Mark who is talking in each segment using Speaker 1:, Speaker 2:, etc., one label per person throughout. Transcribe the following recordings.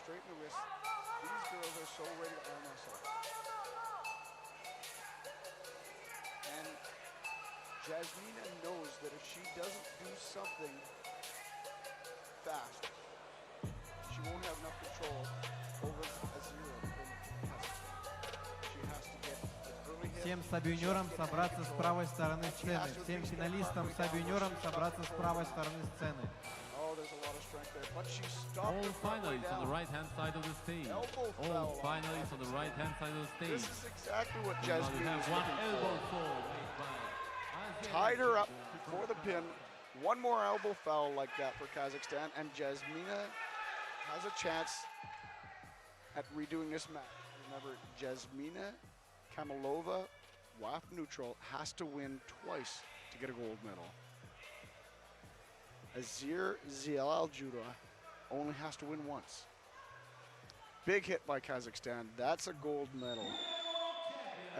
Speaker 1: straighten the wrists. These girls are so ready to arm wrestle. And Jasmina knows that if she doesn't do something fast, she won't have enough control over Azira from Kazakhstan. She has to get an early hit.
Speaker 2: Всем сабюнерам собраться с правой стороны сцены. Всем финалистам сабюнерам собраться с правой стороны сцены.
Speaker 1: Oh, there's a lot of strength there, but she stopped.
Speaker 3: All finalists on the right-hand side of the stage. All finalists on the right-hand side of the stage.
Speaker 1: This is exactly what
Speaker 3: We
Speaker 1: Jasmina
Speaker 3: have
Speaker 1: is
Speaker 3: one
Speaker 1: looking
Speaker 3: elbow
Speaker 1: for.
Speaker 3: fall made by
Speaker 1: Tied her up before the pin. One more elbow foul like that for Kazakhstan, and Jasmina has a chance at redoing this match. Remember, Jasmina Kamilova, WAF neutral, has to win twice to get a gold medal. Azir Zialaljura only has to win once. Big hit by Kazakhstan. That's a gold medal.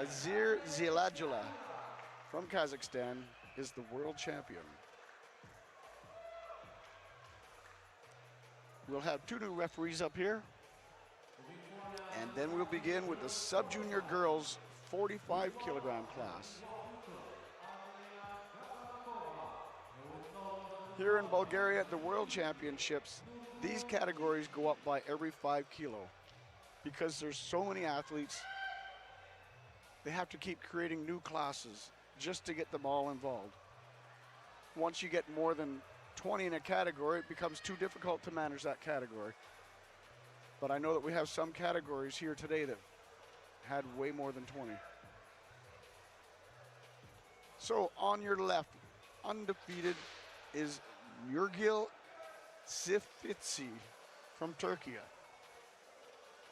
Speaker 1: Azir Zialaljura from Kazakhstan is the world champion. We'll have two new referees up here. And then we'll begin with the sub-junior girls 45 kilogram class. Here in Bulgaria at the World Championships, these categories go up by every 5 kilo. Because there's so many athletes, they have to keep creating new classes just to get them all involved. Once you get more than 20 in a category, it becomes too difficult to manage that category. But I know that we have some categories here today that had way more than 20. So on your left, undefeated, is Nurgil Sifitsi from Turkey.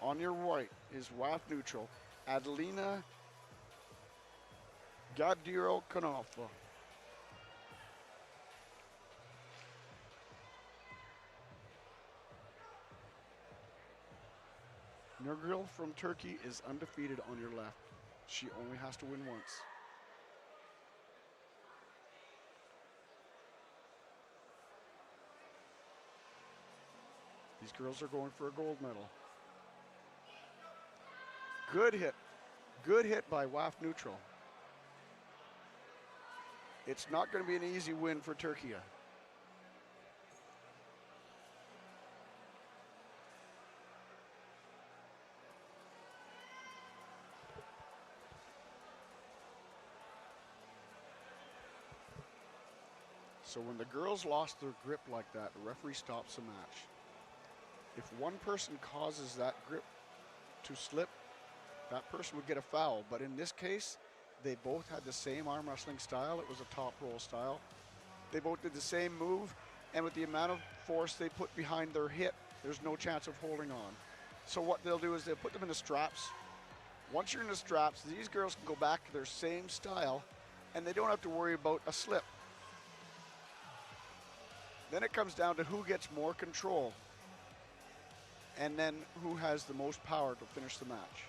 Speaker 1: On your right is WAF neutral, Adelina Gadiro Kanalfa. Nurgil from Turkey is undefeated on your left. She only has to win once. These girls are going for a gold medal. Good hit by WAF neutral. It's not going to be an easy win for Turkey. So when the girls lost their grip like that, the referee stops the match. If one person causes that grip to slip, that person would get a foul. But in this case, they both had the same arm wrestling style. It was a top roll style. They both did the same move, and with the amount of force they put behind their hit, there's no chance of holding on. So what they'll do is they'll put them in the straps. Once you're in the straps, these girls can go back to their same style, and they don't have to worry about a slip. Then it comes down to who gets more control, and then who has the most power to finish the match.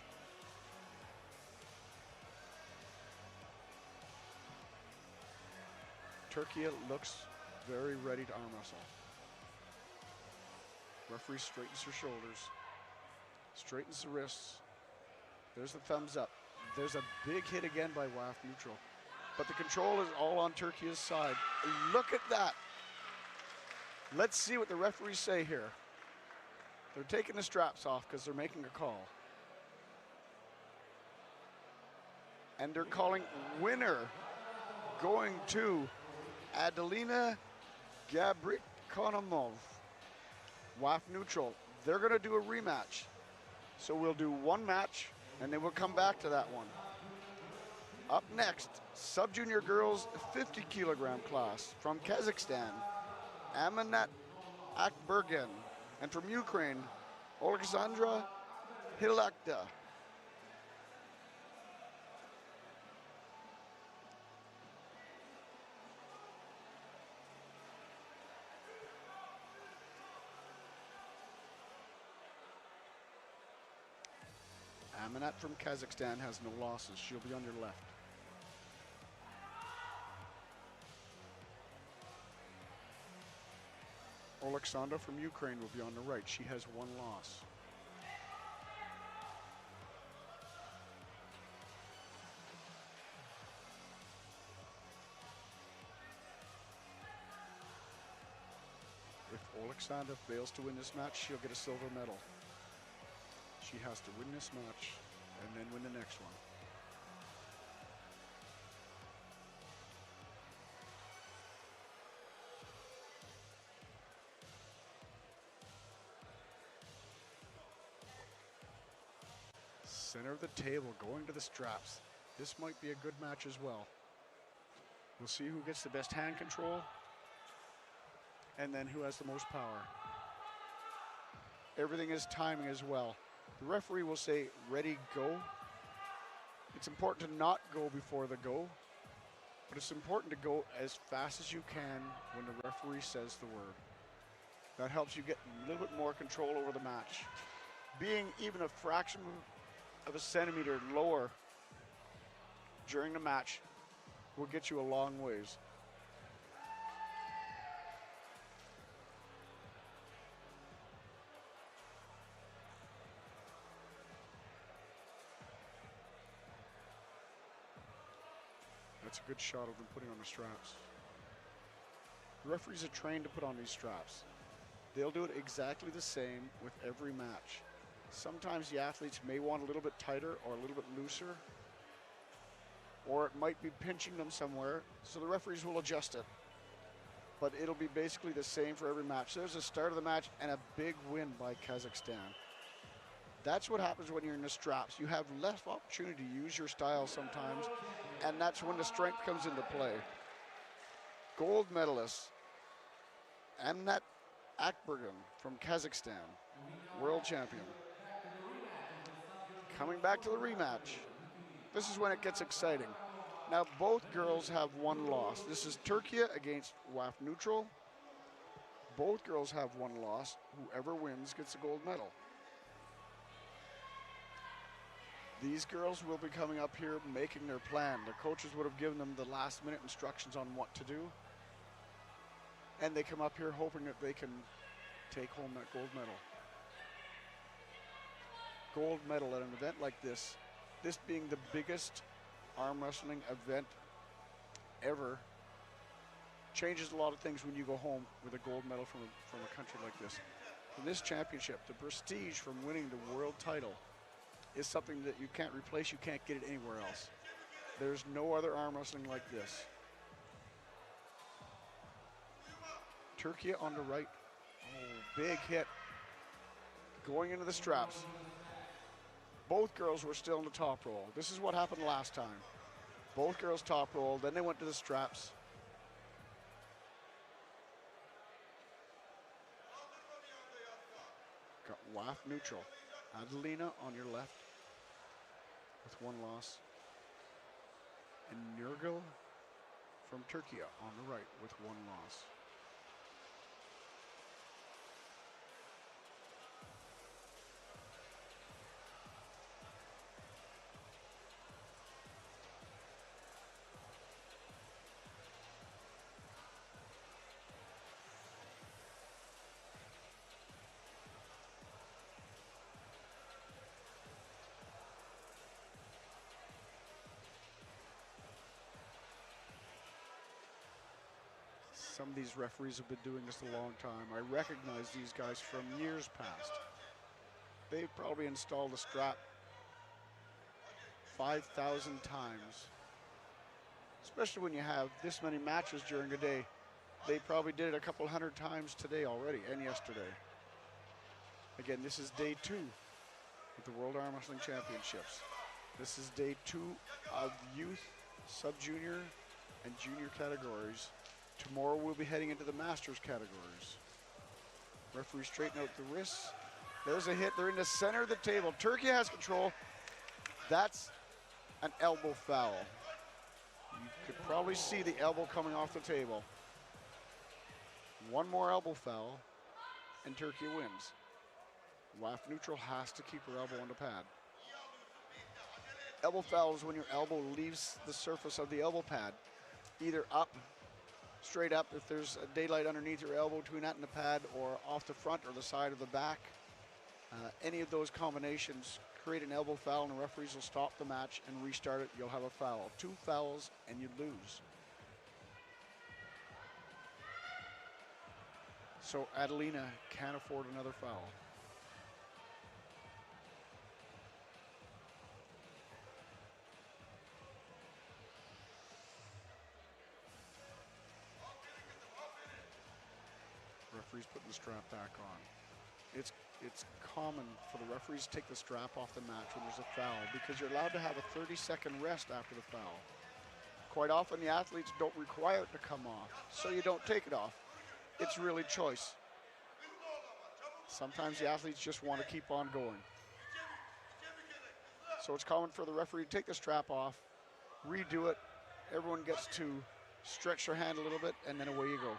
Speaker 1: Turkey looks very ready to arm wrestle. Referee straightens her shoulders, straightens the wrists. There's the thumbs up. There's a big hit again by WAF neutral. But the control is all on Turkey's side. Look at that. Let's see what the referees say here. They're taking the straps off because they're making a call. And they're calling winner going to Adelina Gabrikonimov. WAF neutral. They're going to do a rematch. So we'll do one match and then we'll come back to that one. Up next, sub-junior girls 50 kilogram class from Kazakhstan, Amanat Akbergen, and from Ukraine, Alexandra Hilakda. Amanat from Kazakhstan has no losses. She'll be on your left. Alexandra from Ukraine will be on the right. She has one loss. If Alexandra fails to win this match, she'll get a silver medal. She has to win this match and then win the next one. Center of the table, going to the straps. This might be a good match as well. We'll see who gets the best hand control and then who has the most power. Everything is timing as well. The referee will say, ready, go. It's important to not go before the go, but it's important to go as fast as you can when the referee says the word. That helps you get a little bit more control over the match. Being even a fraction of a centimeter lower during the match will get you a long ways. That's a good shot of them putting on the straps. The referees are trained to put on these straps. They'll do it exactly the same with every match. Sometimes the athletes may want a little bit tighter or a little bit looser, or it might be pinching them somewhere, so the referees will adjust it. But it'll be basically the same for every match. There's a start of the match and a big win by Kazakhstan. That's what happens when you're in the straps. You have less opportunity to use your style sometimes, and that's when the strength comes into play. Gold medalist Amnat Akbergan from Kazakhstan, world champion. Coming back to the rematch. This is when it gets exciting. Now both girls have one loss. This is Turkey against WAF Neutral. Both girls have one loss. Whoever wins gets a gold medal. These girls will be coming up here making their plan. The coaches would have given them the last minute instructions on what to do. And they come up here hoping that they can take home that gold medal. Gold medal at an event like this being the biggest arm wrestling event ever, changes a lot of things when you go home with a gold medal from a country like this. In this championship, the prestige from winning the world title is something that you can't replace. You can't get it anywhere else. There's no other arm wrestling like this. Turkey on the right. Oh, big hit. Going into the straps. Both girls were still in the top roll. This is what happened last time. Both girls top rolled, then they went to the straps. Got WAF Neutral. Adelina on your left with one loss. And Nurgul from Turkey on the right with one loss. Some of these referees have been doing this a long time. I recognize these guys from years past. They've probably installed a strap 5,000 times. Especially when you have this many matches during a day. They probably did it a couple hundred times today already and yesterday. Again, this is day 2 of the World Arm Wrestling Championships. This is day 2 of youth, sub-junior, and junior categories. Tomorrow we'll be heading into the Masters categories. Referee straighten out the wrists. There's a hit. They're in the center of the table. Turkey has control. That's an elbow foul. You could probably see the elbow coming off the table. One more elbow foul, and Turkey wins. WAF Neutral has to keep her elbow on the pad. Elbow foul is when your elbow leaves the surface of the elbow pad, either up, straight up if there's a daylight underneath your elbow between that and the pad, or off the front or the side or the back. Any of those combinations create an elbow foul, and the referees will stop the match and restart it. You'll have a foul. 2 fouls and you lose. So Adelina can't afford another foul. Referee's putting the strap back on. It's common for the referees to take the strap off the match when there's a foul because you're allowed to have a 30-second rest after the foul. Quite often the athletes don't require it to come off, so you don't take it off. It's really choice. Sometimes the athletes just want to keep on going. So it's common for the referee to take the strap off, redo it, everyone gets to stretch their hand a little bit, and then away you go.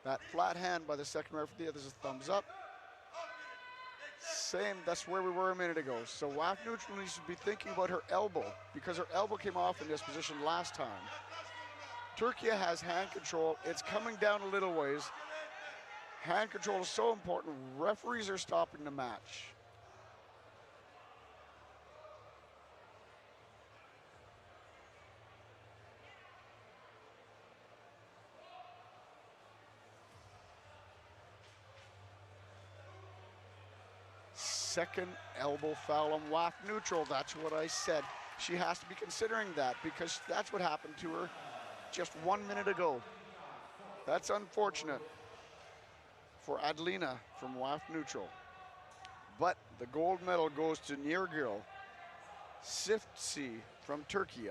Speaker 1: That flat hand by the second referee, there's a thumbs up. Same, that's where we were a minute ago. So WAF neutral needs to be thinking about her elbow because her elbow came off in this position last time. Turkey has hand control. It's coming down a little ways. Hand control is so important. Referees are stopping the match. Second elbow foul on WAF neutral. That's what I said. She has to be considering that because that's what happened to her just 1 minute ago. That's unfortunate for Adelina from WAF neutral. But the gold medal goes to Nirgil Siftsi from Turkey.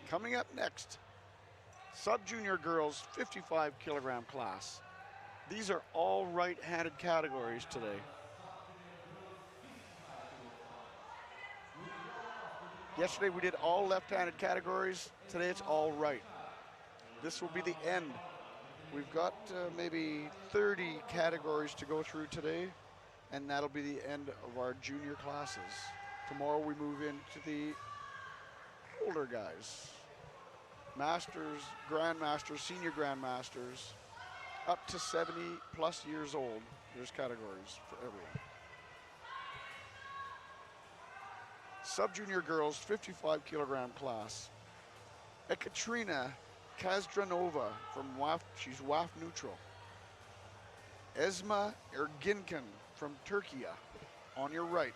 Speaker 1: Coming up next, sub-junior girls 55 kilogram class. These are all right-handed categories today. Yesterday we did all left-handed categories. Today it's all right. This will be the end. We've got maybe 30 categories to go through today, and that'll be the end of our junior classes. Tomorrow we move into the older guys. Masters, grandmasters, senior grandmasters, up to 70 plus years old. There's categories for everyone. Sub-junior girls, 55 kilogram class. Ekaterina Kazdranova from WAF, she's WAF neutral. Esma Erginkan from Turkey on your right.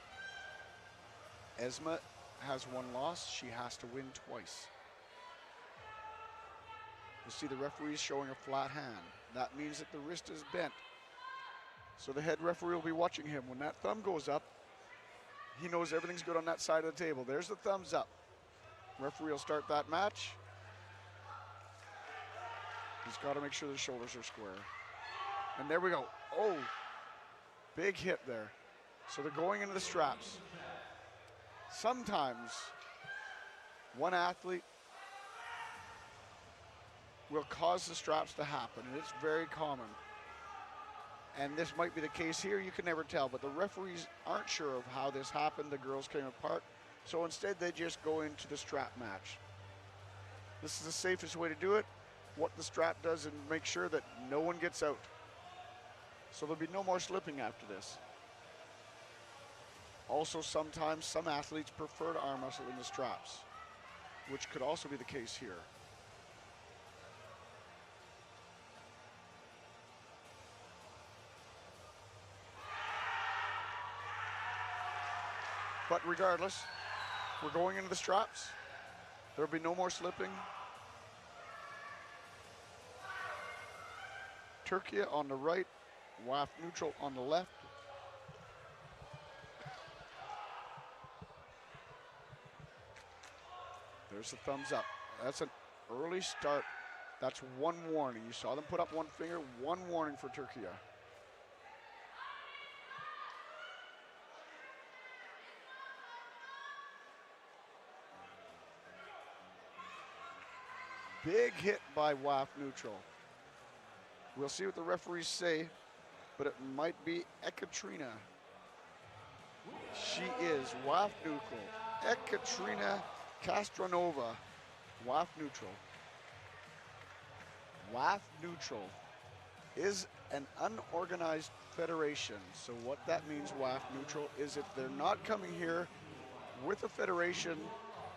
Speaker 1: Esma has one loss, she has to win twice. You'll see the referees showing a flat hand. That means that the wrist is bent. So the head referee will be watching him. When that thumb goes up, he knows everything's good on that side of the table. There's the thumbs up. Referee will start that match. He's got to make sure the shoulders are square. And there we go. Oh, big hit there. So they're going into the straps. Sometimes one athlete will cause the straps to happen, and it's very common. And this might be the case here, you can never tell, but the referees aren't sure of how this happened. The girls came apart, so instead they just go into the strap match. This is the safest way to do it. What the strap does and make sure that no one gets out. So there'll be no more slipping after this. Also, sometimes some athletes prefer to arm wrestle in the straps, which could also be the case here. But regardless, we're going into the straps. There'll be no more slipping. Turkey on the right, WAF neutral on the left. There's the thumbs up. That's an early start. That's one warning. You saw them put up one finger, one warning for Turkey. Big hit by WAF neutral. We'll see what the referees say, but it might be Ekaterina. She is WAF neutral. Ekaterina Kastranova, WAF neutral. WAF neutral is an unorganized federation. So what that means, WAF neutral, is if they're not coming here with a federation,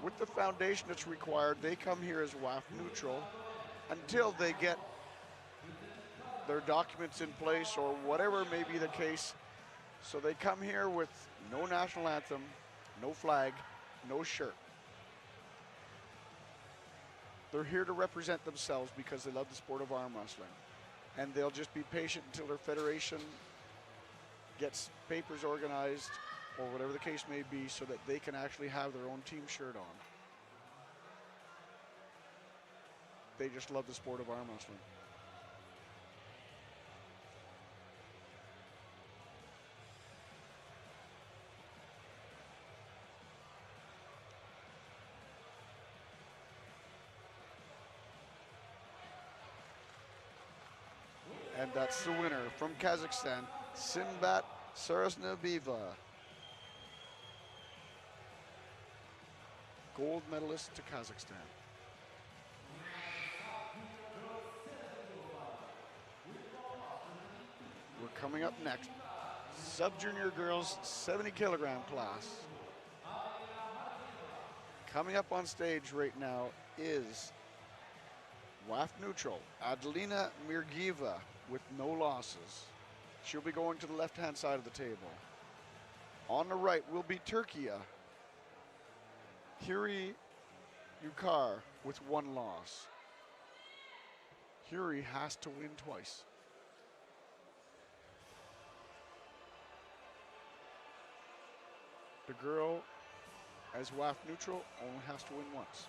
Speaker 1: with the foundation that's required, they come here as WAF neutral until they get their documents in place or whatever may be the case. So they come here with no national anthem, no flag, no shirt. They're here to represent themselves because they love the sport of arm wrestling. And they'll just be patient until their federation gets papers organized or whatever the case may be so that they can actually have their own team shirt on. They just love the sport of arm wrestling. And that's the winner from Kazakhstan, Simbat Sarasnabiva. Gold medalist to Kazakhstan. We're coming up next. Sub-junior girls 70 kilogram class. Coming up on stage right now is WAF neutral, Adelina Mirgieva with no losses. She'll be going to the left-hand side of the table. On the right will be Turkey, Huri Yukar with one loss. Huri has to win twice. The girl, as WAF neutral, only has to win once.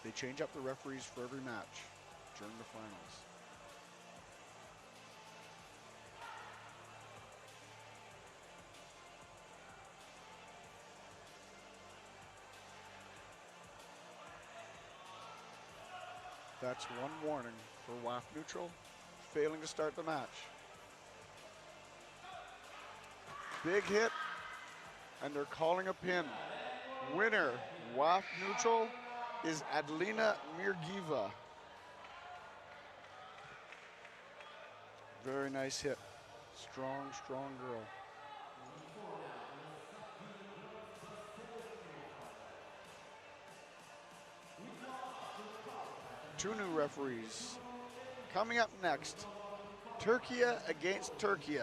Speaker 1: They change up the referees for every match during the finals. That's one warning for WAF neutral, failing to start the match. Big hit, and they're calling a pin. Winner, WAF neutral, is Adelina Mirgieva. Very nice hit. Strong, strong girl. Two new referees. Coming up next, Turkey against Turkey.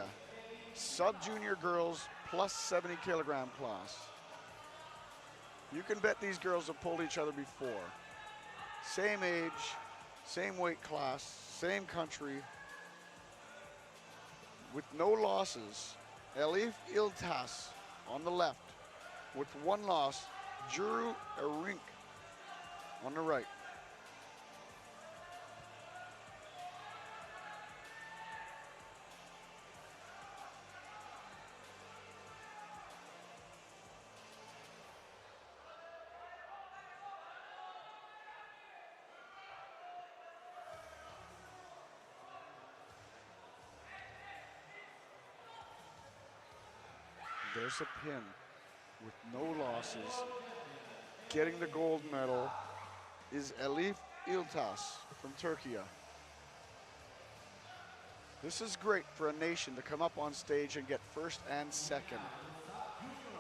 Speaker 1: Sub-junior girls plus 70 kilogram class. You can bet these girls have pulled each other before. Same age, same weight class, same country. With no losses, Elif Iltas on the left. With one loss, Juru Erink on the right. There's a pin with no losses. Getting the gold medal is Elif Iltas from Turkey. This is great for a nation to come up on stage and get first and second.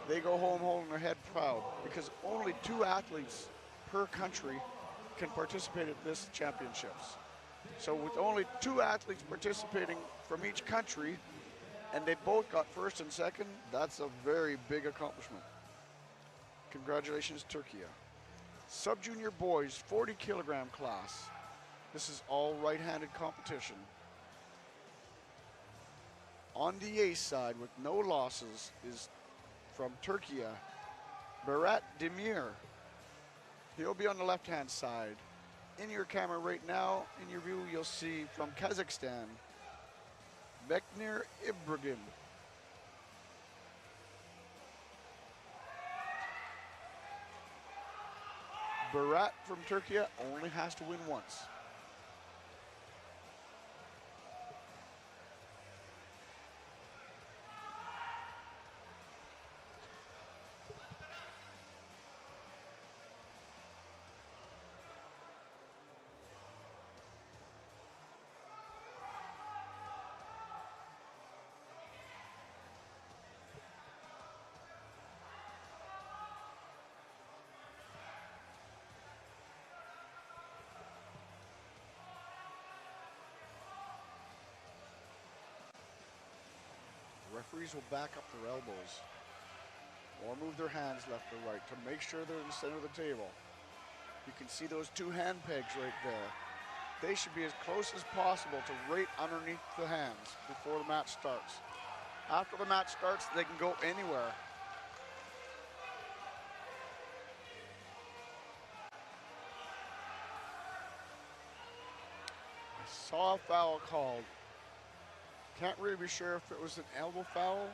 Speaker 1: They go home holding their head proud because only 2 athletes per country can participate at this championships. So with only 2 athletes participating from each country, and they both got first and second, that's a very big accomplishment. Congratulations, Turkey. Sub-junior boys, 40 kilogram class. This is all right-handed competition. On the ace side with no losses is from Turkey, Berat Demir. He'll be on the left-hand side. In your camera right now, in your view, you'll see from Kazakhstan, Beknir Ibrahim. Berat from Turkey only has to win once. Referees will back up their elbows or move their hands left or right to make sure they're in the center of the table. You can see those two hand pegs right there. They should be as close as possible to right underneath the hands before the match starts. After the match starts, they can go anywhere. I saw a foul called. Can't really be sure if it was an elbow foul.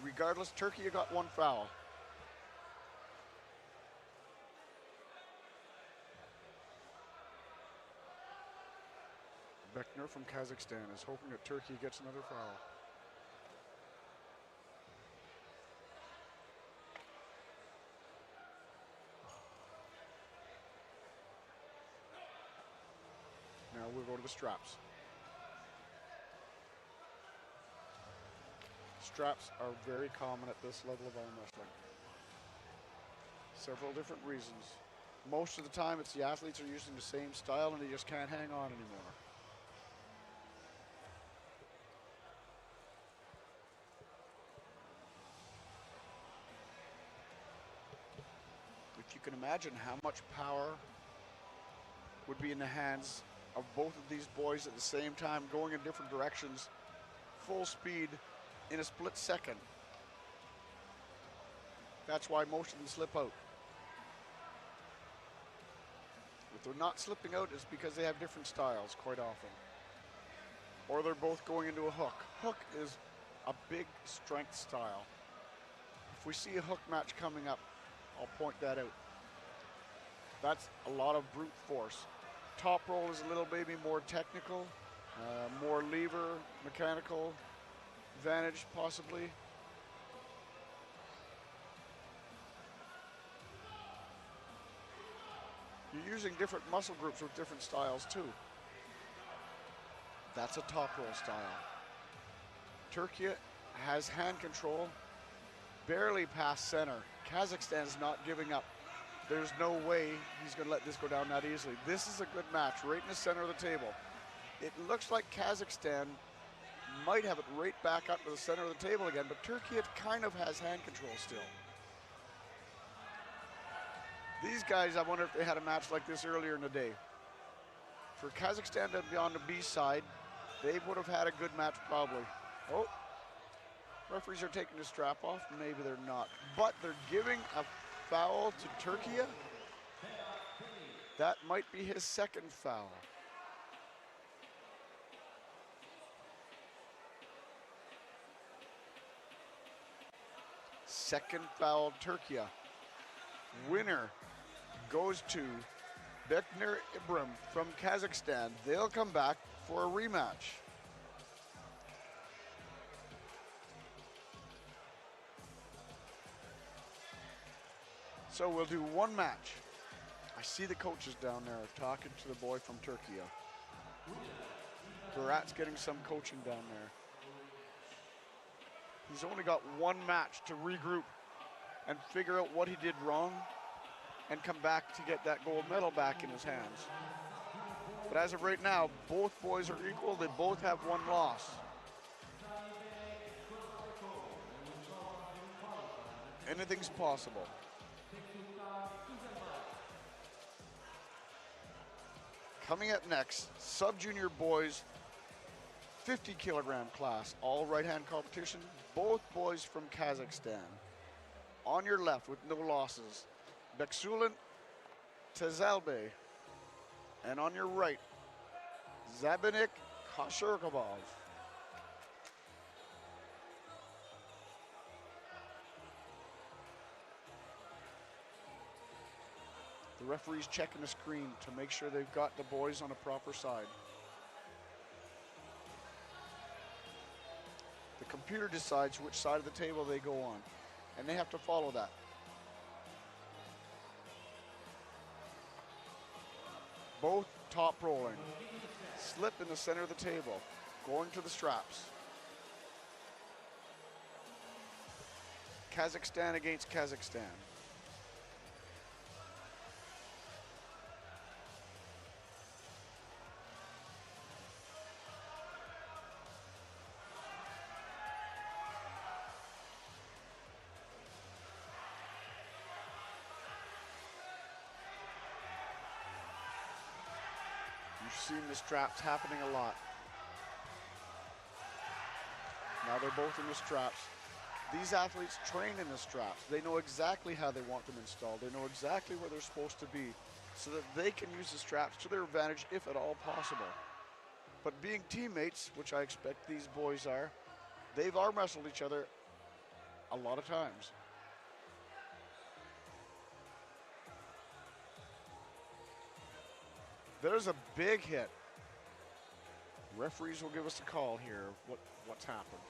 Speaker 1: Regardless, Turkey got one foul. Bekner from Kazakhstan is hoping that Turkey gets another foul. Now we'll go to the straps. Straps are very common at this level of arm wrestling. Several different reasons. Most of the time it's the athletes are using the same style and they just can't hang on anymore. If you can imagine how much power would be in the hands of both of these boys at the same time, going in different directions, full speed in a split second. That's why most of them slip out. If they're not slipping out, it's because they have different styles quite often. Or they're both going into a hook. Hook is a big strength style. If we see a hook match coming up, I'll point that out. That's a lot of brute force. Top roll is a little maybe more technical, more lever, mechanical, advantage possibly. You're using different muscle groups with different styles too. That's a top roll style. Turkey has hand control, barely past center. Kazakhstan is not giving up. There's no way he's going to let this go down that easily. This is a good match, right in the center of the table. It looks like Kazakhstan might have it right back up to the center of the table again, but Turkey kind of has hand control still. These guys, I wonder if they had a match like this earlier in the day. For Kazakhstan to be on the B side, they would have had a good match probably. Oh, referees are taking the strap off. Maybe they're not, but they're giving a foul to Turkey. That might be his second foul. Second foul, Turkey. Winner goes to Bekner Ibram from Kazakhstan. They'll come back for a rematch. So we'll do one match. I see the coaches down there talking to the boy from Turkey. Barat's getting some coaching down there. He's only got one match to regroup and figure out what he did wrong and come back to get that gold medal back in his hands. But as of right now, both boys are equal. They both have one loss. Anything's possible. Coming up next, sub-junior boys, 50 kilogram class, all right-hand competition, both boys from Kazakhstan. On your left with no losses, Beksulan Tezalbe. And on your right, Zabinik Khashurkabov. The referee's checking the screen to make sure they've got the boys on a proper side. The computer decides which side of the table they go on, and they have to follow that. Both top rolling. Slip in the center of the table, going to the straps. Kazakhstan against Kazakhstan. seen the straps happening a lot. Now they're both in the straps. These athletes train in the straps. They know exactly how they want them installed. They know exactly where they're supposed to be so that they can use the straps to their advantage if at all possible. But being teammates, which I expect these boys are, they've arm wrestled each other a lot of times. There's a big hit. Referees will give us a call here of what's happened.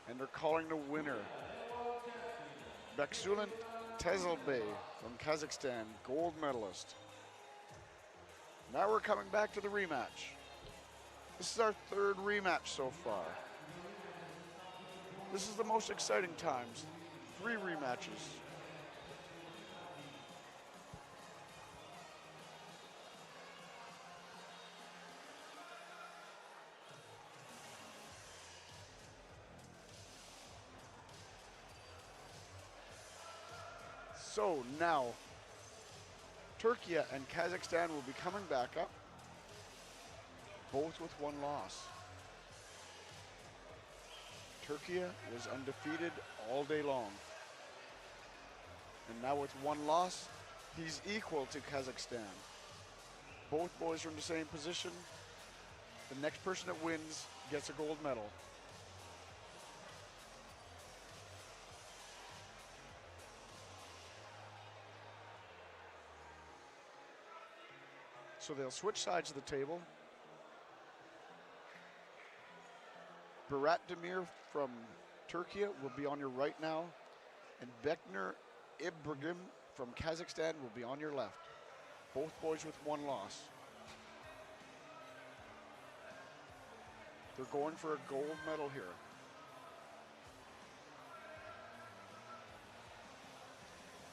Speaker 1: And they're calling the winner. Beksulan Tezelbey from Kazakhstan, gold medalist. Now we're coming back to the rematch. This is our third rematch so far. This is the most exciting times. 3 rematches. So now, Turkey and Kazakhstan will be coming back up, both with 1 loss. Turkey was undefeated all day long. And now with 1 loss, he's equal to Kazakhstan. Both boys are in the same position. The next person that wins gets a gold medal. So they'll switch sides of the table. Berat Demir from Turkey will be on your right now, and Beknur Ibrahim from Kazakhstan will be on your left. Both boys with 1 loss. They're going for a gold medal here.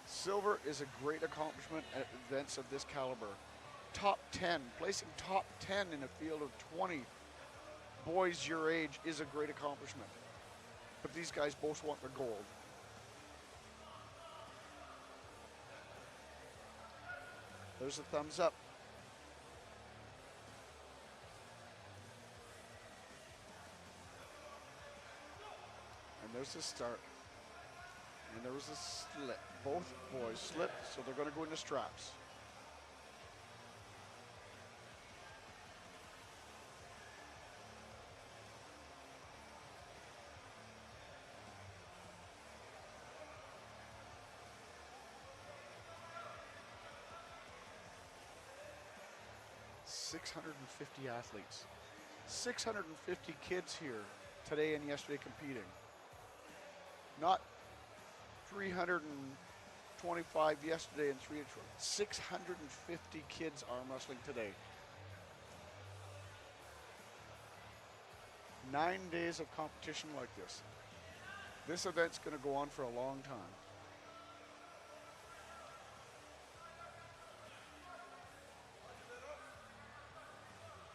Speaker 1: Silver is a great accomplishment at events of this caliber. Top 10, placing top 10 in a field of 20 boys your age is a great accomplishment. But these guys both want the gold. There's a thumbs up. And there's the start. And there was a slip. Both boys slipped, so they're going to go into straps. .650 athletes. 650 kids here today and yesterday competing. Not 325 yesterday and 650 kids arm wrestling today. 9 days of competition like this. This event's going to go on for a long time.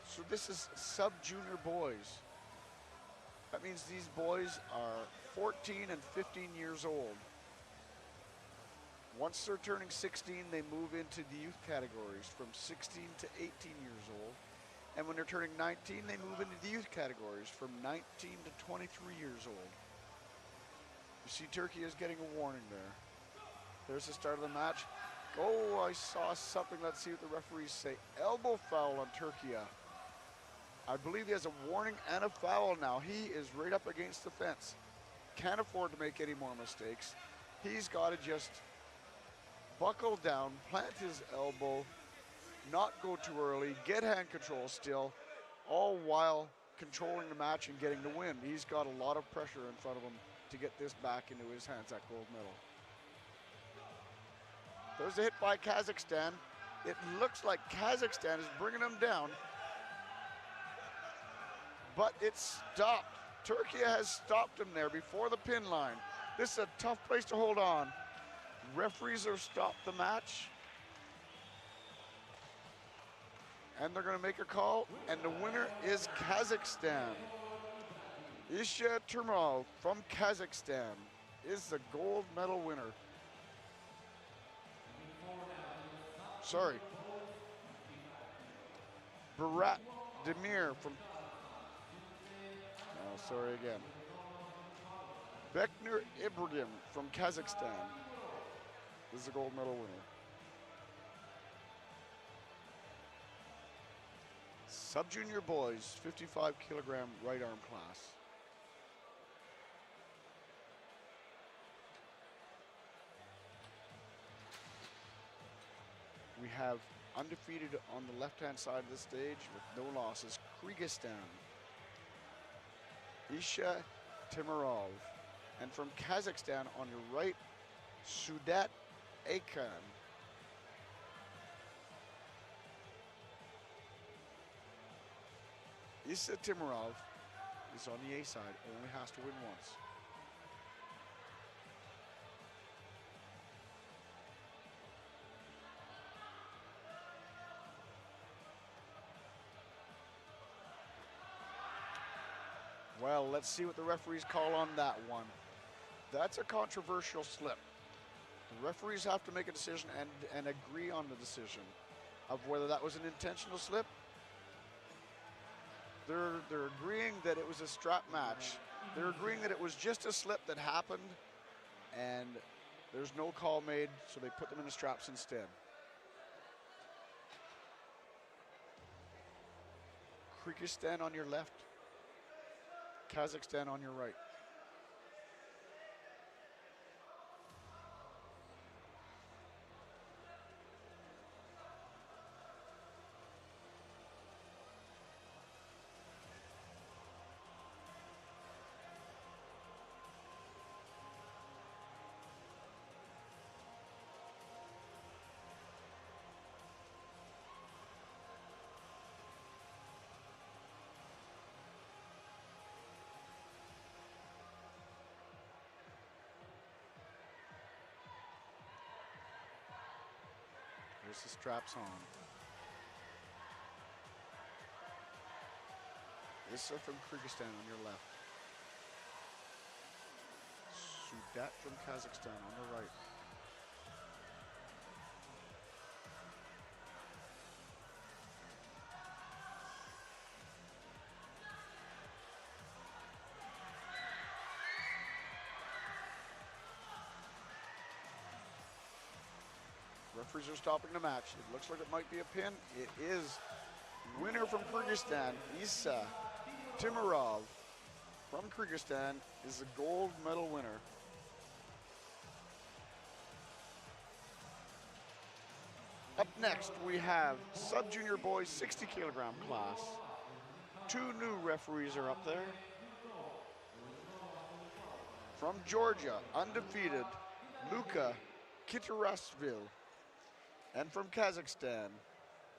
Speaker 1: So this is sub-junior boys. That means these boys are 14 and 15 years old. Once they're turning 16, they move into the youth categories from 16 to 18 years old. And when they're turning 19, they move into the youth categories from 19 to 23 years old. You see Turkey is getting a warning there. There's the start of the match. Oh, I saw something. Let's see what the referees say. Elbow foul on Turkey. I believe he has a warning and a foul now. He is right up against the fence. Can't afford to make any more mistakes. He's got to just buckle down, plant his elbow, not go too early, get hand control still, all while controlling the match and getting the win. He's got a lot of pressure in front of him to get this back into his hands, that gold medal. There's a hit by Kazakhstan. It looks like Kazakhstan is bringing them down, but it's stopped. Turkey has stopped him there before the pin line. This is a tough place to hold on. Referees have stopped the match. And they're going to make a call, and the winner is Kazakhstan. Isha Turmov from Kazakhstan is the gold medal winner. Sorry. Barat Demir from, sorry again. Beknur Ibrahim from Kazakhstan is the gold medal winner. Sub-junior boys, 55 kilogram right arm class. We have undefeated on the left-hand side of the stage with no losses, Kyrgyzstan, Isha Timarov. And from Kazakhstan on your right, Sudat Akan. Isa Timarov is on the A side, only has to win once. Well, let's see what the referees call on that one. That's a controversial slip. The referees have to make a decision and agree on the decision of whether that was an intentional slip. They're agreeing that it was a strap match. They're agreeing that it was just a slip that happened and there's no call made, so they put them in the straps instead. Kyrgyzstan on your left, Kazakhstan on your right. There's the straps on. Issa from Kyrgyzstan on your left. Sudat from Kazakhstan on the right. Referees are stopping the match. It looks like it might be a pin. It is. Winner from Kyrgyzstan, Isa Timarov from Kyrgyzstan, is the gold medal winner. Up next, we have sub-junior boys 60 kilogram class. Two new referees are up there. From Georgia, undefeated, Luka Kitarasvili. And from Kazakhstan,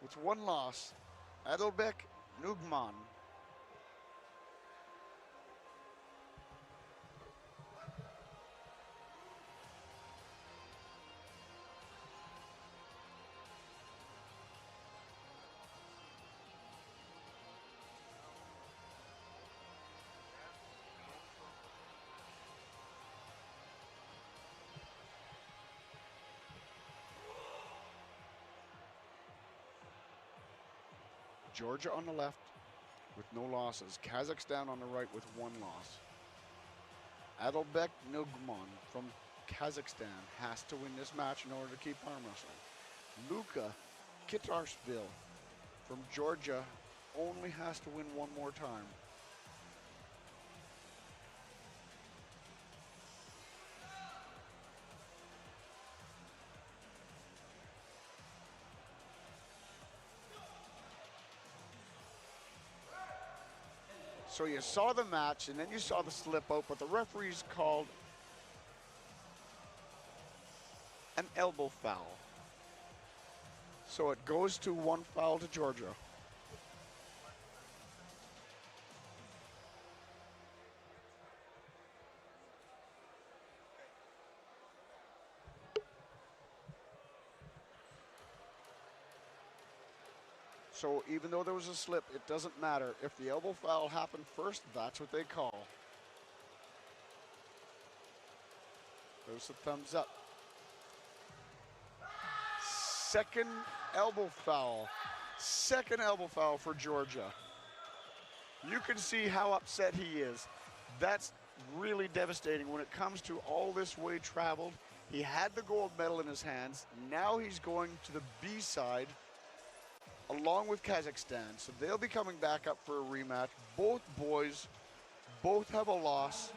Speaker 1: with one loss, Adilbek Nugman. Georgia on the left with no losses. Kazakhstan on the right with one loss. Adilbek Nugman from Kazakhstan has to win this match in order to keep arm wrestling. Luka Kitarasvili from Georgia only has to win one more time. So you saw the match, and then you saw the slip out, but the referees called an elbow foul. So it goes to one foul to Georgia. So even though there was a slip, it doesn't matter. If the elbow foul happened first, that's what they call. There's the thumbs up. Second elbow foul Second elbow foul for Georgia. You can see how upset he is. That's really devastating when it comes to all this way traveled. He had the gold medal in his hands. Now he's going to the B side along with Kazakhstan. So they'll be coming back up for a rematch. Both boys, both have a loss.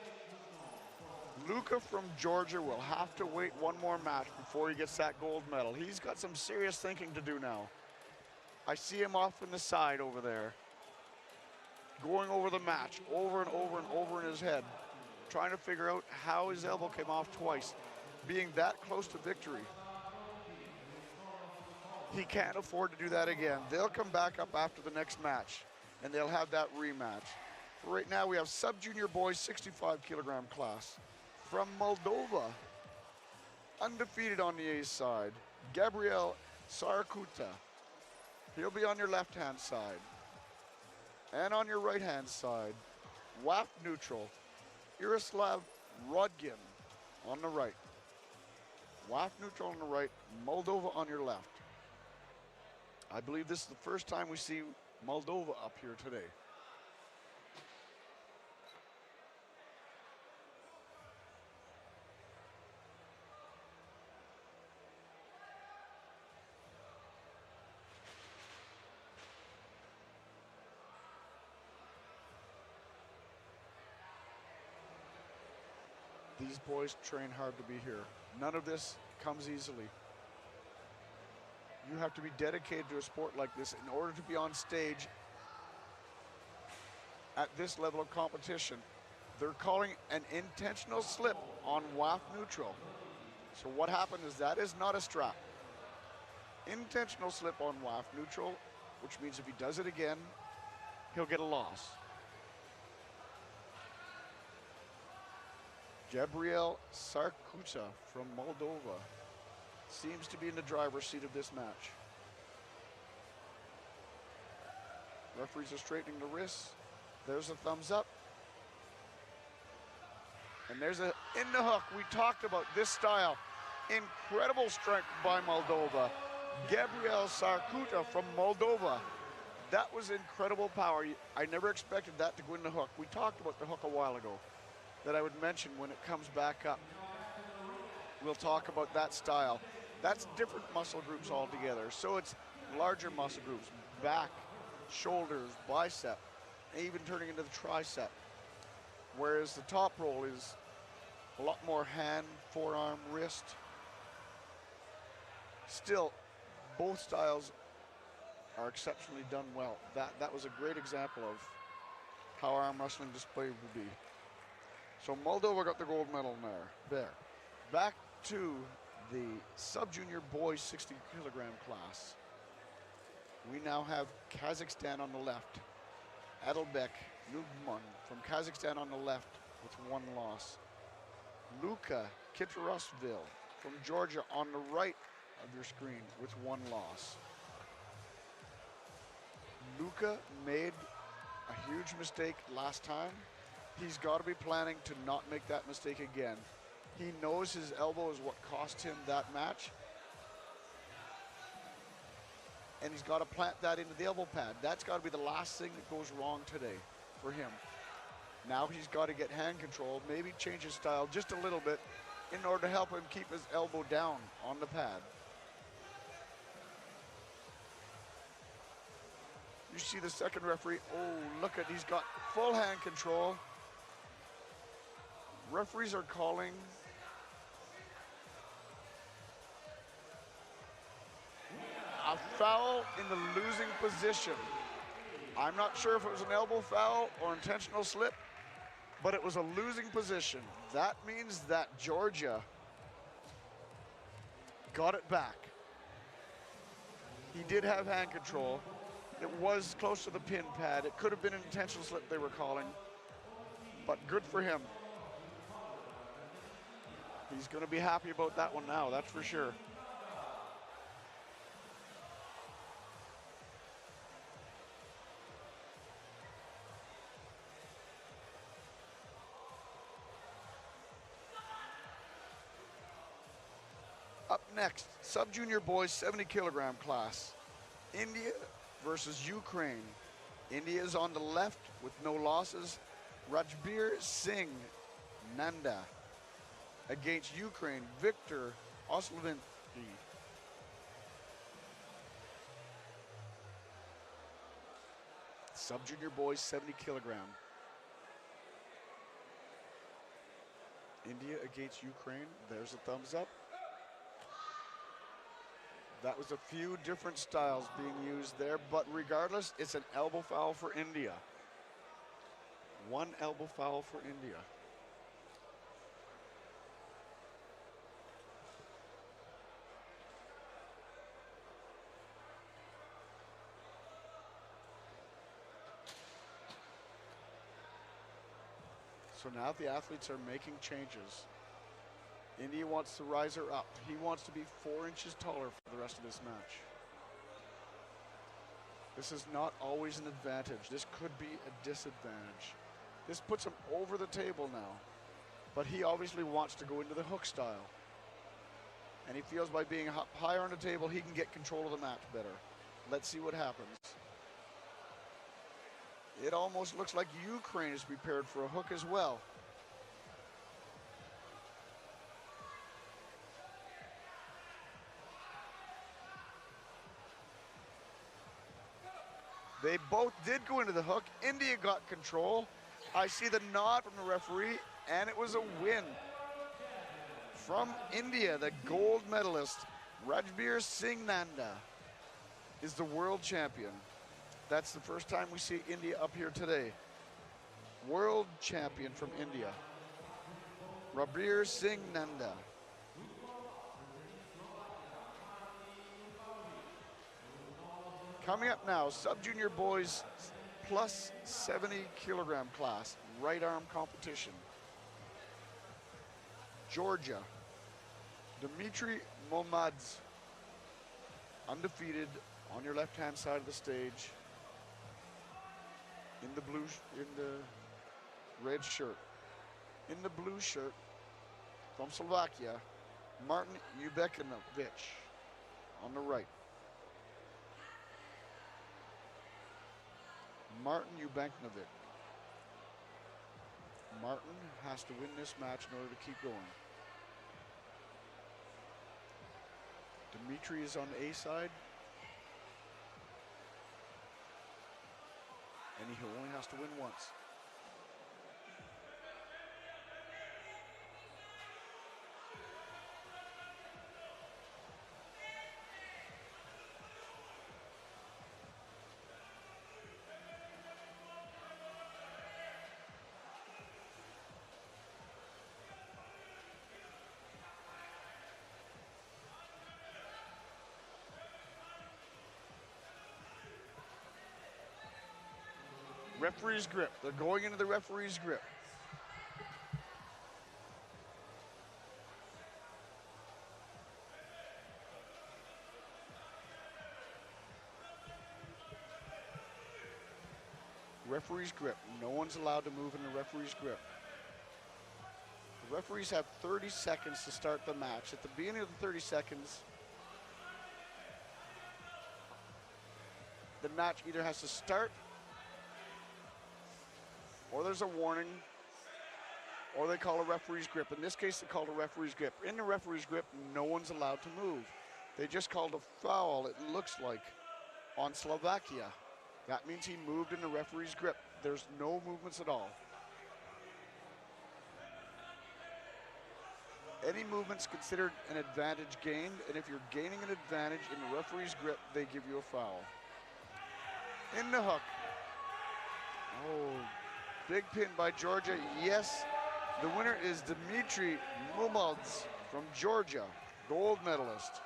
Speaker 1: Luka from Georgia will have to wait one more match before he gets that gold medal. He's got some serious thinking to do now. I see him off in the side over there, going over the match over and over and over in his head, trying to figure out how his elbow came off twice, being that close to victory. He can't afford to do that again. They'll come back up after the next match, and they'll have that rematch. Right now, we have sub-junior boys 65 kilogram class. From Moldova, undefeated on the A side, Gabriel Sarakuta. He'll be on your left-hand side. And on your right-hand side, WAF neutral, Yaroslav Rodgin on the right. WAF neutral on the right, Moldova on your left. I believe this is the first time we see Moldova up here today. These boys train hard to be here. None of this comes easily. You have to be dedicated to a sport like this in order to be on stage at this level of competition. They're calling an intentional slip on WAF neutral. So what happened is that is not a strap. Intentional slip on WAF neutral, which means if he does it again, he'll get a loss. Gabriel Sarkuta from Moldova seems to be in the driver's seat of this match. Referees are straightening the wrists. There's a thumbs up. And there's a in the hook. We talked about this style. Incredible strength by Moldova. Gabriel Sarkuta from Moldova. That was incredible power. I never expected that to go in the hook. We talked about the hook a while ago that I would mention when it comes back up. We'll talk about that style. That's different muscle groups altogether. So it's larger muscle groups, back, shoulders, bicep, even turning into the tricep. Whereas the top roll is a lot more hand, forearm, wrist. Still, both styles are exceptionally done well. That was a great example of how arm wrestling display would be. So Moldova got the gold medal there. Back to the sub-junior boys 60 kilogram class. We now have Kazakhstan on the left. Adalbek Nugman from Kazakhstan on the left with one loss. Luka Kitarosville from Georgia on the right of your screen with one loss. Luka made a huge mistake last time. He's got to be planning to not make that mistake again. He knows his elbow is what cost him that match. And he's got to plant that into the elbow pad. That's got to be the last thing that goes wrong today for him. Now he's got to get hand control, maybe change his style just a little bit in order to help him keep his elbow down on the pad. You see the second referee, oh, look at, he's got full hand control. Referees are calling a foul in the losing position. I'm not sure if it was an elbow foul or intentional slip, but it was a losing position. That means that Georgia got it back. He did have hand control. It was close to the pin pad. It could have been an intentional slip they were calling, but good for him. He's going to be happy about that one now, that's for sure. Up next, sub-junior boys 70 kilogram class. India versus Ukraine. India is on the left with no losses. Rajbir Singh Nanda against Ukraine, Victor Oslovinsky. Sub-junior boys, 70 kilogram. India against Ukraine. There's a thumbs up. That was a few different styles being used there, but regardless, it's an elbow foul for India. One elbow foul for India. So now the athletes are making changes. India wants to rise her up. He wants to be 4 inches taller for the rest of this match. This is not always an advantage. This could be a disadvantage. This puts him over the table now. But he obviously wants to go into the hook style. And he feels by being higher on the table, he can get control of the match better. Let's see what happens. It almost looks like Ukraine is prepared for a hook as well. They both did go into the hook. India got control. I see the nod from the referee, and it was a win. From India, the gold medalist, Rajbir Singh Nanda, is the world champion. That's the first time we see India up here today. World champion from India, Rajbir Singh Nanda. Coming up now, sub-junior boys plus 70 kilogram class, right arm competition. Georgia, Dmitry Momadze, undefeated on your left-hand side of the stage. In the red shirt. In the blue shirt, from Slovakia, Martin Ubekinovic on the right. Martin Ubekinovic. Martin has to win this match in order to keep going. Dmitry is on the A side. And he only has to win once. Referee's grip. They're going into the referee's grip. Referee's grip. No one's allowed to move in the referee's grip. The referees have 30 seconds to start the match. At the beginning of the 30 seconds, the match either has to start, or there's a warning, or they call a referee's grip. In this case, they called a referee's grip. In the referee's grip, no one's allowed to move. They just called a foul, it looks like, on Slovakia. That means he moved in the referee's grip. There's no movements at all. Any movement's considered an advantage gained, and if you're gaining an advantage in the referee's grip, they give you a foul. In the hook. Oh, big pin by Georgia. Yes, the winner is Dmitry Momadze from Georgia, gold medalist.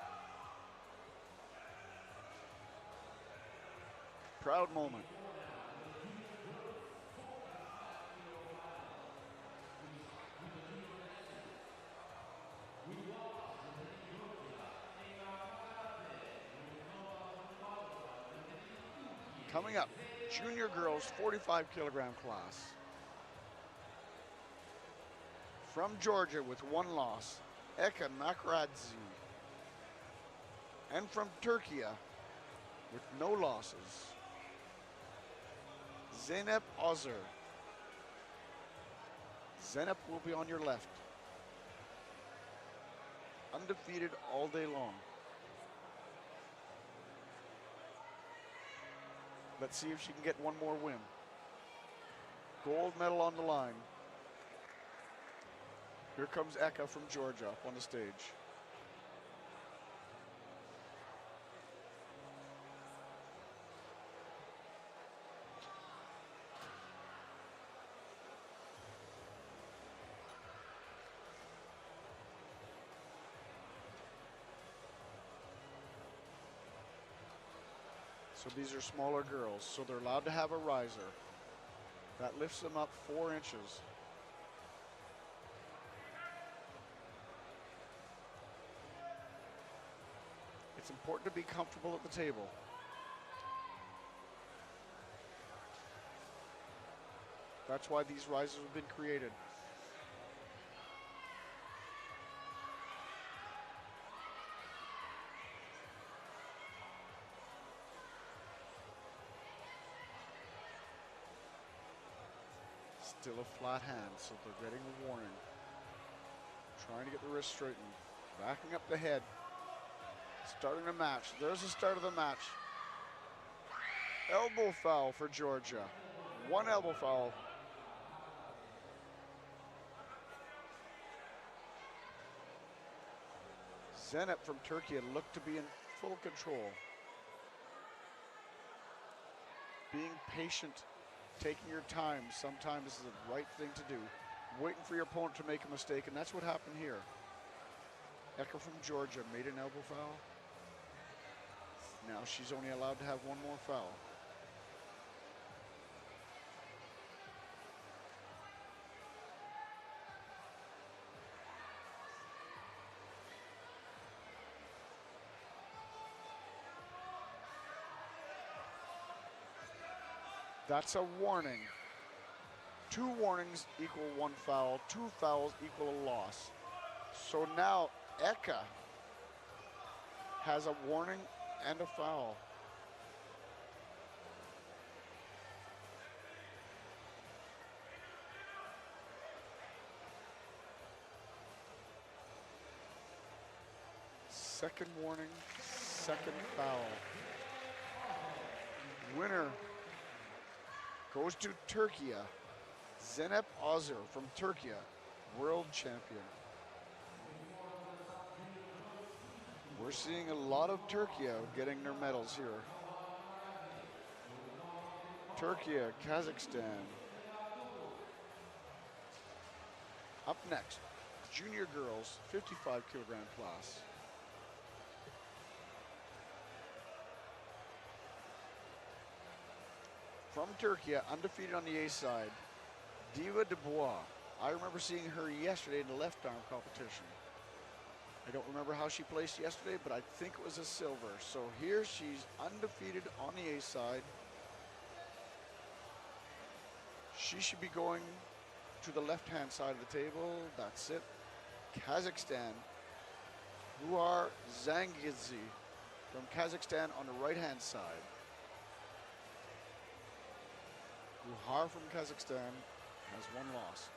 Speaker 1: Proud moment. Coming up, junior girls 45 kilogram class. From Georgia with one loss, Eka Nakradze. And from Turkey with no losses. Zeynep Ozer. Zeynep will be on your left. Undefeated all day long. Let's see if she can get one more win. Gold medal on the line. Here comes Eka from Georgia up on the stage. So these are smaller girls, so they're allowed to have a riser. That lifts them up 4 inches. It's important to be comfortable at the table. That's why these risers have been created. Still a flat hand, so they're getting a warning. Trying to get the wrist straightened. Backing up the head. Starting the match. There's the start of the match. Elbow foul for Georgia. 1 elbow foul. Zeynep from Turkey looked to be in full control. Being patient, taking your time, sometimes is the right thing to do. Waiting for your opponent to make a mistake, and that's what happened here. Eka from Georgia made an elbow foul. Now she's only allowed to have 1 more foul. That's a warning. 2 warnings equal 1 foul. 2 fouls equal a loss. So now Eka has a warning and a foul. Second warning, second foul. Winner goes to Turkey. Zeynep Ozer from Turkey, world champion. We're seeing a lot of Turkey getting their medals here. Turkey, Kazakhstan. Up next, junior girls, 55 kilogram class. From Turkey, undefeated on the A side, Diva Dubois. I remember seeing her yesterday in the left arm competition. I don't remember how she placed yesterday, but I think it was a silver. So here she's undefeated on the A side. She should be going to the left-hand side of the table. That's it. Kazakhstan. Ruar Zangizi from Kazakhstan on the right-hand side. Ruhar from Kazakhstan has 1 loss.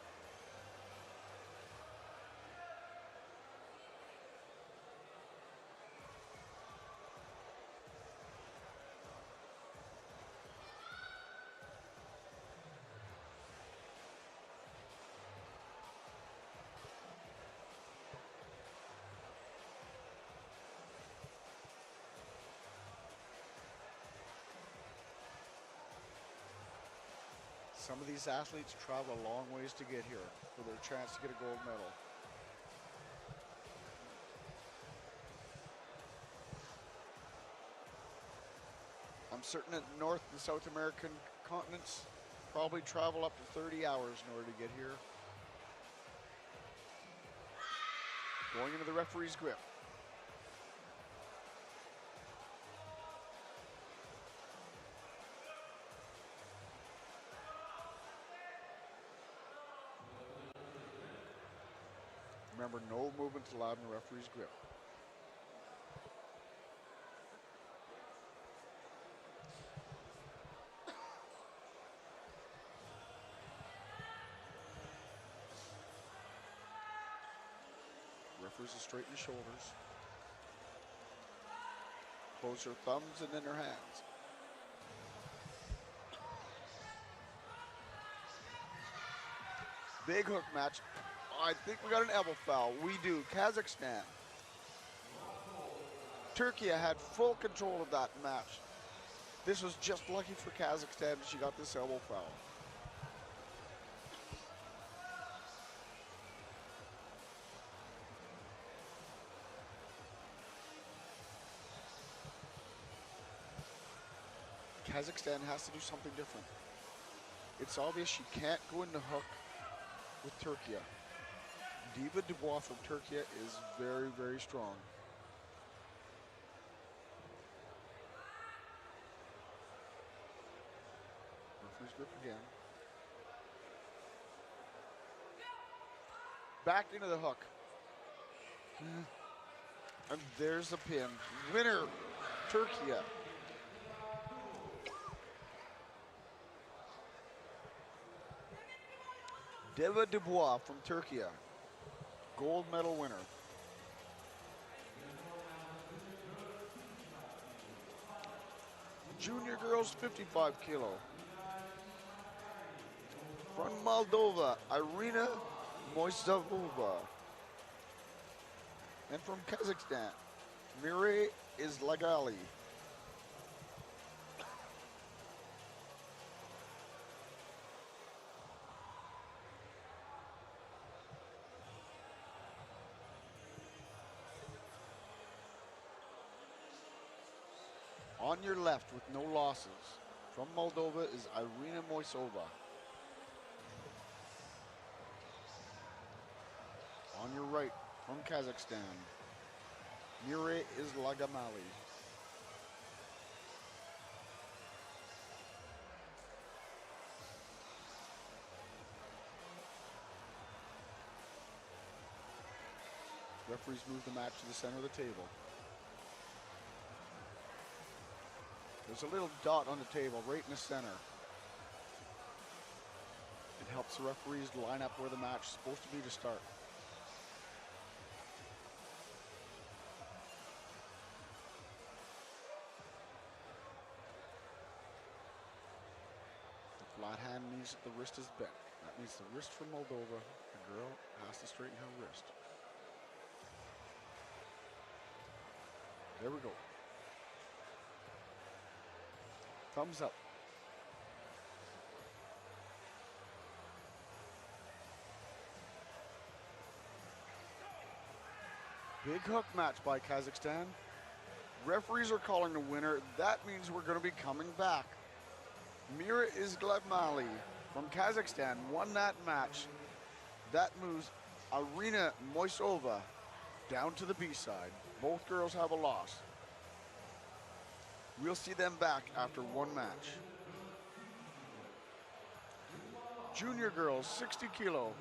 Speaker 1: Some of these athletes travel a long ways to get here for their chance to get a gold medal. I'm certain that North and South American continents probably travel up to 30 hours in order to get here. Going into the referee's grip. Remember, no movements allowed in the referee's grip. shoulders and straighten the shoulders. Close your thumbs and then your hands. Big hook match. I think we got an elbow foul. We do. Kazakhstan. Turkey had full control of that match. This was just lucky for Kazakhstan. She got this elbow foul. Kazakhstan has to do something different. It's obvious she can't go into hook with Turkey. Diva Dubois from Turkey is very, very strong. Referee's grip again. Back into the hook. And there's the pin. Winner, Turkey. Diva Dubois from Turkey, gold medal winner. Junior girls 55 kilo. From Moldova, Irina Moisavova. And from Kazakhstan, Mirai Islagali. On your left with no losses, from Moldova is Irina Moisova. On your right, from Kazakhstan, Mirai Islagamali. Referees move the match to the center of the table. There's a little dot on the table right in the center. It helps the referees line up where the match is supposed to be to start. The flat hand means that the wrist is bent. That means the wrist from Moldova, the girl has to straighten her wrist. There we go. Thumbs up. Big hook match by Kazakhstan. Referees are calling the winner. That means we're going to be coming back. Mirai Islagamali from Kazakhstan won that match. That moves Irina Moisova down to the B side. Both girls have a loss. We'll see them back after one match. Junior girls, 60 kilo.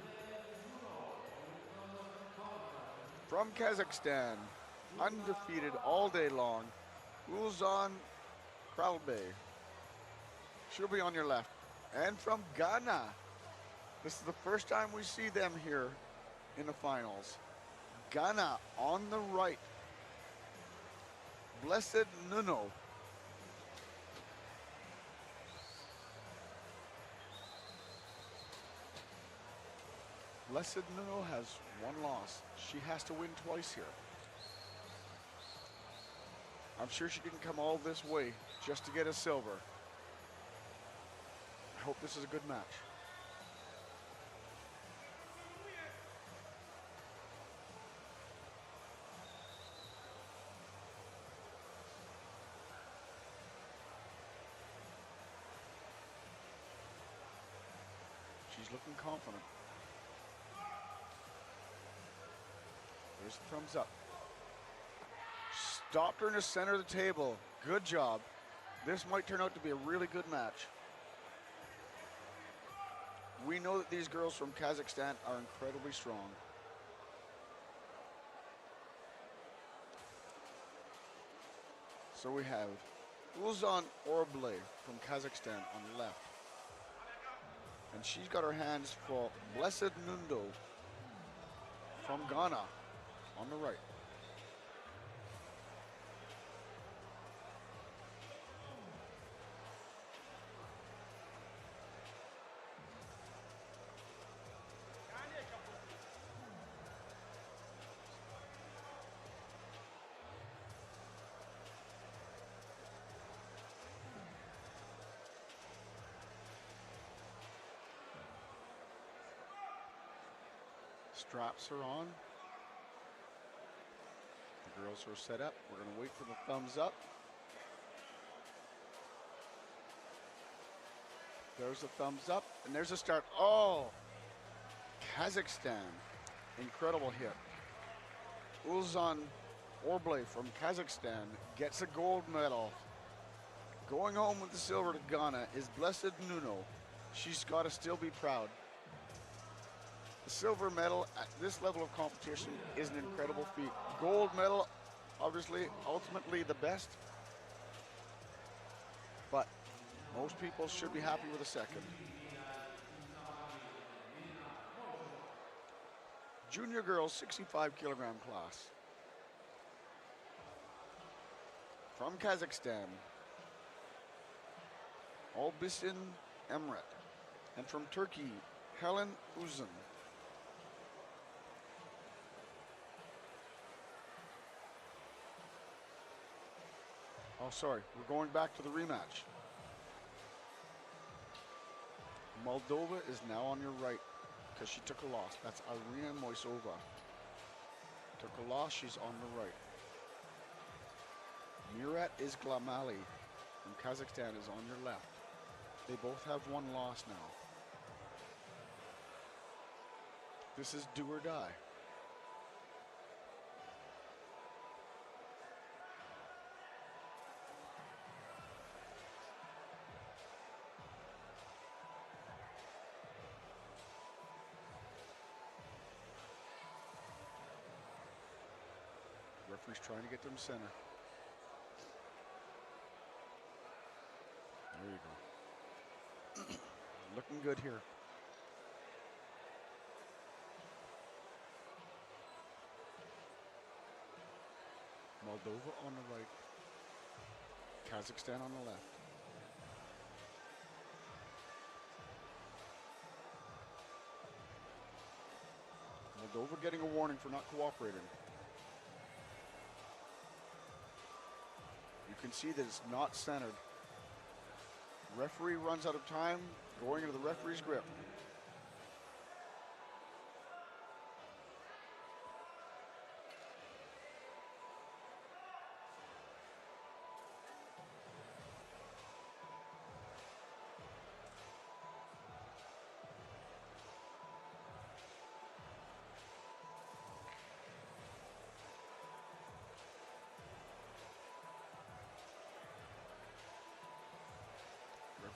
Speaker 1: From Kazakhstan, undefeated all day long, Ulzan Kralbe. She'll be on your left. And from Ghana, this is the first time we see them here in the finals. Ghana on the right. Blessed Nuno. Blessed Nuno has one loss. She has to win twice here. I'm sure she didn't come all this way just to get a silver. I hope this is a good match. She's looking confident. There's the thumbs up. Stopped her in the center of the table. Good job. This might turn out to be a really good match. We know that these girls from Kazakhstan are incredibly strong. So we have Ulzan Orble from Kazakhstan on the left. And she's got her hands full. Blessed Nundo from Ghana. on the right. Straps are on. The girls are set up. We're going to wait for the thumbs up. There's a thumbs up, and there's a start. Oh, Kazakhstan. Incredible hit. Ulzan Orble from Kazakhstan gets a gold medal. Going home with the silver to Ghana is Blessed Nuno. She's got to still be proud. The silver medal at this level of competition is an incredible feat. Gold medal, obviously, ultimately the best. But most people should be happy with a second. Junior girls 65 kilogram class. From Kazakhstan, Albisin Emret. And from Turkey, Helen Uzun. Oh, sorry, we're going back to the rematch. Moldova is now on your right because she took a loss. That's Irina Moisova. Took a loss, she's on the right. Mirat Isglamali from Kazakhstan is on your left. They both have one loss now. This is do or die. Referee's trying to get them center. There you go. Looking good here. Moldova on the right. Kazakhstan on the left. Moldova getting a warning for not cooperating. You can see that it's not centered. Referee runs out of time, going into the referee's grip.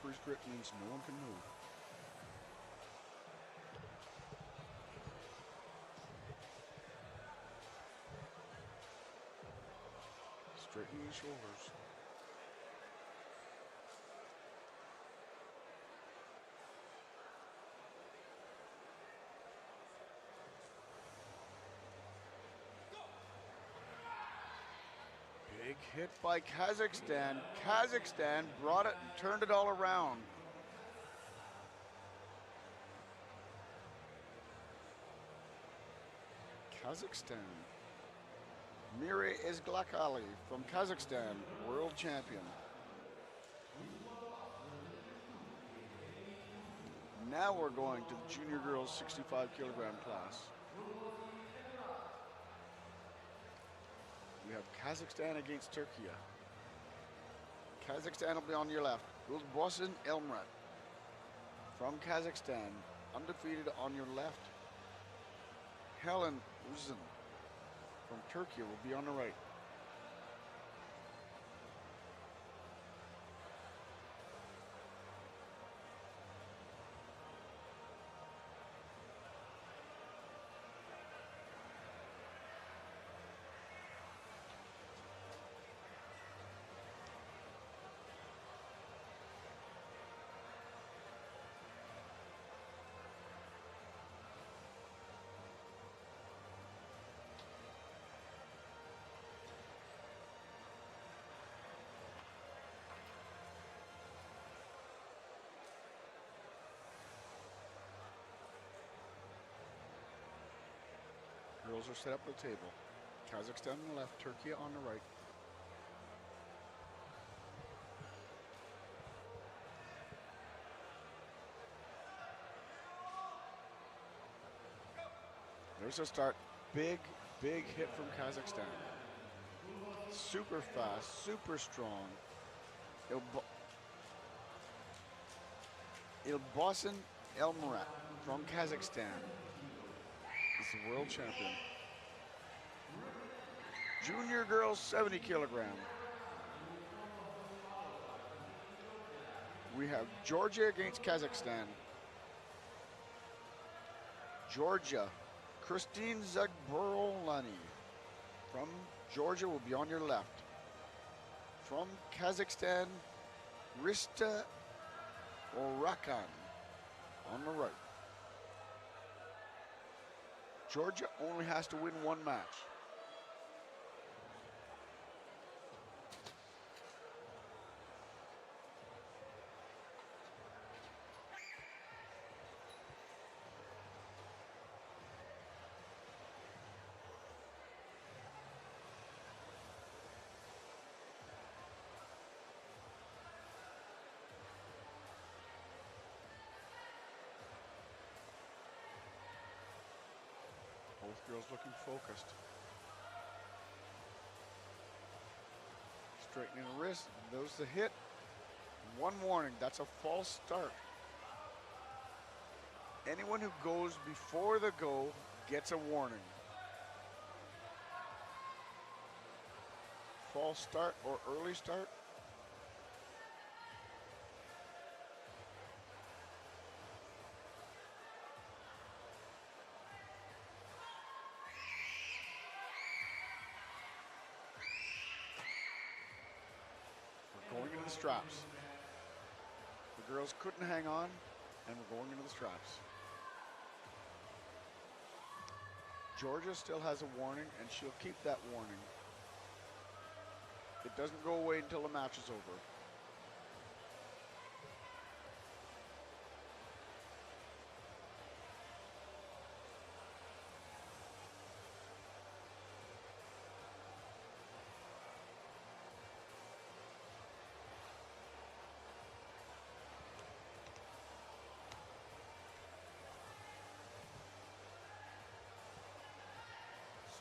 Speaker 1: Referee's grip means no one can move. Straighten the shoulders. Big hit by Kazakhstan. Kazakhstan brought it and turned it all around. Kazakhstan. Miri Izglakali from Kazakhstan, world champion. Now we're going to the junior girls 65 kilogram class. We have Kazakhstan against Turkey. Kazakhstan will be on your left. Gulbosin Elmrat from Kazakhstan, undefeated on your left. Helen Uzun from Turkey will be on the right. girls are set up at the table. Kazakhstan on the left, Turkey on the right. There's a start. Big hit from Kazakhstan. Super fast, super strong. Ilbosan Elmurat from Kazakhstan is the world champion. Junior girls, 70 kilogram. We have Georgia against Kazakhstan. Georgia, Christine Zagborolani from Georgia will be on your left. From Kazakhstan, Rista Orakan on the right. Georgia only has to win one match. Both girls looking focused. Straightening the wrist, there's the hit. One warning, that's a false start. Anyone who goes before the go gets a warning. False start or early start. Going into the straps. The girls couldn't hang on, and we're going into the straps. Georgia still has a warning, and she'll keep that warning. It doesn't go away until the match is over.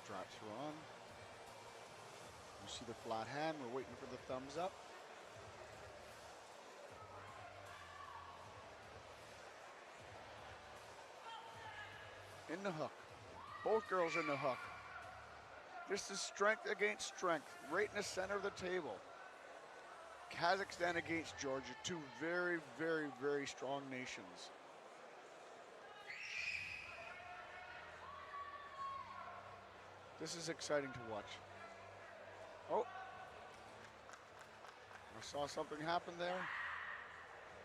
Speaker 1: Straps are on. You see the flat hand. We're waiting for the thumbs up. In the hook. Both girls in the hook. This is strength against strength, right in the center of the table. Kazakhstan against Georgia, two very, very, very strong nations. This is exciting to watch. Oh, I saw something happen there.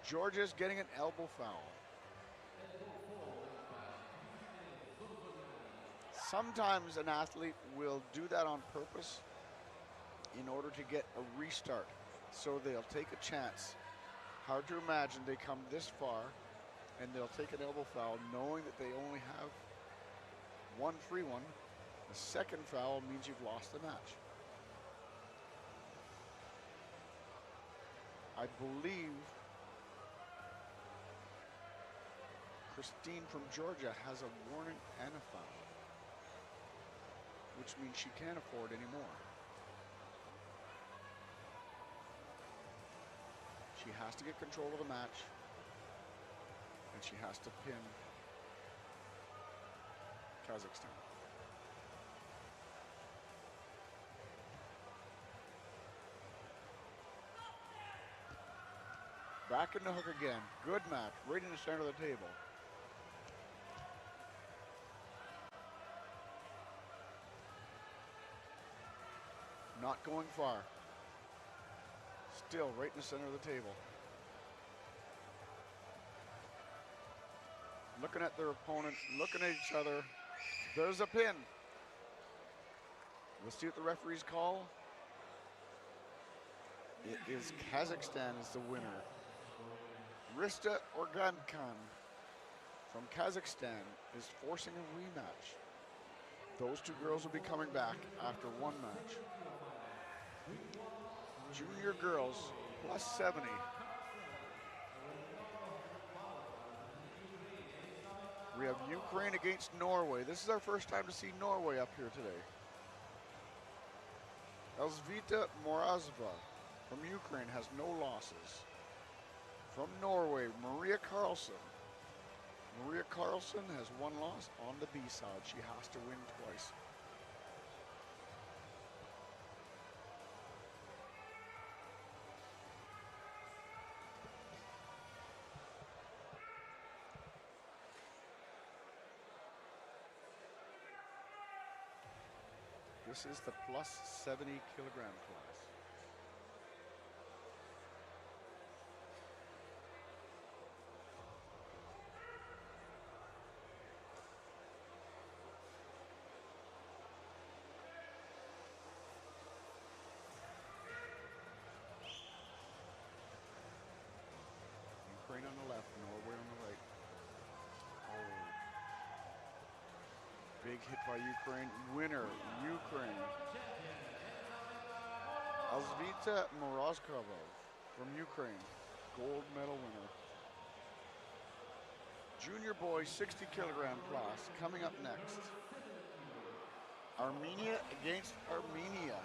Speaker 1: Georgia's getting an elbow foul. Sometimes an athlete will do that on purpose in order to get a restart. So they'll take a chance. Hard to imagine they come this far and they'll take an elbow foul knowing that they only have one free one. The second foul means you've lost the match. I believe Christine from Georgia has a warning and a foul, which means she can't afford any more. She has to get control of the match, and she has to pin Kazakhstan. Back in the hook again. Good match. Right in the center of the table. Not going far. Still right in the center of the table. Looking at their opponent, looking at each other. There's a pin. We'll see what the referees call. It is Kazakhstan is the winner. Rista Organkan from Kazakhstan is forcing a rematch. Those two girls will be coming back after one match. Junior girls plus 70. We have Ukraine against Norway. This is our first time to see Norway up here today. Elzvita Morazova from Ukraine has no losses. From Norway, Maria Karlsson. Maria Karlsson has one loss on the B side. She has to win twice. This is the plus 70 kilogram class. Ukraine on the left, Norway on the right. Oh. Big hit by Ukraine. Winner, Ukraine. Elzvita Morozkova from Ukraine. Gold medal winner. Junior boys 60 kilogram class coming up next. Armenia against Armenia.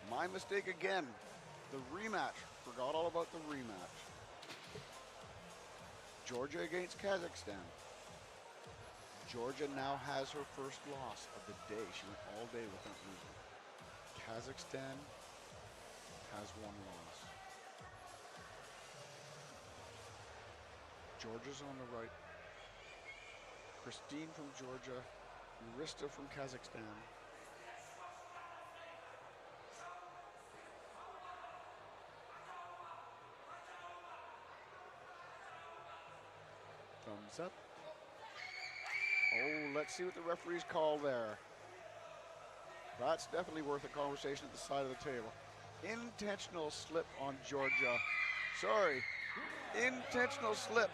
Speaker 1: My mistake again. The rematch. Forgot all about the rematch. Georgia against Kazakhstan. Georgia now has her first loss of the day. She went all day without losing. Kazakhstan has one loss. Georgia's on the right. Christine from Georgia. Rista from Kazakhstan. Thumbs up. Oh, let's see what the referees call there. That's definitely worth a conversation at the side of the table. Intentional slip on Georgia. Sorry. Intentional slip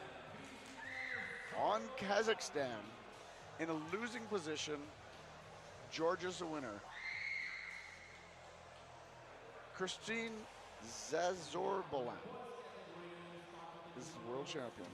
Speaker 1: on Kazakhstan. In a losing position, Georgia's the winner. Christine Zazorbalan is the world champion.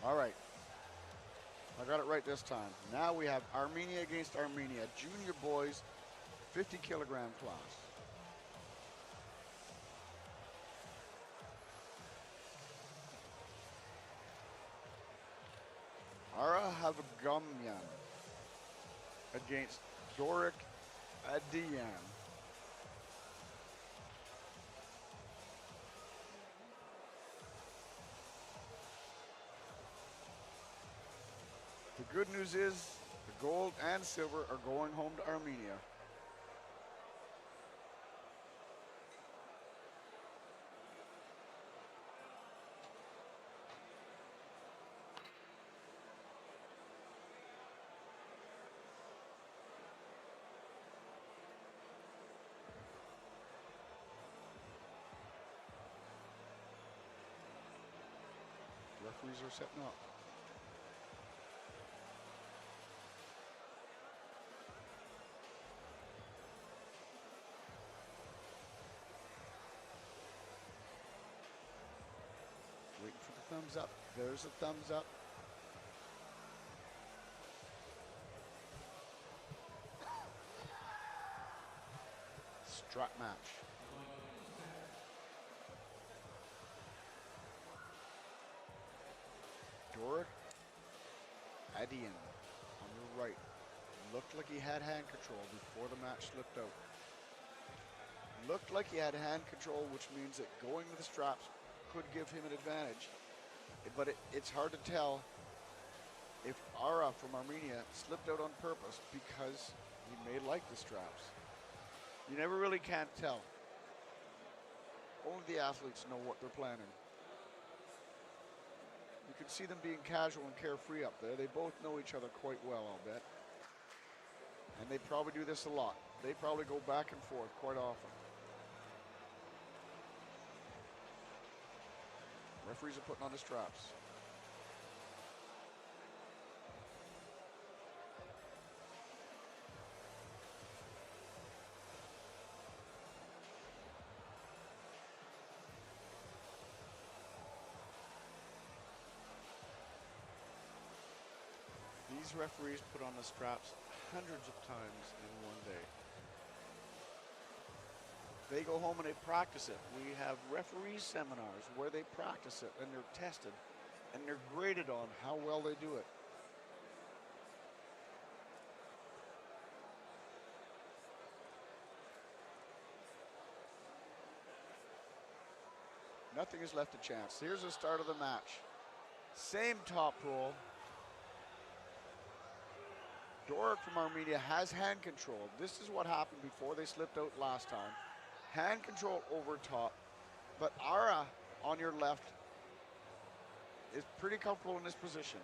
Speaker 1: All right, I got it right this time. Now we have Armenia against Armenia, junior boys, 50 kilogram class. Ara Havgamyan against Dorik Adiyan. The good news is the gold and silver are going home to Armenia. Referees are setting up. Waiting for the thumbs up. There's a thumbs up. Strap match. Dorik Adiyan on the right. Looked like he had hand control before the match slipped out. Looked like he had hand control, which means that going to the straps could give him an advantage. But it's hard to tell if Ara from Armenia slipped out on purpose because he may like the straps. You never really can't tell. Only the athletes know what they're planning. You can see them being casual and carefree up there. They both know each other quite well, I'll bet. And they probably do this a lot. They probably go back and forth quite often. Referees are putting on the straps. These referees put on the straps hundreds of times in one day. They go home and they practice it. We have referee seminars where they practice it and they're tested and they're graded on how well they do it. Nothing is left to chance. Here's the start of the match. Same top roll. Doric from Armenia has hand control. This is what happened before they slipped out last time. Hand control over top, but Ara on your left is pretty comfortable in this position.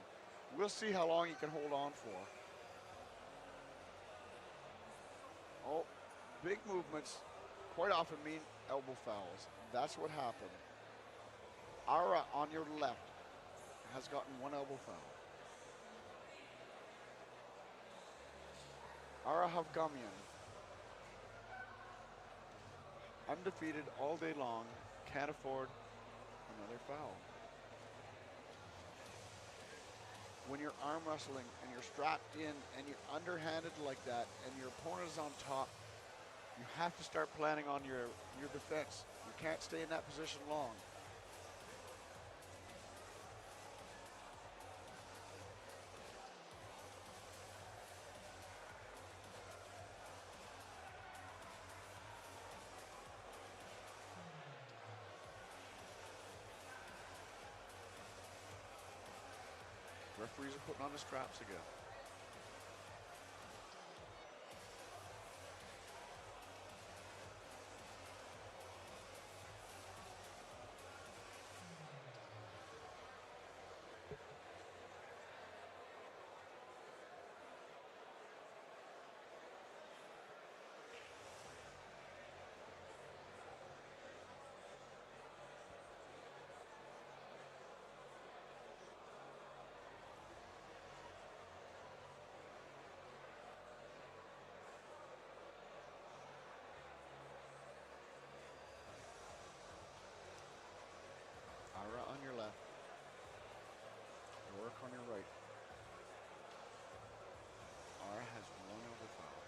Speaker 1: We'll see how long he can hold on for. Oh, big movements quite often mean elbow fouls. That's what happened. Ara on your left has gotten one elbow foul. Ara Havgamian, undefeated all day long, can't afford another foul. When you're arm wrestling and you're strapped in and you're underhanded like that and your opponent is on top, you have to start planning on your defense. You can't stay in that position long. Referees are putting on the straps again. Ara on your left. Doric on your right. Ara has one elbow foul.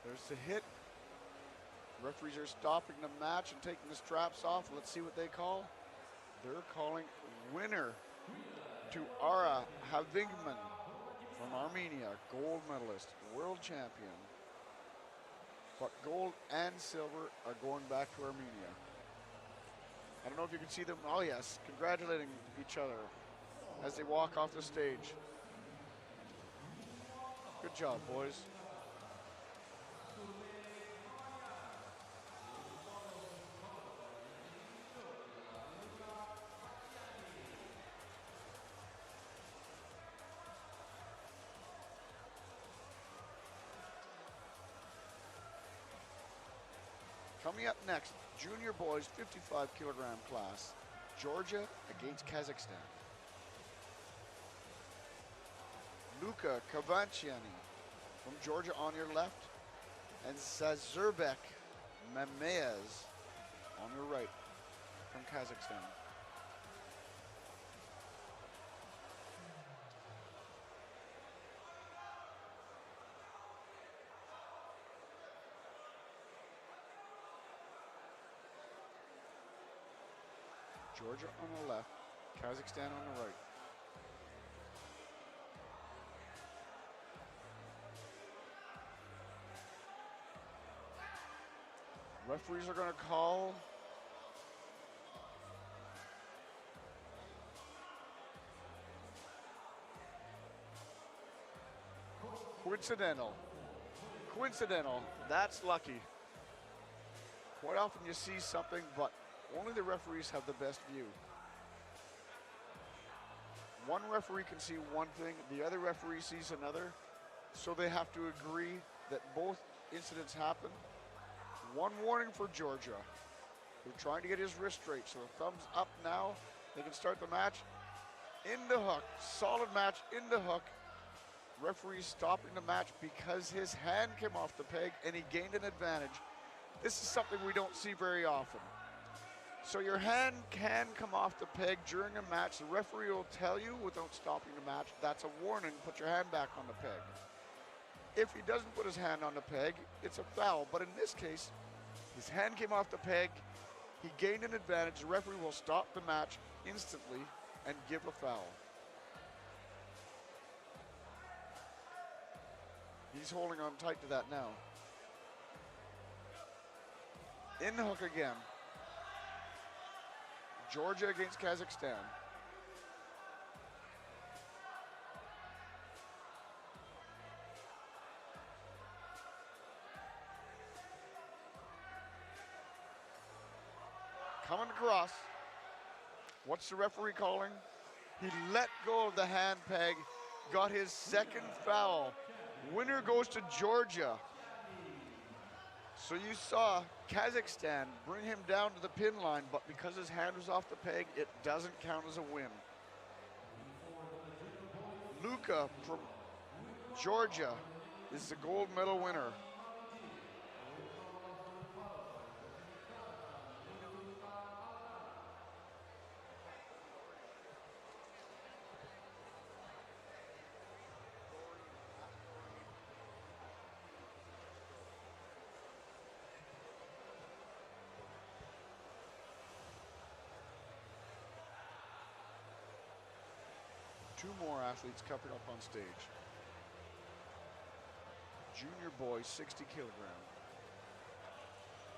Speaker 1: There's the hit. Referees are stopping the match and taking the straps off. Let's see what they call. They're calling winner to Ara Havgamian from Armenia, gold medalist, world champion. But gold and silver are going back to Armenia. I don't know if you can see them. Oh yes, congratulating each other as they walk off the stage. Good job, boys. Coming up next, junior boys 55 kilogram class, Georgia against Kazakhstan. Luka Kavanciani from Georgia on your left, and Zazurbek Mamez on your right from Kazakhstan. Georgia on the left, Kazakhstan on the right. Referees are going to call coincidental. That's lucky. Quite often you see something, but only the referees have the best view. One referee can see one thing, the other referee sees another, so they have to agree that both incidents happen. One warning for Georgia. They're trying to get his wrist straight, so the thumbs up now. They can start the match. In the hook, solid match, in the hook. Referee stopping the match because his hand came off the peg and he gained an advantage. This is something we don't see very often. So your hand can come off the peg during a match. The referee will tell you without stopping the match, that's a warning, put your hand back on the peg. If he doesn't put his hand on the peg, it's a foul. But in this case, his hand came off the peg, he gained an advantage. The referee will stop the match instantly and give a foul. He's holding on tight to that now. In the hook again. Georgia against Kazakhstan. Coming across. What's the referee calling? He let go of the hand peg, got his second foul. Winner goes to Georgia. So you saw Kazakhstan bring him down to the pin line, but because his hand was off the peg, it doesn't count as a win. Luka from Georgia is the gold medal winner. Two more athletes coming up on stage. Junior boys, 60 kilograms.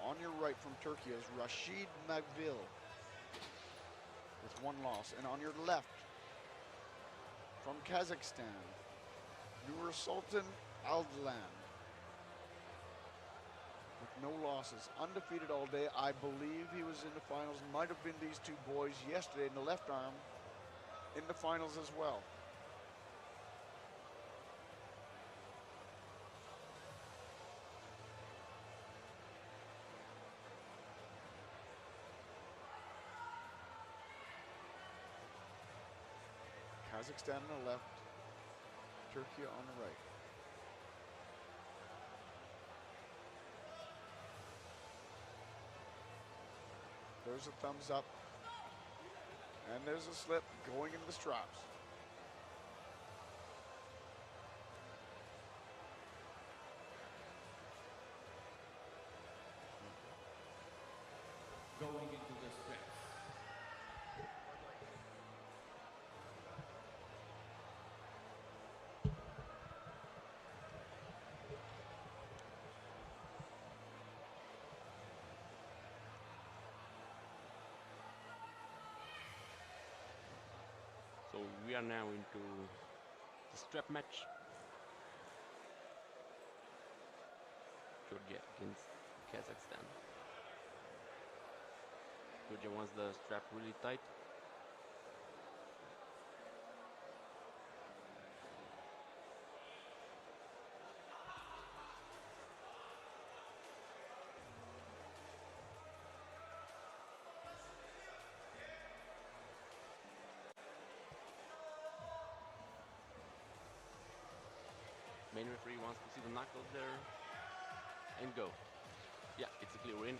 Speaker 1: On your right from Turkey is Rashid Magvil with one loss. And on your left from Kazakhstan, Nur Sultan Aldalan with no losses. Undefeated all day. I believe he was in the finals. Might have been these two boys yesterday in the left arm in the finals as well. Kazakhstan on the left, Turkey on the right. There's a thumbs up. And there's a slip going into the straps.
Speaker 3: Going into the straps.
Speaker 4: So we are now into the strap match. Georgia against Kazakhstan. Georgia wants the strap really tight. Main referee wants to see the knuckles there and go. Yeah, it's a clear win.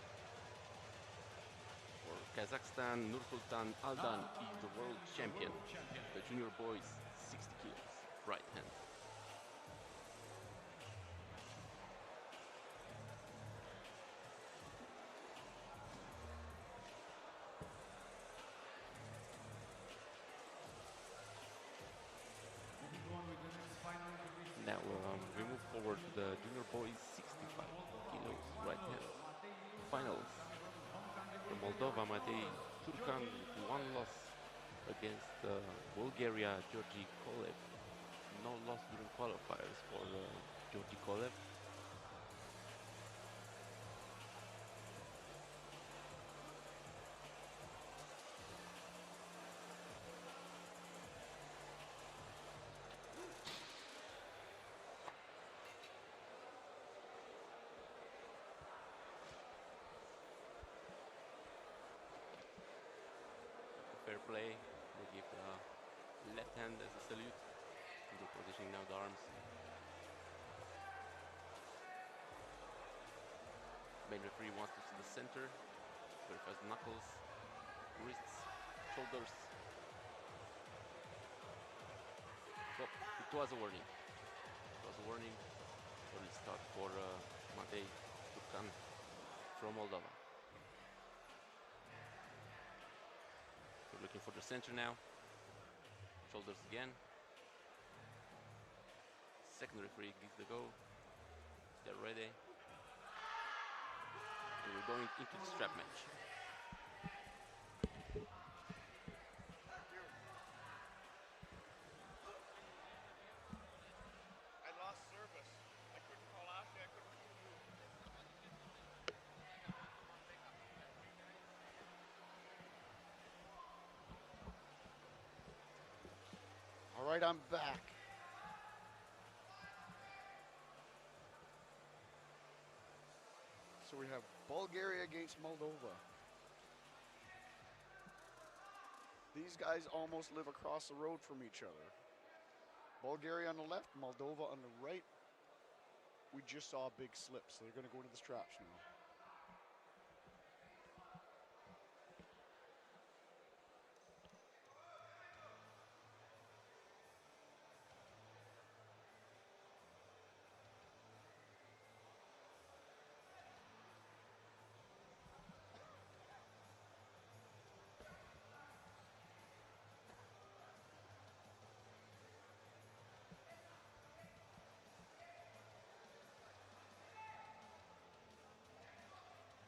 Speaker 4: For Kazakhstan, Nursultan Aldan is the world champion. The junior boys, 60 kilos, right hand. boys 65 kilos right hand finals. From Moldova, Matei Turcan with one loss against Bulgaria, Georgi Kolev. No loss during qualifiers for Georgi Kolev. Fair play. They give the left hand as a salute. They're positioning now the arms. Main referee wants to see the center. Verifies knuckles, wrists, shoulders. Well, it was a warning. It was a warning. Early start for Matei Turcan from Moldova. We're looking for the center now. Shoulders again. Second referee gives the go. They're ready. And we're going into the strap match.
Speaker 1: I lost service. I couldn't call Ashley. I couldn't call you. All right, I'm back. So we have Bulgaria against Moldova. These guys almost live across the road from each other. Bulgaria on the left, Moldova on the right. We just saw a big slip, so they're going to go into the straps now.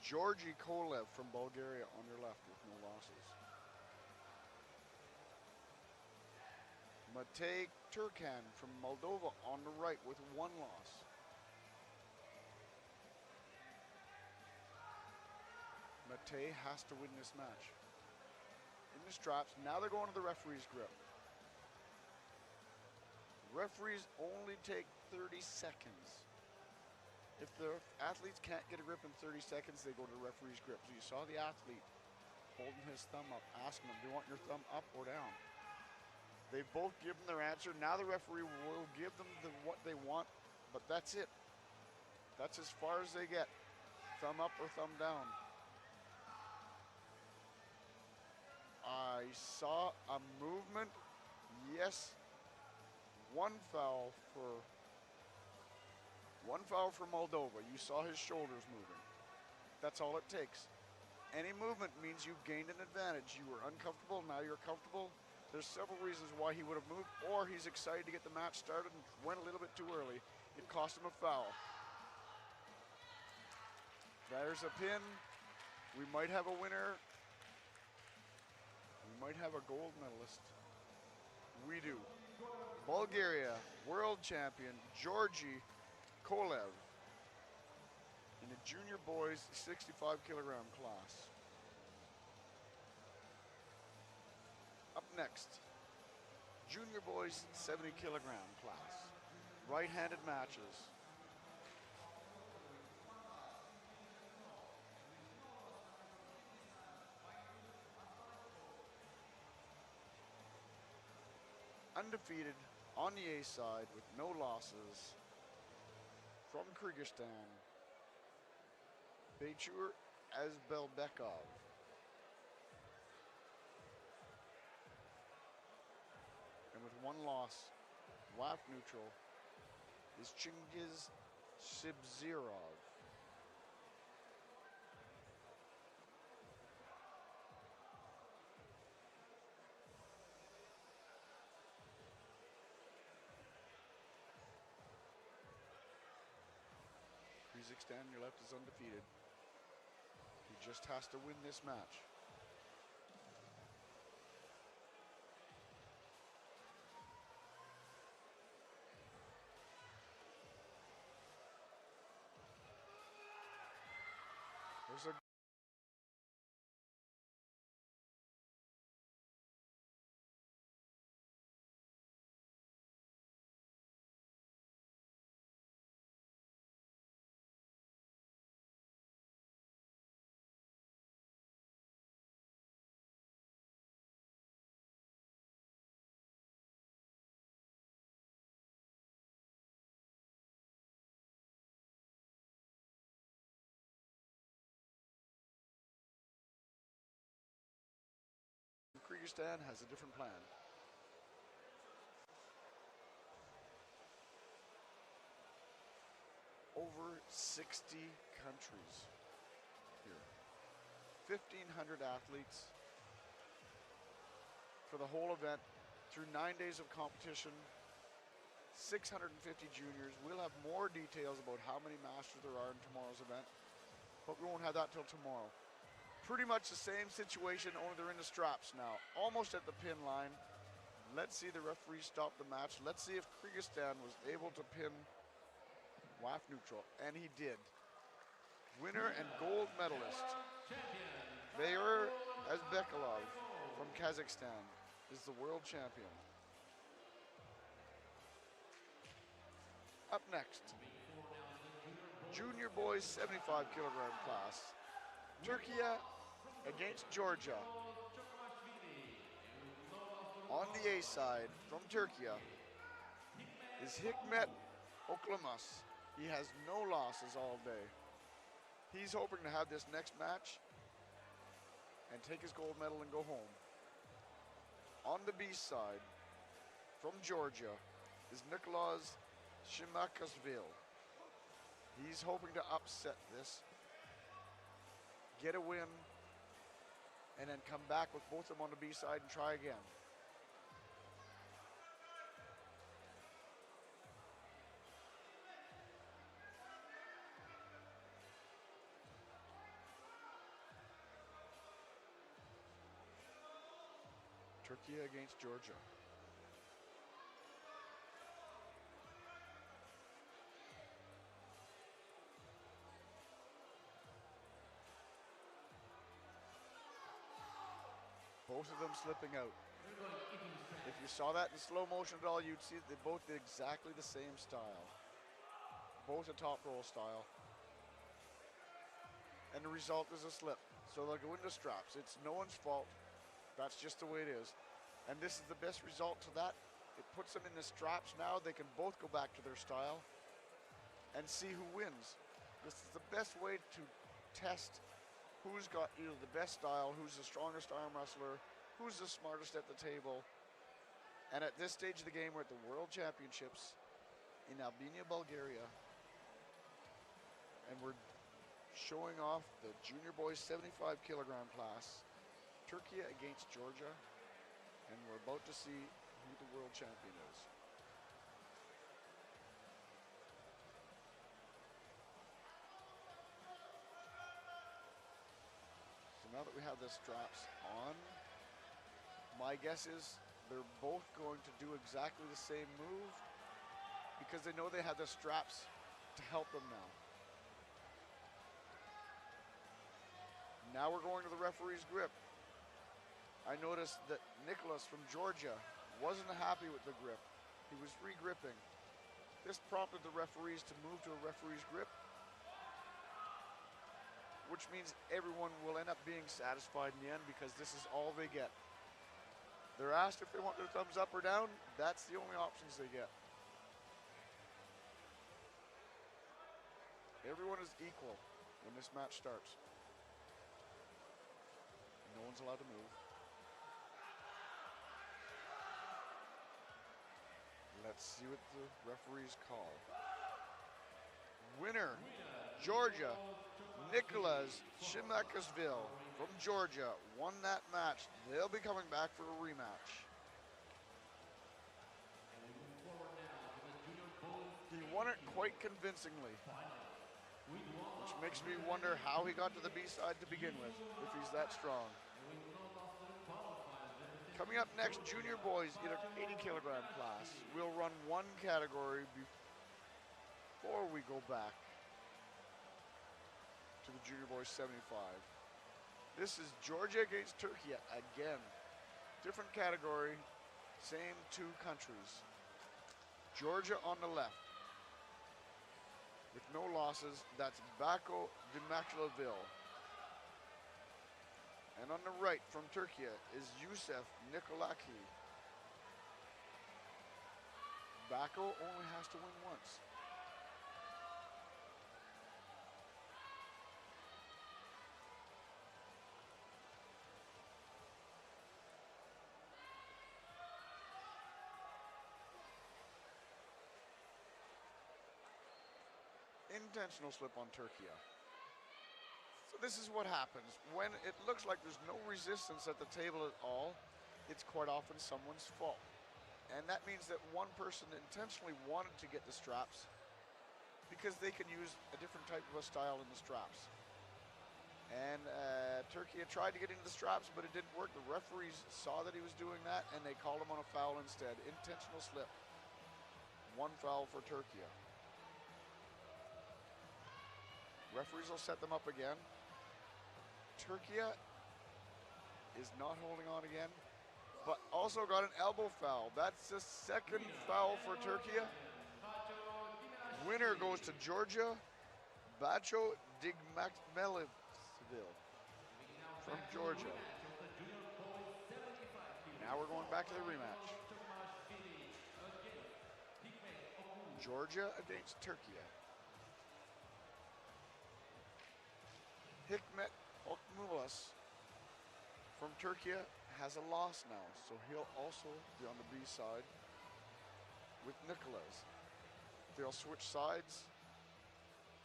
Speaker 1: Georgi Kolev from Bulgaria on your left with no losses. Matei Turcan from Moldova on the right with one loss. Matei has to win this match. In the straps, now they're going to the referee's grip. Referees only take 30 seconds. If the athletes can't get a grip in 30 seconds, they go to the referee's grip. So you saw the athlete holding his thumb up, asking him, do you want your thumb up or down? They've both given their answer. Now the referee will give them what they want, but that's it. That's as far as they get. Thumb up or thumb down. I saw a movement. Yes. One foul for Moldova. You saw his shoulders moving. That's all it takes. Any movement means you've gained an advantage. You were uncomfortable, now you're comfortable. There's several reasons why he would have moved, or he's excited to get the match started and went a little bit too early. It cost him a foul. There's a pin. We might have a winner. We might have a gold medalist. We do. Bulgaria, world champion, Georgi Kolev in the junior boys 65 kilogram class. Up next, junior boys 70 kilogram class. Right-handed matches. Undefeated on the A side with no losses. From Kyrgyzstan, Bechur Azbelbekov. And with one loss, WAF neutral, is Chingiz Sibzirov. Kazakhstan, your left is undefeated. He just has to win this match. There's a Kyrgyzstan has a different plan. Over 60 countries here. 1,500 athletes for the whole event through 9 days of competition. 650 juniors. We'll have more details about how many masters there are in tomorrow's event, but we won't have that till tomorrow. Pretty much the same situation, only they're in the straps now. Almost at the pin line. Let's see the referee stop the match. Let's see if Kyrgyzstan was able to pin WAF neutral, and he did. Winner and gold medalist, Veer Azbekalov from Kazakhstan, is the world champion. Up next, junior boys 75 kilogram class. Turkey against Georgia. On the A side from Turkey is Hikmet Oklamas. He has no losses all day. He's hoping to have this next match and take his gold medal and go home. On the B side from Georgia is Nicholas Shimakasvili. He's hoping to upset this, get a win, and then come back with both of them on the B side and try again. Turkey against Georgia. Both of them slipping out. If you saw that in slow motion at all, you'd see that they both did exactly the same style. Both a top roll style. And the result is a slip. So they'll go into straps. It's no one's fault. That's just the way it is. And this is the best result to that. It puts them in the straps now. They can both go back to their style and see who wins. This is the best way to test who's got either the best style, who's the strongest arm wrestler, who's the smartest at the table. And at this stage of the game, we're at the World Championships in Albania, Bulgaria. And we're showing off the junior boys 75 kilogram class. Turkey against Georgia. And we're about to see who the world champion is. So now that we have the straps on, my guess is they're both going to do exactly the same move because they know they have the straps to help them now. Now we're going to the referee's grip. I noticed that Nicholas from Georgia wasn't happy with the grip. He was re-gripping. This prompted the referees to move to a referee's grip, which means everyone will end up being satisfied in the end because this is all they get. They're asked if they want their thumbs up or down. That's the only options they get. Everyone is equal when this match starts. No one's allowed to move. Let's see what the referees call. Winner, Georgia, Nicholas Shimakasvili from Georgia won that match. They'll be coming back for a rematch. He won it quite convincingly. which makes me wonder how he got to the B side to begin with, if he's that strong. Coming up next, junior boys in an 80 kilogram class. We'll run one category before we go back to the junior boys 75. This is Georgia against Turkey again. Different category, same two countries. Georgia on the left with no losses. That's Bako Dimaklaville. And on the right from Turkey is Yusuf Nikolaki. Bako only has to win once. Intentional slip on Turkey. So this is what happens. When it looks like there's no resistance at the table at all, it's quite often someone's fault. And that means that one person intentionally wanted to get the straps because they can use a different type of a style in the straps. And Turkey had tried to get into the straps, but it didn't work. The referees saw that he was doing that, and they called him on a foul instead. Intentional slip. One foul for Turkey. Referees will set them up again. Turkey is not holding on again, but also got an elbow foul. That's the second foul for Turkey. Winner goes to Georgia, Bacho Digmakmelevsville from Georgia. Now we're going back to the rematch. Georgia against Turkey. Hikmet Okmulas from Turkey has a loss now, so he'll also be on the B side with Nicholas. They'll switch sides.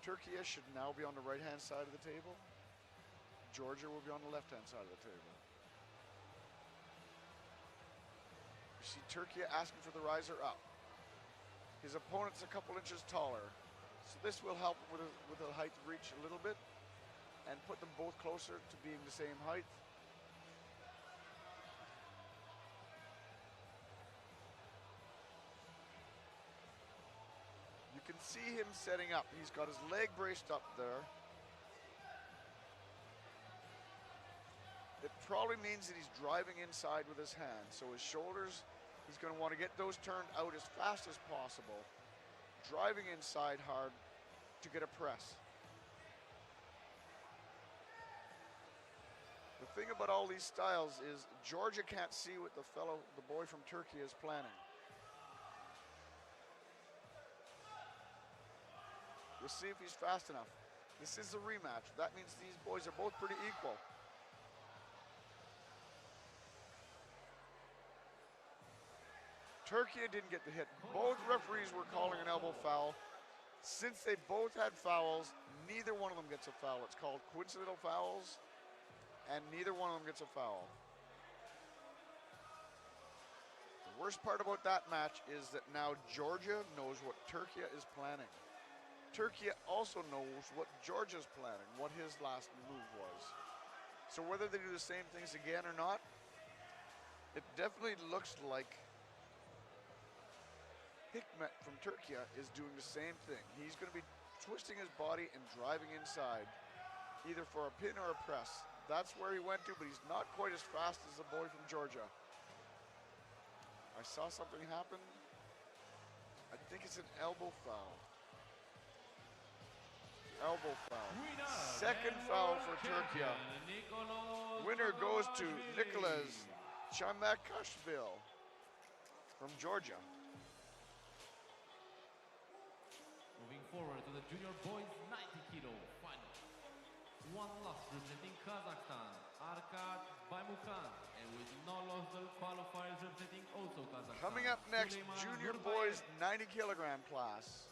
Speaker 1: Turkey should now be on the right-hand side of the table. Georgia will be on the left-hand side of the table. You see Turkey asking for the riser up. His opponent's a couple inches taller, so this will help with the height reach a little bit and put them both closer to being the same height. You can see him setting up. He's got his leg braced up there. It probably means that he's driving inside with his hand. So his shoulders, he's going to want to get those turned out as fast as possible. Driving inside hard to get a press. The thing about all these styles is Georgia can't see what the boy from Turkey is planning. We'll see if he's fast enough. This is a rematch. That means these boys are both pretty equal. Turkey didn't get the hit. Both referees were calling an elbow foul. Since they both had fouls, neither one of them gets a foul. It's called coincidental fouls, and neither one of them gets a foul. The worst part about that match is that now Georgia knows what Turkey is planning. Turkey also knows what Georgia's planning, what his last move was. So whether they do the same things again or not, it definitely looks like Hikmet from Turkey is doing the same thing. He's going to be twisting his body and driving inside, either for a pin or a press. That's where he went to, but he's not quite as fast as the boy from Georgia. I saw something happen. I think it's an elbow foul. Elbow foul. Second foul for Turkey. Winner goes to Nicholas Chamakashvili from Georgia.
Speaker 3: Moving forward to the junior boys 90 kilo final. One loss representing Kazakhstan, Arkad Baymukhan, and with no loss the qualifiers representing also Kazakhstan.
Speaker 1: Coming up next,
Speaker 3: Süleyman
Speaker 1: junior
Speaker 3: Nurbayev.
Speaker 1: boys 90 kilogram class.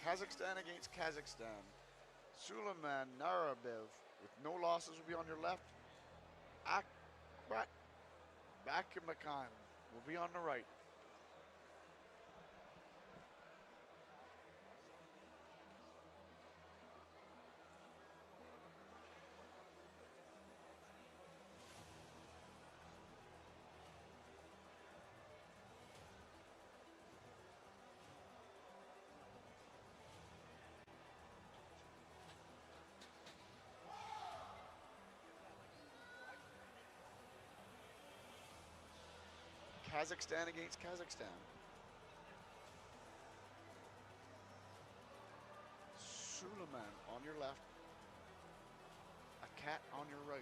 Speaker 1: Kazakhstan against Kazakhstan. Suleiman Narabev with no losses will be on your left. Akbat Bakimakan will be on the right. Kazakhstan against Kazakhstan. Suleiman on your left, a cat on your right.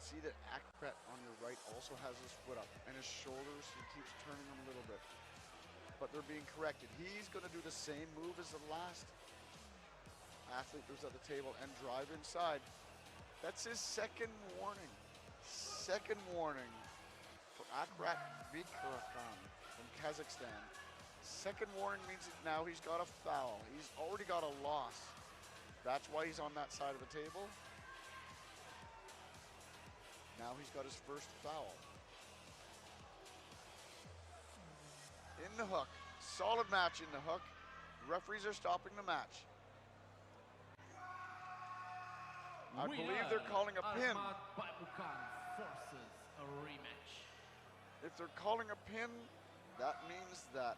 Speaker 1: See that Akrat on your right also has his foot up and his shoulders, he keeps turning them a little bit. But they're being corrected. He's going to do the same move as the last athlete who's at the table and drive inside. That's his second warning. Second warning for Akrat Vikrakhan from Kazakhstan. Second warning means that now he's got a foul. He's already got a loss. That's why he's on that side of the table. Now he's got his first foul. In the hook. Solid match in the hook. Referees are stopping the match. I believe they're calling a pin.
Speaker 3: Forces a rematch.
Speaker 1: If they're calling a pin, that means that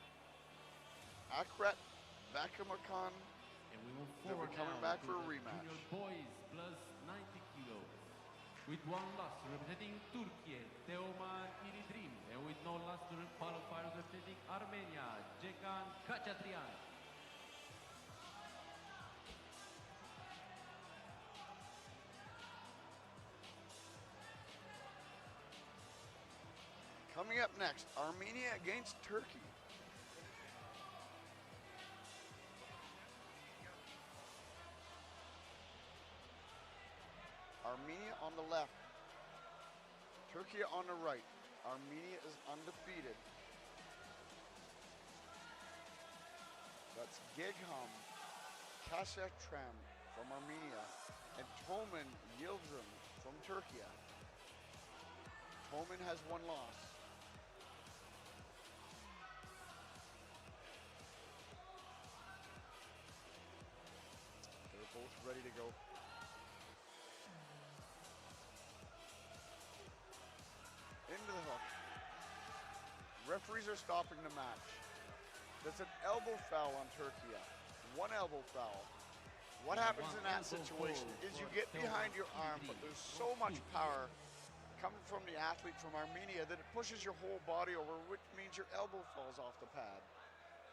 Speaker 1: Akrat Bakamakan
Speaker 3: And we move
Speaker 1: they'll
Speaker 3: forward
Speaker 1: be coming
Speaker 3: now
Speaker 1: back
Speaker 3: to
Speaker 1: for a
Speaker 3: the
Speaker 1: rematch.
Speaker 3: Junior boys plus 90 kilos. With one loss representing Turkey, Teoman Iridrim. And with no loss to qualifiers representing Armenia, Jekan Kachatrian.
Speaker 1: Coming up next, Armenia against Turkey. Armenia on the left, Turkey on the right. Armenia is undefeated. That's Gegham Kasatram from Armenia and Toman Yildirim from Turkey. Toman has one loss. They're both ready to go. Into the hook. Referees are stopping the match. That's an elbow foul on Turkey. One elbow foul. What happens in that situation is you get behind your arm, but there's so much power coming from the athlete from Armenia that it pushes your whole body over, which means your elbow falls off the pad.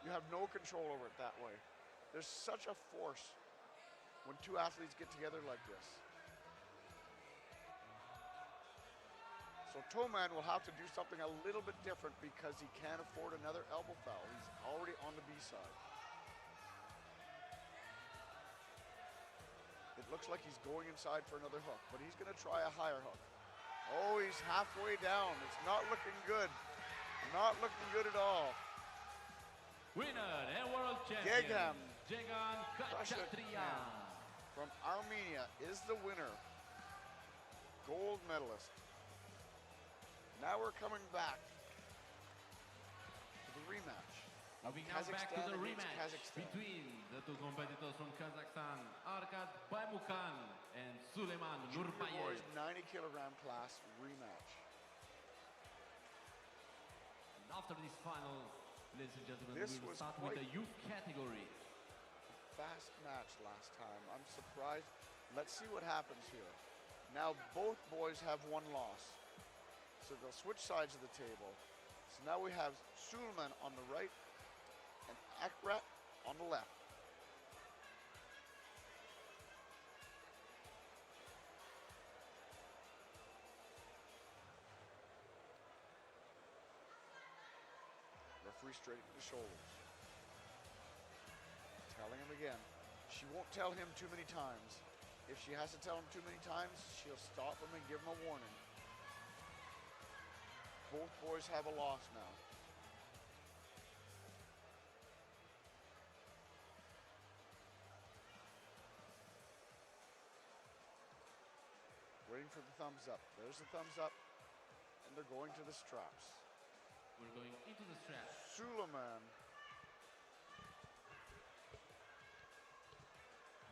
Speaker 1: You have no control over it that way. There's such a force when two athletes get together like this. So Toman will have to do something a little bit different because he can't afford another elbow foul. He's already on the B side. It looks like he's going inside for another hook, but he's going to try a higher hook. Oh, he's halfway down. It's not looking good. Not looking good at all.
Speaker 3: Winner and world champion,
Speaker 1: Gegham
Speaker 3: Jekan Kachatrian.
Speaker 1: From Armenia is the winner. Gold medalist. Now we're coming back to the rematch.
Speaker 3: Moving now back to the rematch
Speaker 1: Kazakhstan.
Speaker 3: between the two competitors from Kazakhstan, Arkat Baymukan and Suleiman
Speaker 1: Junior boys
Speaker 3: Nurbayev.
Speaker 1: 90 kilogram class rematch.
Speaker 3: And after this final, ladies and gentlemen,
Speaker 1: This
Speaker 3: we will
Speaker 1: was
Speaker 3: start with
Speaker 1: quite
Speaker 3: the youth category.
Speaker 1: Fast match last time. I'm surprised. Let's see what happens here. Now both boys have one loss. So they'll switch sides of the table. So now we have Suleiman on the right and Akrat on the left. Referee straightening the shoulders. Telling him again. She won't tell him too many times. If she has to tell him too many times, she'll stop him and give him a warning. Both boys have a loss now. Waiting for the thumbs up. There's the thumbs up. And they're going to the straps.
Speaker 3: We're going into the strap.
Speaker 1: Suleiman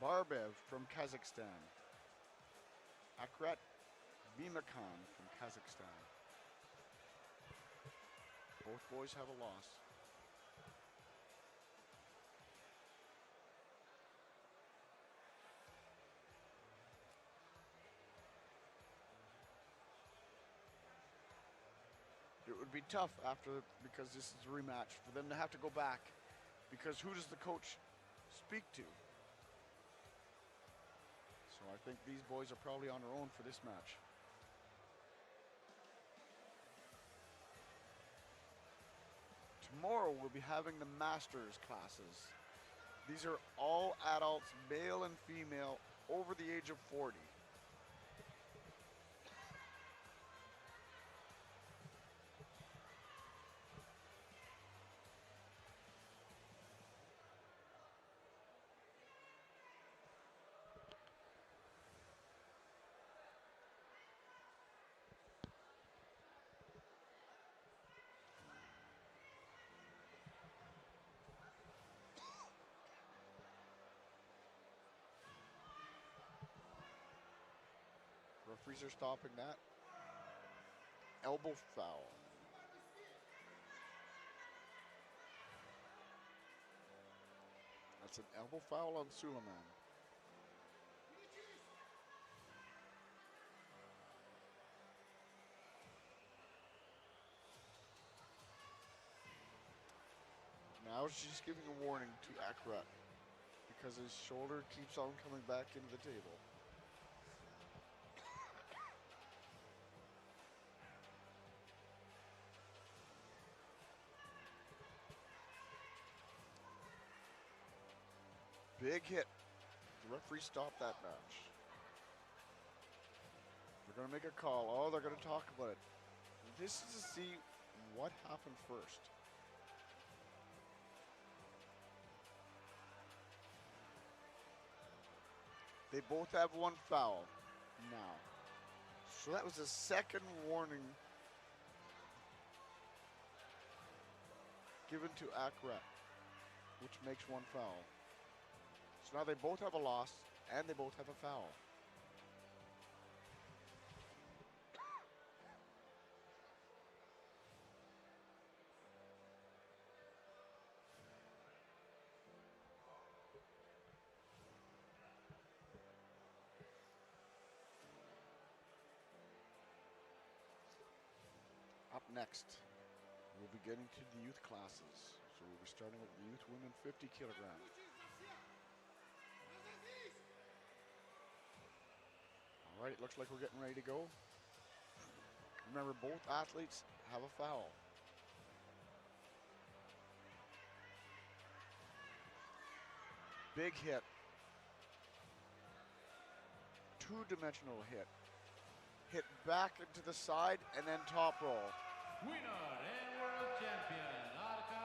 Speaker 1: Barbev from Kazakhstan. Akrat Vimakan from Kazakhstan. Both boys have a loss. It would be tough after, because this is a rematch, for them to have to go back, because who does the coach speak to? So I think these boys are probably on their own for this match. Tomorrow we'll be having the Masters classes. These are all adults, male and female, over the age of 40. Referees are stopping that. Elbow foul. That's an elbow foul on Suleiman. Now she's giving a warning to Akrat because his shoulder keeps on coming back into the table. Big hit. The referee stopped that match. They're going to make a call. Oh, they're going to talk about it. This is to see what happened first. They both have one foul now. So that was a second warning given to Akrat, which makes one foul. So now they both have a loss and they both have a foul. Up next, we'll be getting to the youth classes. So we'll be starting with the youth women 50 kilogram. All right, it looks like we're getting ready to go. Remember, both athletes have a foul. Big hit. Two-dimensional hit. Hit back into the side and then top roll.
Speaker 3: Winner and world champion,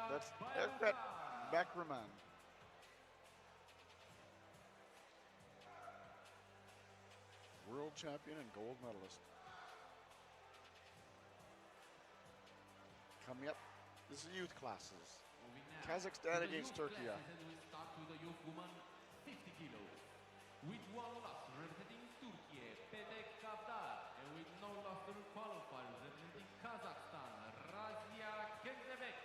Speaker 1: That's Armwrestling Beckerman. World champion and gold medalist. Coming up, this is youth classes. Kazakhstan against Turkey.
Speaker 3: We start with the youth woman 50 kilos. With one loss representing Turkey, Petek Kavdar, and with no loss to qualifiers representing Kazakhstan, Razia Kenzebek.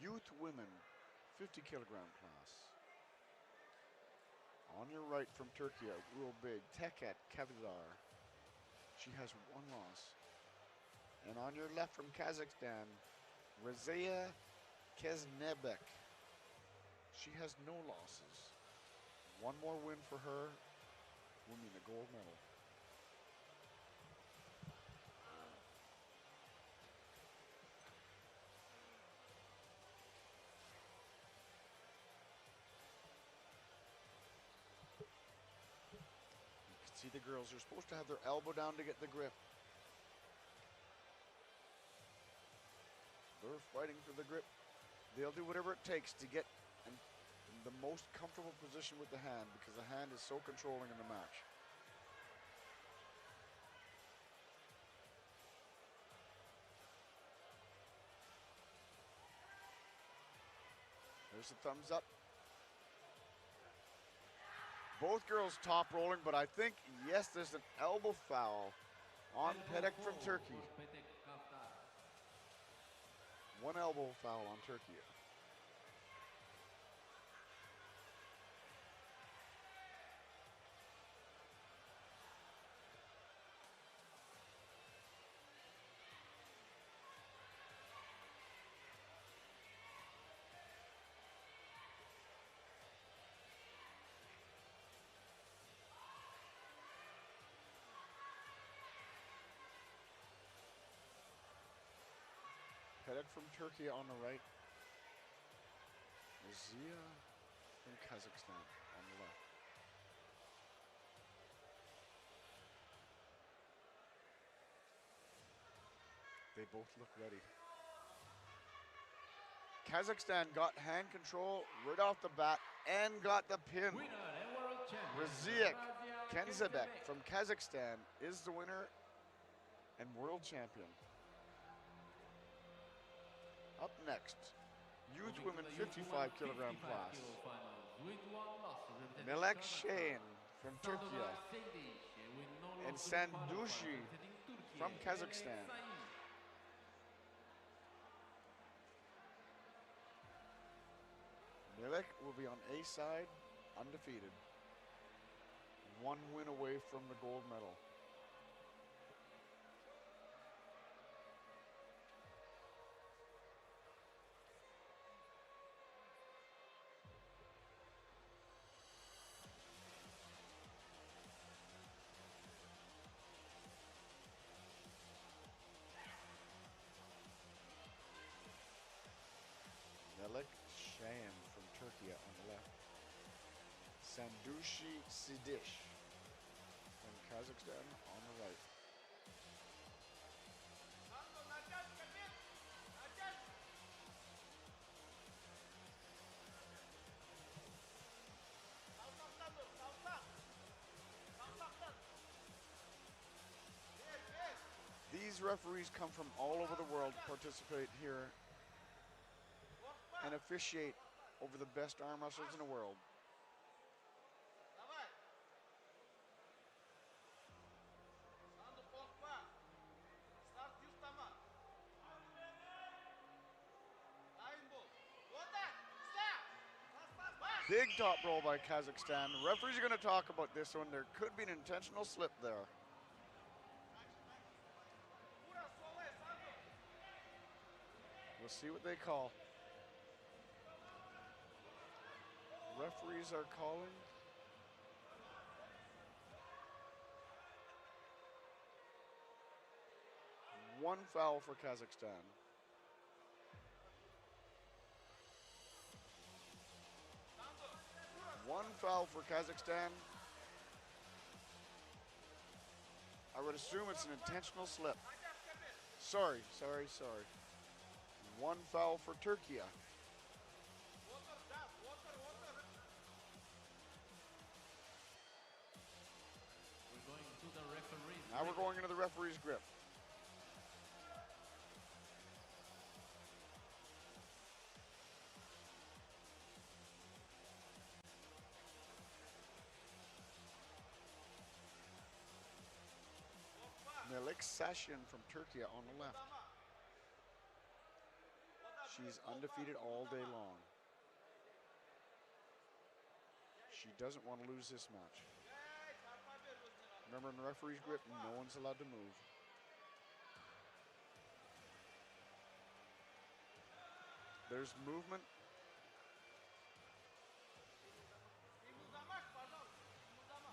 Speaker 1: Youth women 50 kilogram class. On your right from Turkey, real big, Teket Kavdar. She has one loss. And on your left from Kazakhstan, Razia Keznebek. She has no losses. One more win for her will mean a gold medal. See the girls, they're supposed to have their elbow down to get the grip. They're fighting for the grip. They'll do whatever it takes to get in the most comfortable position with the hand because the hand is so controlling in the match. gives a thumbs up. Both girls top rolling, but I think, yes, there's an elbow foul on Pedek from Turkey. One elbow foul on Turkey. Pedek from Turkey on the right. Zia from Kazakhstan on the left. They both look ready. Kazakhstan got hand control right off the bat and got the pin. Raziek Kenzebek from Kazakhstan is the winner and world champion. Up next, youth women 55 kilogram class. Melek Şahin from Turkey and Sandushi from Kazakhstan. Melek will be on A side, undefeated. One win away from the gold medal. Melek Şahin from Turkey on the left. Sandushi Sidish from Kazakhstan on the right. These referees come from all over the world to participate here and officiate over the best arm wrestlers in the world. Big top roll by Kazakhstan. The referees are going to talk about this one. There could be an intentional slip there. We'll see what they call. Referees are calling. One foul for Kazakhstan. One foul for Kazakhstan. I would assume it's an intentional slip. Sorry. One foul for Turkey. Now we're going into the referee's grip. Melek Şahin from Turkey on the left. She's undefeated all day long. She doesn't want to lose this match. Remember, in the referee's grip, no one's allowed to move. There's movement.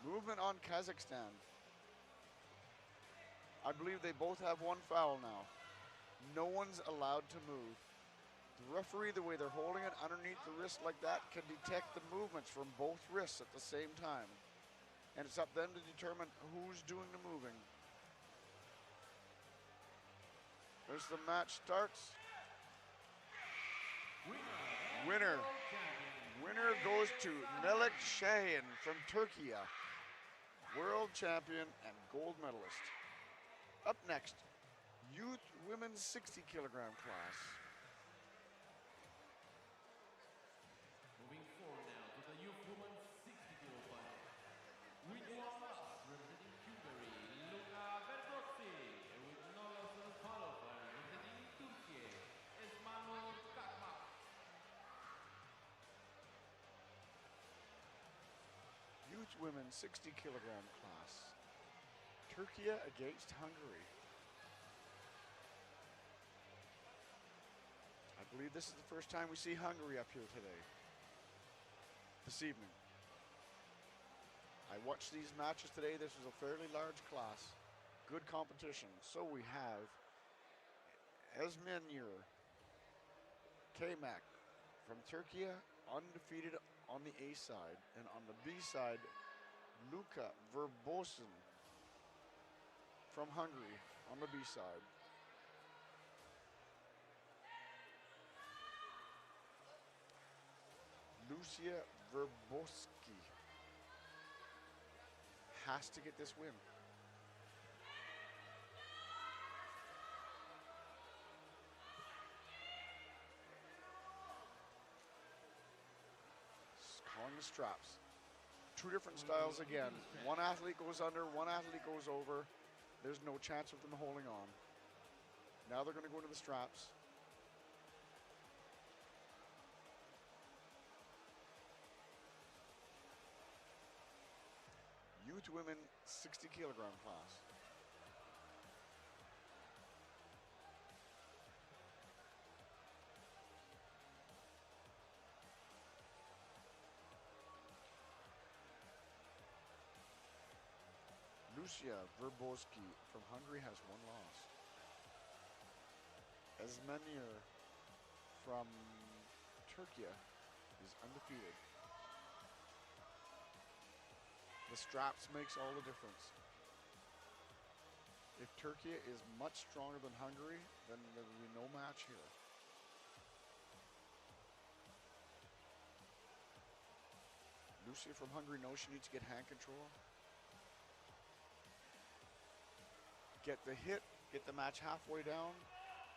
Speaker 1: Movement on Kazakhstan. I believe they both have one foul now. No one's allowed to move. The referee, the way they're holding it underneath the wrist like that, can detect the movements from both wrists at the same time. And it's up to them to determine who's doing the moving. As the match starts. Winner goes to Melek Şahin from Turkey, world champion and gold medalist. Up next, youth women's 60 kilogram class. youth women 60 kilogram class. Turkey against Hungary. I believe this is the first time we see Hungary up here today, this evening. I watched these matches today. This was a fairly large class. Good competition. So we have Esmenir Kaymak from Turkey, undefeated on the A side. And on the B side, Luka Verbosen from Hungary on the B side. Lucia Verboski has to get this win. Calling the straps. Two different styles again. One athlete goes under, one athlete goes over. There's no chance of them holding on. Now they're going to go into the straps. Youth women 60 kilogram class. Lucia Verboski from Hungary has one loss. Esmenir from Turkey is undefeated. The straps makes all the difference. If Turkey is much stronger than Hungary, then there will be no match here. Lucia from Hungary knows she needs to get hand control. Get the hit, get the match halfway down.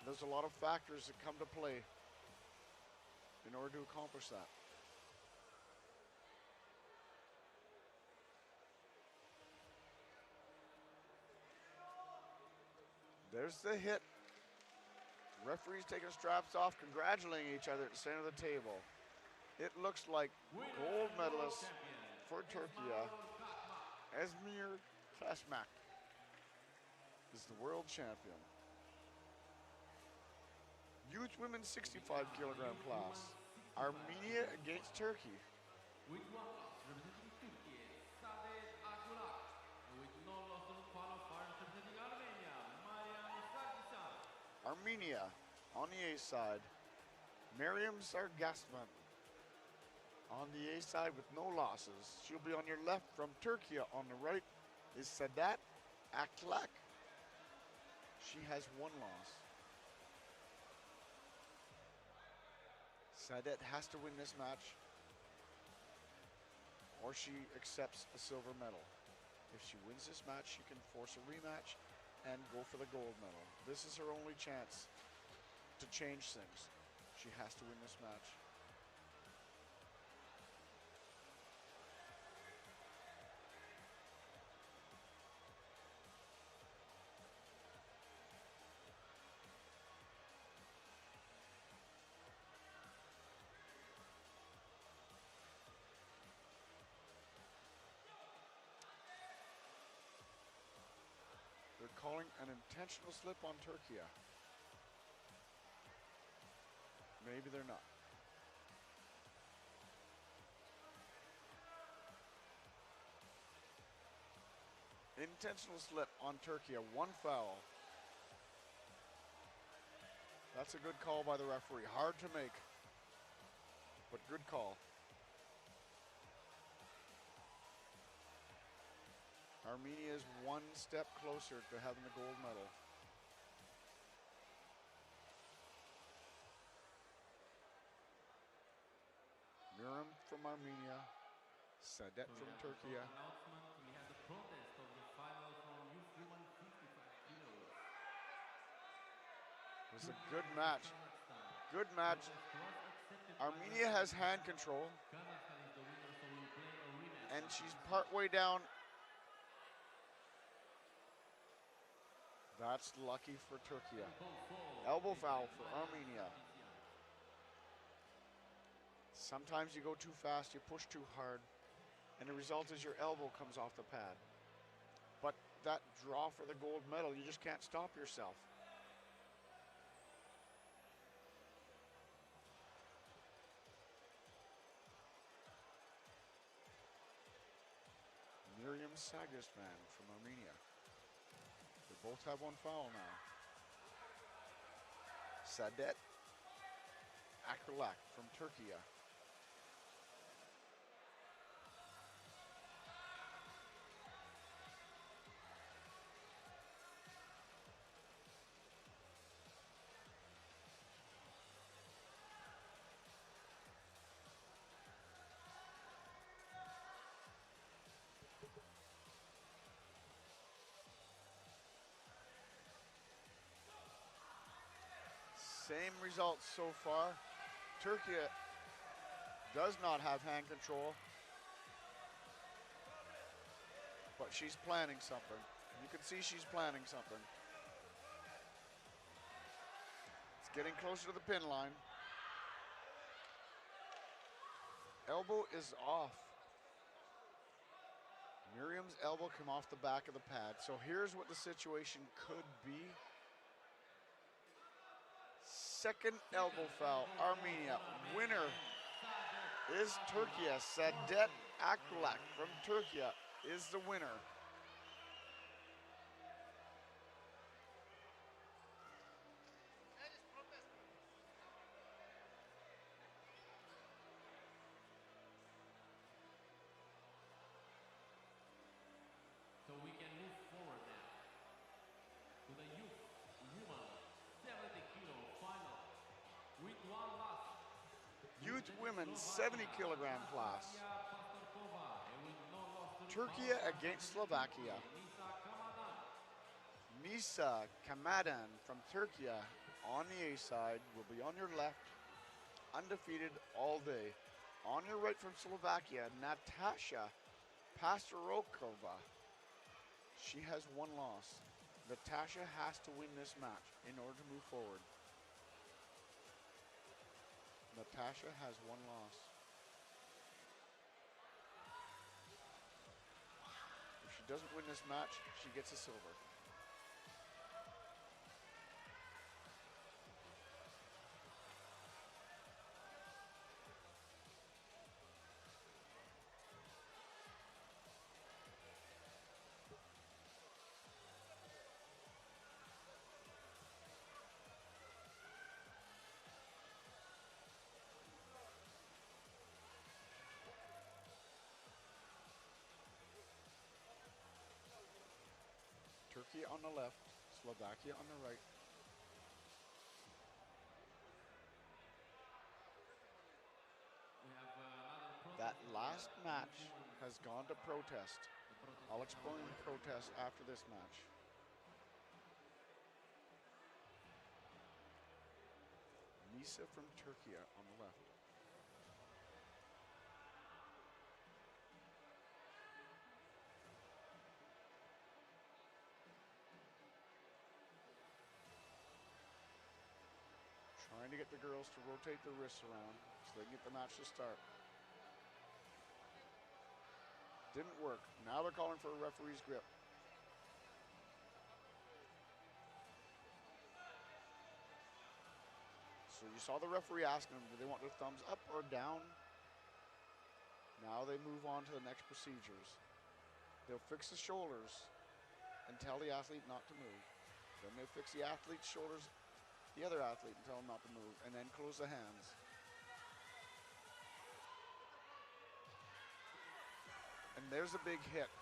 Speaker 1: There's a lot of factors that come to play in order to accomplish that. There's the hit. Referees taking straps off, congratulating each other at the center of the table. It looks like gold medalist for Turkey, Esmir Kasmak is the world champion. Youth women's 65 kilogram class. Armenia against Turkey.
Speaker 3: With one loss, representing Turkey, Saadet Akulak. And with no loss on qualifiers, representing Armenia, Mariam Sargisyan.
Speaker 1: Armenia on the A side. Mariam Sargasman on the A side with no losses. She'll be on your left. From Turkey on the right is Saadet Akulak. She has one loss. Saadet has to win this match, or she accepts a silver medal. If she wins this match, she can force a rematch and go for the gold medal. This is her only chance to change things. She has to win this match. They're calling an intentional slip on Turkey. Maybe they're not. Intentional slip on Turkey, one foul. That's a good call by the referee. Hard to make, but good call. Armenia is one step closer to having the gold medal. Miriam from Armenia, Saadet from Turkey.
Speaker 3: We have the protest of the final from youth women 55 kilos.
Speaker 1: It was a good match. Good match. Armenia has hand control, and she's partway down. That's lucky for Turkey. Elbow foul for Armenia. Sometimes you go too fast, you push too hard. And the result is your elbow comes off the pad. But that draw for the gold medal, you just can't stop yourself. Miriam Sagisman from Armenia. They both have one foul now. Sadet Akralak from Turkey. Same results so far. Turkey does not have hand control, but she's planning something. You can see she's planning something. It's getting closer to the pin line. Elbow is off. Miriam's elbow came off the back of the pad. So here's what the situation could be. Second elbow foul, Armenia. Winner is Turkey. Sadet Akralak from Turkey is the winner.
Speaker 3: So we can move forward now to the youth woman 70-kilo final with one loss.
Speaker 1: Youth women 70-kilogram class. Turkey against Slovakia. Misa Kamadan from Turkey on the A side will be on your left, undefeated all day. On your right from Slovakia, Natasha Pastorokova. She has one loss. Natasha has to win this match in order to move forward. Natasha has one loss. If she doesn't win this match, she gets a silver. Turkey on the left, Slovakia on the right.
Speaker 3: We have another
Speaker 1: That
Speaker 3: protest.
Speaker 1: last match has gone to protest. I'll explain the protest after this match. Misa from Turkey on the left. Trying to get the girls to rotate their wrists around so they can get the match to start. Didn't work. Now they're calling for a referee's grip. So you saw the referee asking them, do they want their thumbs up or down? Now they move on to the next procedures. They'll fix the shoulders and tell the athlete not to move. Then they fix the athlete's shoulders, the other athlete, and tell them not to move, and then close the hands. And there's a big hit.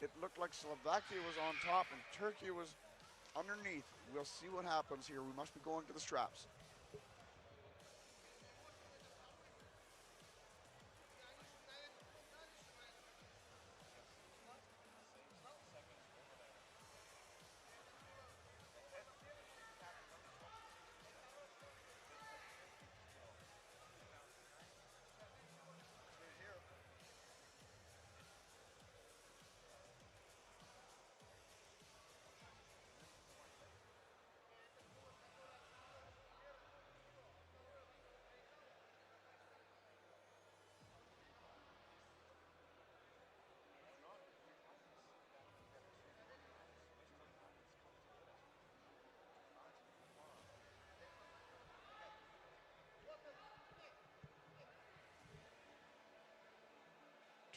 Speaker 1: It looked like Slovakia was on top and Turkey was underneath. We'll see what happens here. We must be going to the straps.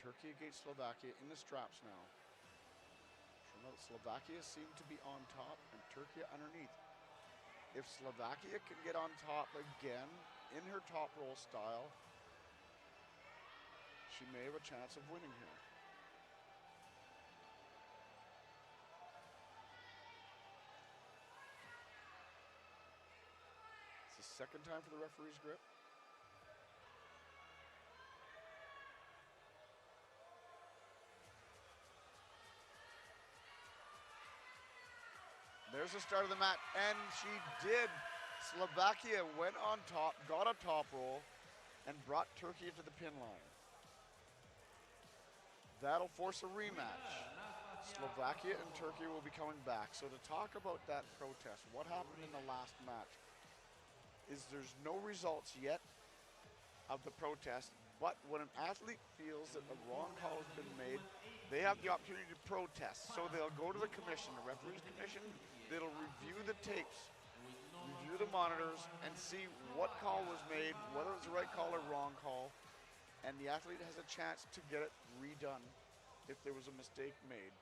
Speaker 1: Turkey against Slovakia in the straps now. Slovakia seemed to be on top and Turkey underneath. If Slovakia can get on top again in her top roll style, she may have a chance of winning here. It's the second time for the referee's grip. There's the start of the match, and she did. Slovakia went on top, got a top roll, and brought Turkey to the pin line. That'll force a rematch. Slovakia and Turkey will be coming back. So to talk about that protest, what happened in the last match is there's no results yet of the protest, but when an athlete feels that a wrong call has been made, they have the opportunity to protest. So they'll go to the commission, the referees commission, they'll review the tapes, review the monitors, and see what call was made, whether it was the right call or wrong call, and the athlete has a chance to get it redone if there was a mistake made.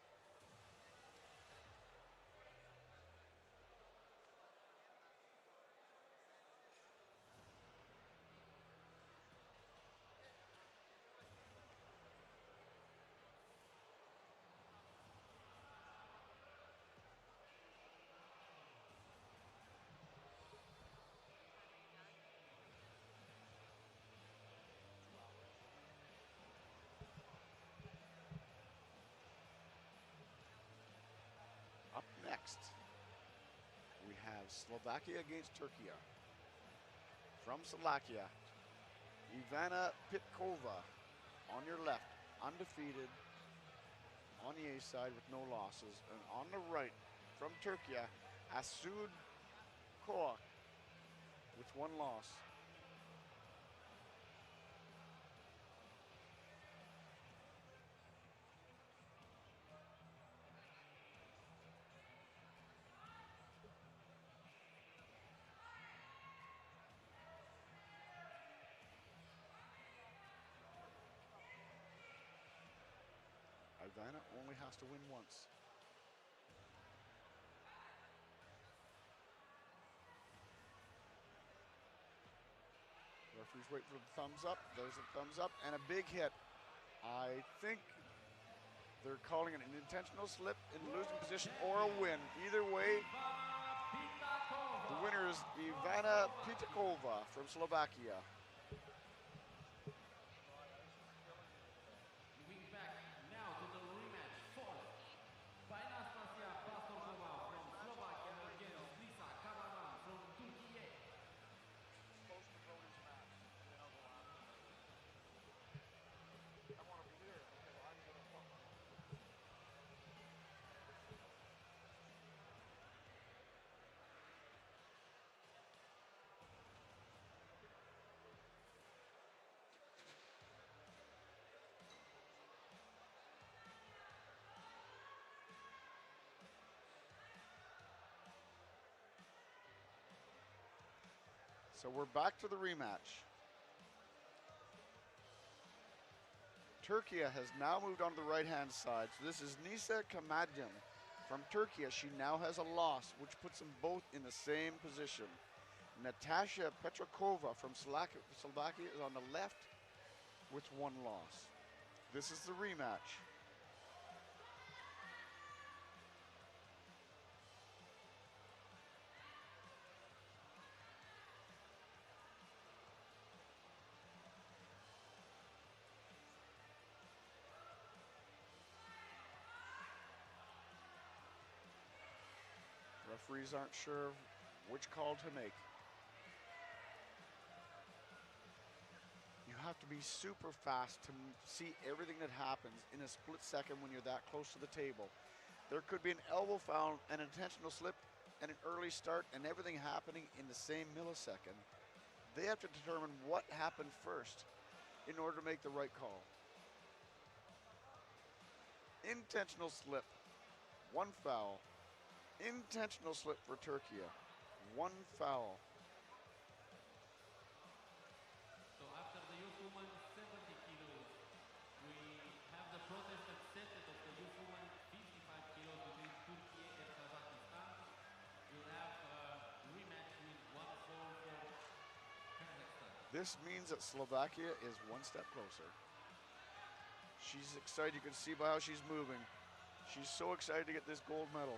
Speaker 1: Up next, we have Slovakia against Turkey. From Slovakia, Ivana Pitkova on your left, undefeated, on the A side with no losses. And on the right, from Turkey, Asud Koak with one loss. Ivana only has to win once. Referees wait for the thumbs up. There's a thumbs up and a big hit. I think they're calling it an intentional slip in losing position or a win. Either way, the winner is Ivana Pitkova from Slovakia.
Speaker 3: Moving back now to the rematch fought by Anastasia Pastorkova from Slovakia against Lisa Karaman from Turkey.
Speaker 1: So we're back to the rematch. Turkey has now moved on to the right-hand side. So this is Nisa Kamadyan from Turkey. She now has a loss, which puts them both in the same position. Natasha Petrakova from Slovakia is on the left with one loss. This is the rematch. Referees aren't sure which call to make. You have to be super fast to see everything that happens in a split second when you're that close to the table. There could be an elbow foul, an intentional slip, and an early start, and everything happening in the same millisecond. They have to determine what happened first in order to make the right call. Intentional slip, one foul. Intentional slip for Turkey, one foul.
Speaker 3: So after the youth women 70 kilos, we
Speaker 1: This means that Slovakia is one step closer. She's excited. You can see by how she's moving. She's so excited to get this gold medal.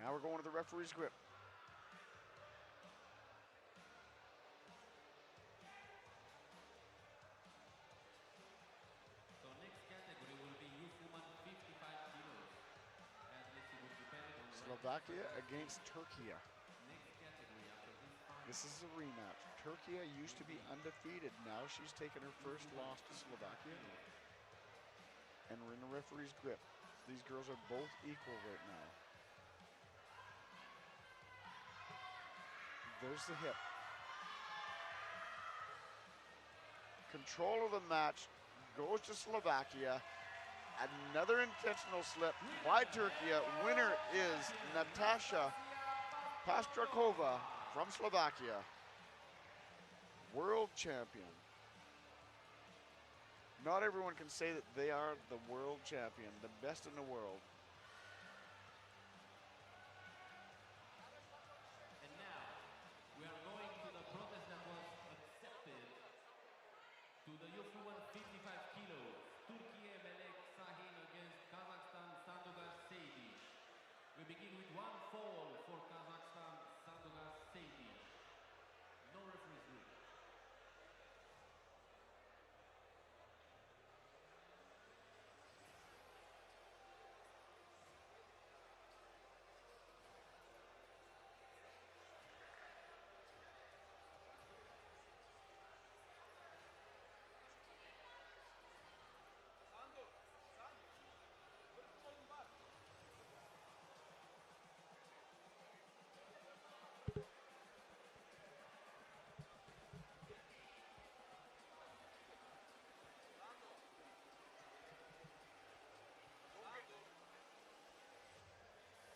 Speaker 1: Now we're going to the referee's grip.
Speaker 3: So next category will be youth woman 55 kilos. Athletes will depend on the
Speaker 1: Slovakia against Turkey.
Speaker 3: next category after this final.
Speaker 1: This is a rematch. Turkey used to be undefeated. Now she's taken her first loss to Slovakia. And we're in the referee's grip. These girls are both equal right now. There's the hip. Control of the match goes to Slovakia. Another intentional slip by Turkey. Winner is Natasha Pastrakova from Slovakia. World champion. Not everyone can say that they are the world champion, the best in the world.
Speaker 3: And now we are going to the protest that was accepted to the youth woman 55 kilos. Turkey Melek Sahin against Kazakhstan Sandogar Seydi. We begin with one fall for Kazakhstan Sandogar Seydi. No referee's rule.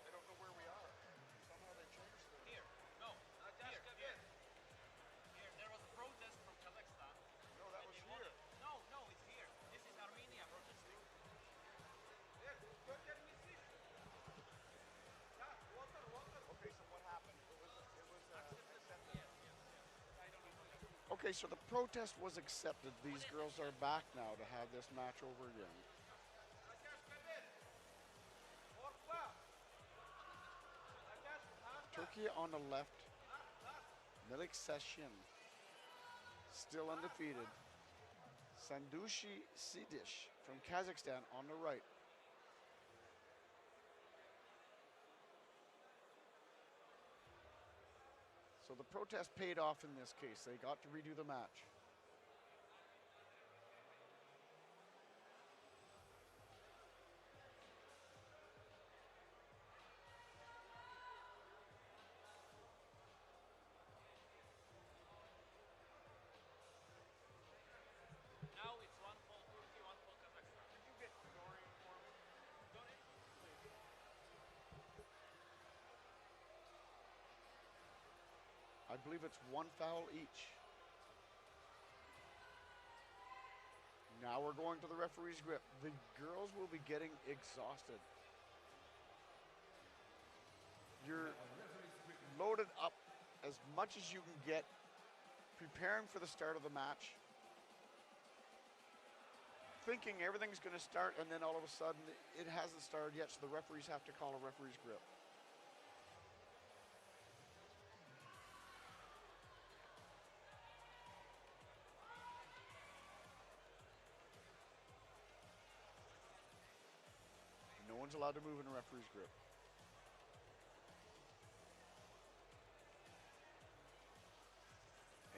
Speaker 1: I don't know where we are. Somehow they changed it.
Speaker 5: Here, no, not here, here. Here, there was a protest from Kazakhstan.
Speaker 1: No, that
Speaker 5: and
Speaker 1: was
Speaker 5: they
Speaker 1: here.
Speaker 5: wanted- No, no, it's here. This is Armenia protesting.
Speaker 1: Okay, so what happened? It was accepted.
Speaker 5: Yes, yes, yes. I don't know.
Speaker 1: Okay, so the protest was accepted. These girls are back now to have this match over again. Turkey on the left. Melik Seshin, still undefeated. Sandushi Sidish from Kazakhstan on the right. So the protest paid off in this case. They got to redo the match.
Speaker 5: Now it's one for Turkey, one for Kazakhstan.
Speaker 1: Could you get Dorian for me?
Speaker 5: Dorian?
Speaker 1: I believe it's one foul each. Now we're going to the referee's grip. The girls will be getting exhausted. You're loaded up as much as you can get, preparing for the start of the match, thinking everything's going to start, and then all of a sudden it hasn't started yet, so the referees have to call a referee's grip. No one's allowed to move in a referee's grip.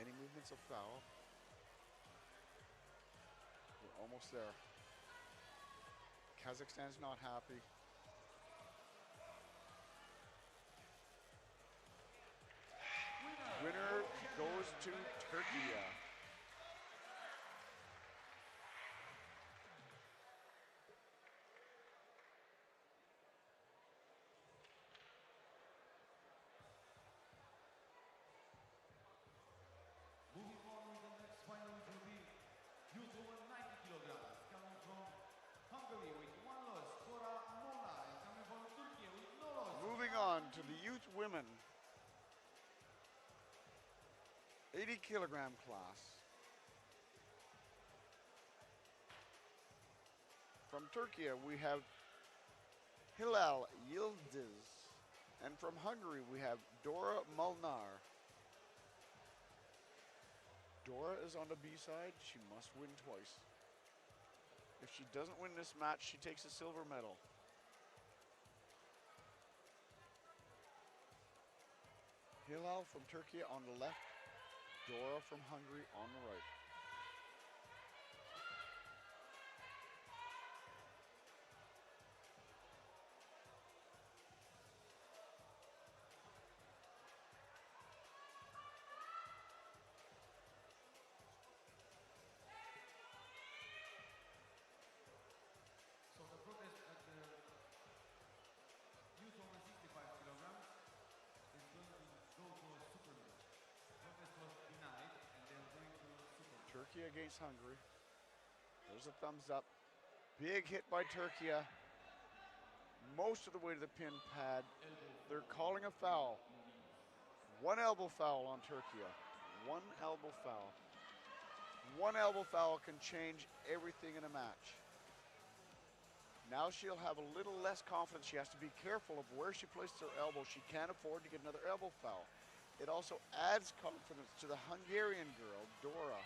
Speaker 1: Any movements of foul. We're almost there. Kazakhstan's not happy. Winner goes to Turkey. women 80 kilogram class. From Turkey, we have Hilal Yildiz. And from Hungary, we have Dora Molnar. Dora is on the B side. She must win twice. If she doesn't win this match, she takes a silver medal. Hilal from Turkey on the left, Dora from Hungary on the right.
Speaker 2: So the protest at the youth over 65 kilograms is going to go to a super league. Protest was denied and they're going to super league.
Speaker 1: Turkey against Hungary. There's a thumbs up. Big hit by Turkey. Most of the way to the pin pad. They're calling a foul. One elbow foul on Turkey. One elbow foul. One elbow foul can change everything in a match. Now she'll have a little less confidence. She has to be careful of where she places her elbow. She can't afford to get another elbow foul. It also adds confidence to the Hungarian girl, Dora,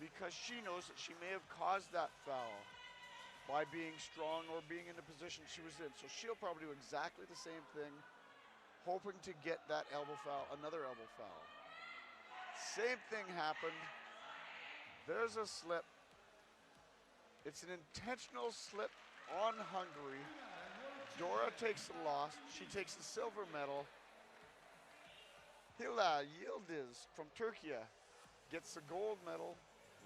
Speaker 1: because she knows that she may have caused that foul by being strong or being in the position she was in. So she'll probably do exactly the same thing, hoping to get that elbow foul, another elbow foul. Same thing happened. There's a slip. It's an intentional slip on Hungary. Dora takes the loss. She takes the silver medal. Hilal Yildiz from Turkey gets the gold medal,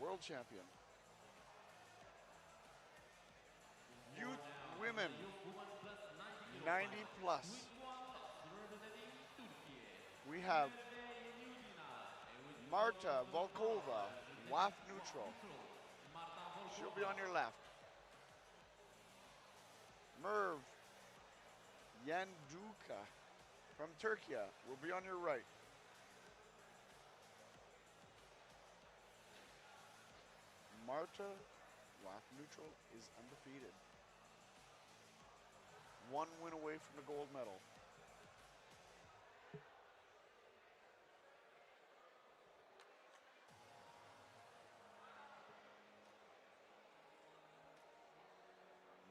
Speaker 1: world champion. Youth women, 90 plus. We have Marta Volkova, WAF neutral. She'll be on your left. Merv Yanduka from Turkey will be on your right. Marta, WAF neutral, is undefeated. One win away from the gold medal.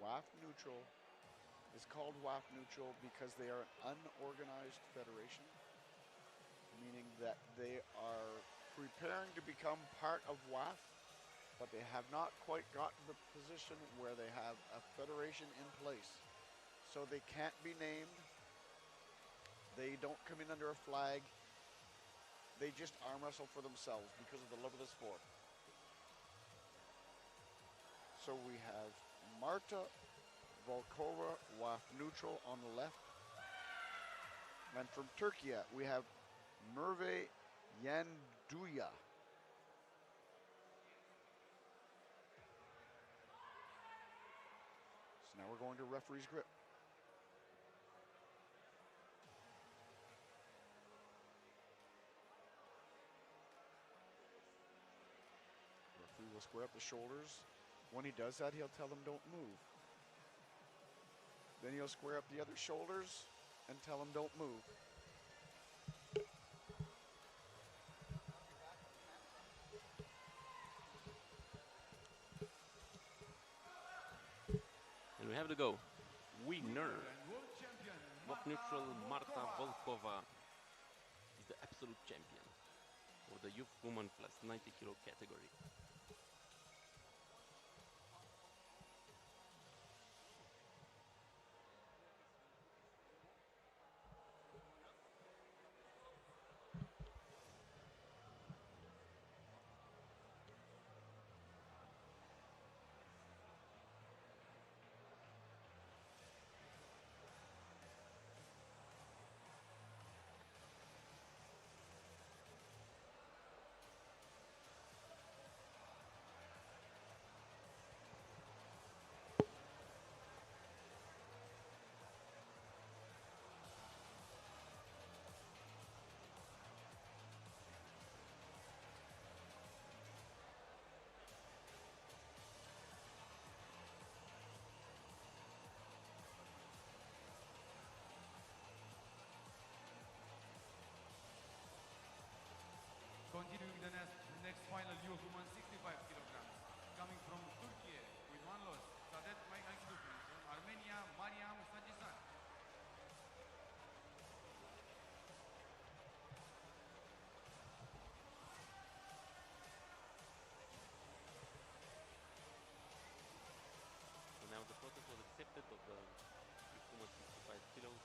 Speaker 1: WAF neutral is called WAF neutral because they are an unorganized federation, meaning that they are preparing to become part of WAF, but they have not quite got to the position where they have a federation in place. So they can't be named. They don't come in under a flag. They just arm wrestle for themselves because of the love of the sport. So we have Marta Volkova, WAF neutral on the left. And from Turkey, we have Merve Yanduya. So now we're going to referee's grip. Referee will square up the shoulders. When he does that, he'll tell them don't move. Then he'll square up the other shoulders and tell them don't move.
Speaker 4: And we have to go. Winner. WAF neutral Marta Volkova is the absolute champion for the youth woman plus 90 kilo category.
Speaker 2: woman 65 kilograms. Coming from Turkey with one loss. Sadet, excuse me, from Armenia, Mariam Sajisan.
Speaker 4: So now the protest was accepted of the woman 65 kilos.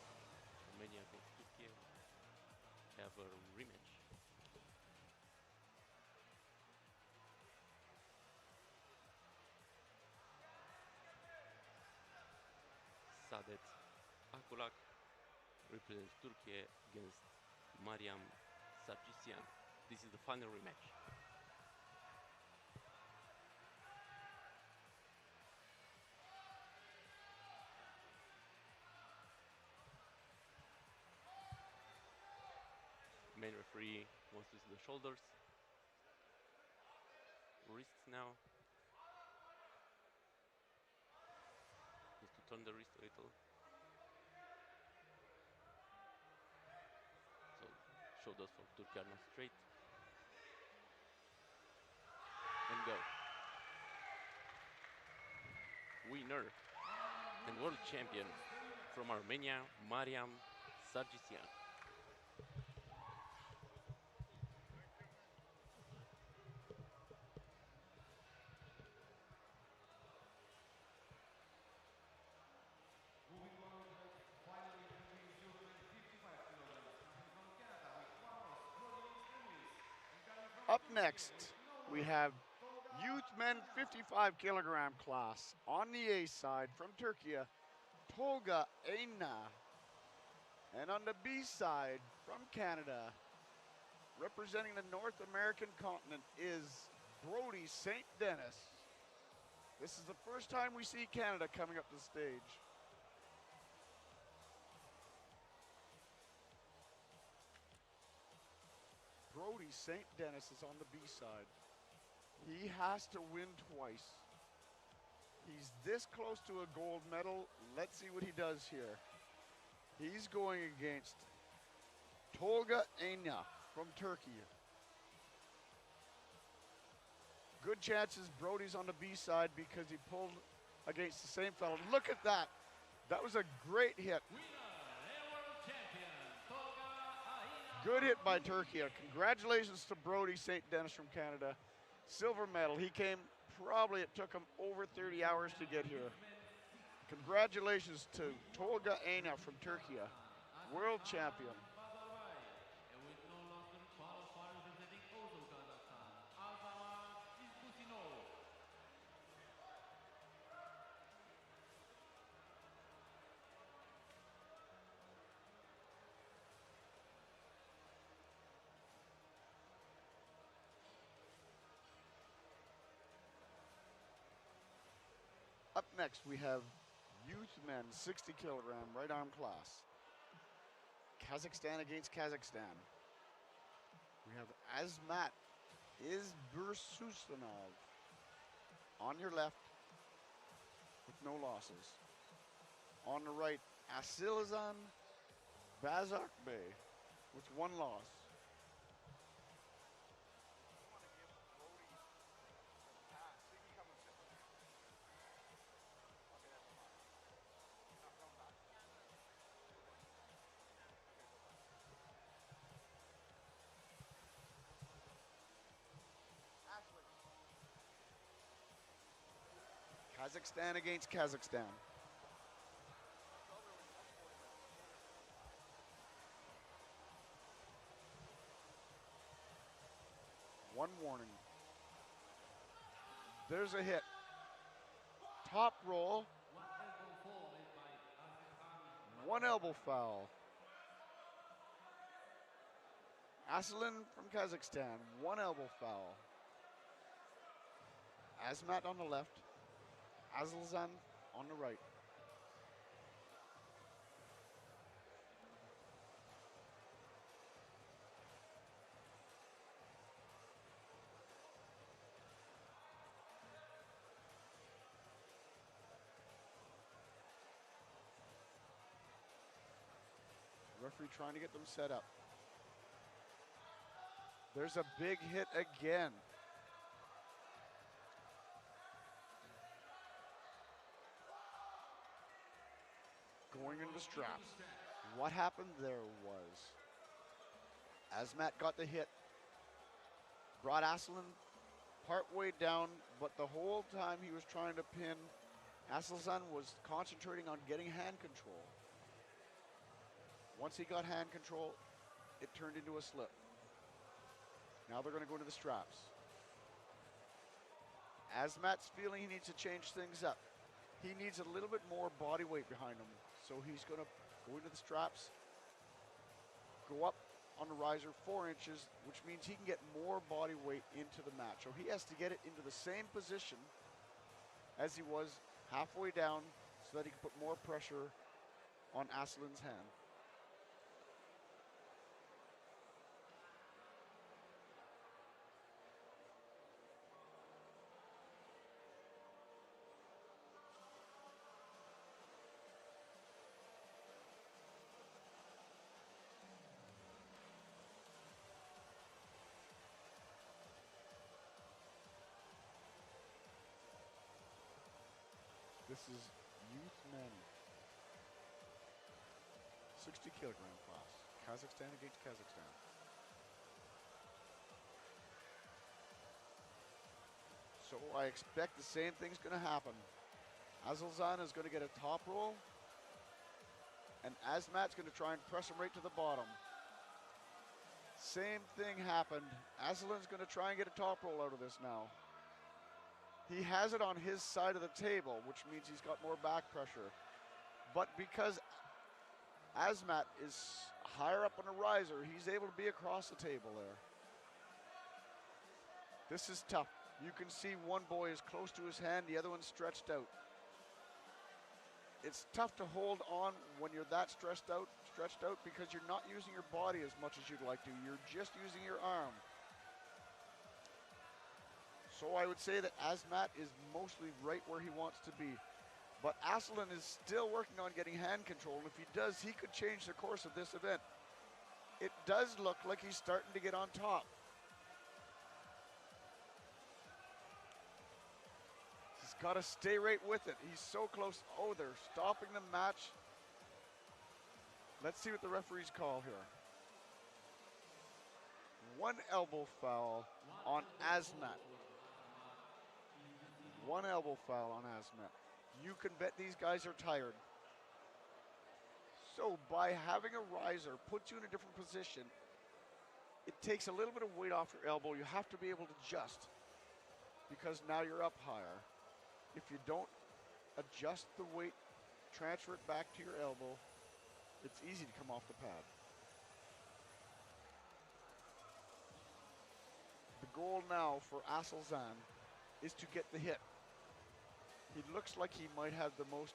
Speaker 4: Armenia against Turkey. Have a rematch. Sadet Akulak represents Turkey against Mariam Sargsyan. This is the final rematch. Main referee wants to see the shoulders, wrists now. Needs to turn the wrist a little. So shoulders for Turkey are not straight. And go. Winner and world champion from Armenia, Mariam Sargsyan.
Speaker 2: Moving on to the final between children 55 kilograms. Coming from Canada with one loss, Brody Lewis. And coming from
Speaker 1: Up
Speaker 2: Turkey
Speaker 1: next,
Speaker 2: with no
Speaker 1: we
Speaker 2: loss,
Speaker 1: have
Speaker 2: Tolga
Speaker 1: youth men
Speaker 2: Aina.
Speaker 1: 55 kilogram class. On the A side from Turkey, Tolga Aina. And on the B side from Canada, representing the North American continent, is Brody St. Dennis. This is the first time we see Canada coming up the stage. Brody St. Dennis is on the B side. He has to win twice. He's this close to a gold medal. Let's see what he does here. He's going against Tolga Aina from Turkey. Good chances Brody's on the B side because he pulled against the same fellow. Look at that. That was a great hit.
Speaker 3: Winner and world champion, Tolga Aina.
Speaker 1: Good hit by Turkey. Congratulations to Brody St. Dennis from Canada. Silver medal. He came, probably it took him over 30 hours to get here. Congratulations to Tolga Aina from Turkey, world champion.
Speaker 3: And with no longer qualified representing also Kazakhstan, Azamat Izbutinov.
Speaker 1: Up next, we have youth men 60 kilogram right arm class. Kazakhstan against Kazakhstan. We have Azmat Izbursusanov on your left with no losses. On the right, Asilazan Bazarkbey with one loss. Kazakhstan against Kazakhstan. One warning. There's a hit. Top roll.
Speaker 3: One elbow fall made by Azerbaijan.
Speaker 1: One elbow foul. Asilin from Kazakhstan, one elbow foul. Azmat on the left, Azilzan on the right. Referee trying to get them set up. There's a big hit again. going into the straps. What happened there was, Azmat got the hit, brought Aslan part way down, but the whole time he was trying to pin, Aselzan was concentrating on getting hand control. Once he got hand control, it turned into a slip. Now they're going to go into the straps. Azmat's feeling he needs to change things up. He needs a little bit more body weight behind him. So he's going to go into the straps, go up on the riser 4 inches, which means he can get more body weight into the match. So he has to get it into the same position as he was halfway down so that he can put more pressure on Aslan's hand. This is youth men, 60 kilogram class, Kazakhstan against Kazakhstan. So I expect the same thing's going to happen. Aselzan is going to get a top roll, and Azmat's going to try and press him right to the bottom. Same thing happened. Aslan's going to try and get a top roll out of this now. He has it on his side of the table, which means he's got more back pressure. But because Azmat is higher up on the riser, he's able to be across the table there. This is tough. You can see one boy is close to his hand, the other one's stretched out. It's tough to hold on when you're that stretched out because you're not using your body as much as you'd like to. You're just using your arm. So I would say that Azmat is mostly right where he wants to be. But Aslan is still working on getting hand control, and if he does, he could change the course of this event. It does look like he's starting to get on top. He's got to stay right with it. He's so close. Oh, they're stopping the match. Let's see what the referees call here. One elbow foul on Azmat. One elbow foul on Azmat. You can bet these guys are tired. So by having a riser puts you in a different position. It takes a little bit of weight off your elbow. You have to be able to adjust because now you're up higher. If you don't adjust the weight, transfer it back to your elbow, it's easy to come off the pad. The goal now for Aselzan is to get the hit. He looks like he might have the most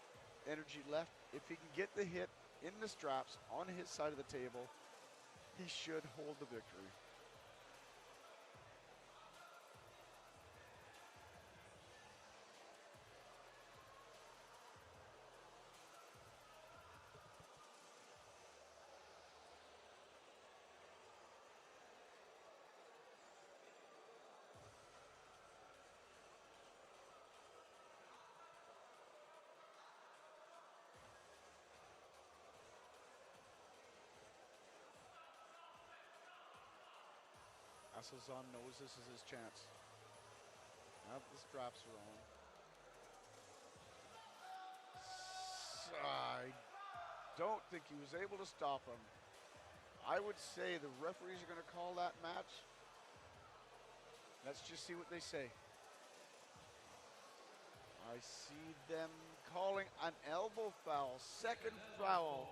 Speaker 1: energy left. If he can get the hit in the straps on his side of the table, he should hold the victory. Aselzan knows this is his chance. Now the straps are on. I don't think he was able to stop him. I would say the referees are going to call that match. Let's just see what they say. I see them calling an elbow foul, second foul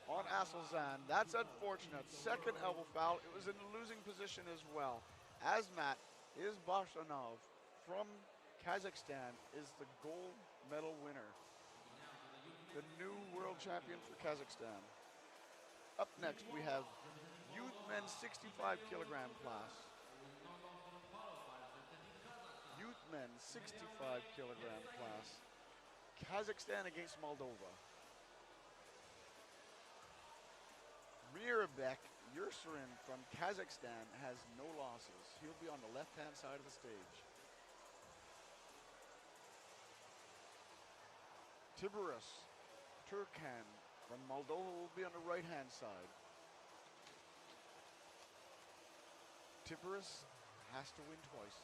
Speaker 1: on Aselzan. That's unfortunate. Second elbow foul. It was in a losing position as well. Azmat Izbashanov from Kazakhstan is the gold medal winner. The new world champion for Kazakhstan. Up next we have youth men's 65 kilogram class. Youth men's 65 kilogram class. Kazakhstan against Moldova. Mirabek Yursurin from Kazakhstan has no losses. He'll be on the left-hand side of the stage. Tiburis Turkan From Moldova will be on the right-hand side. Tiburis has to win twice.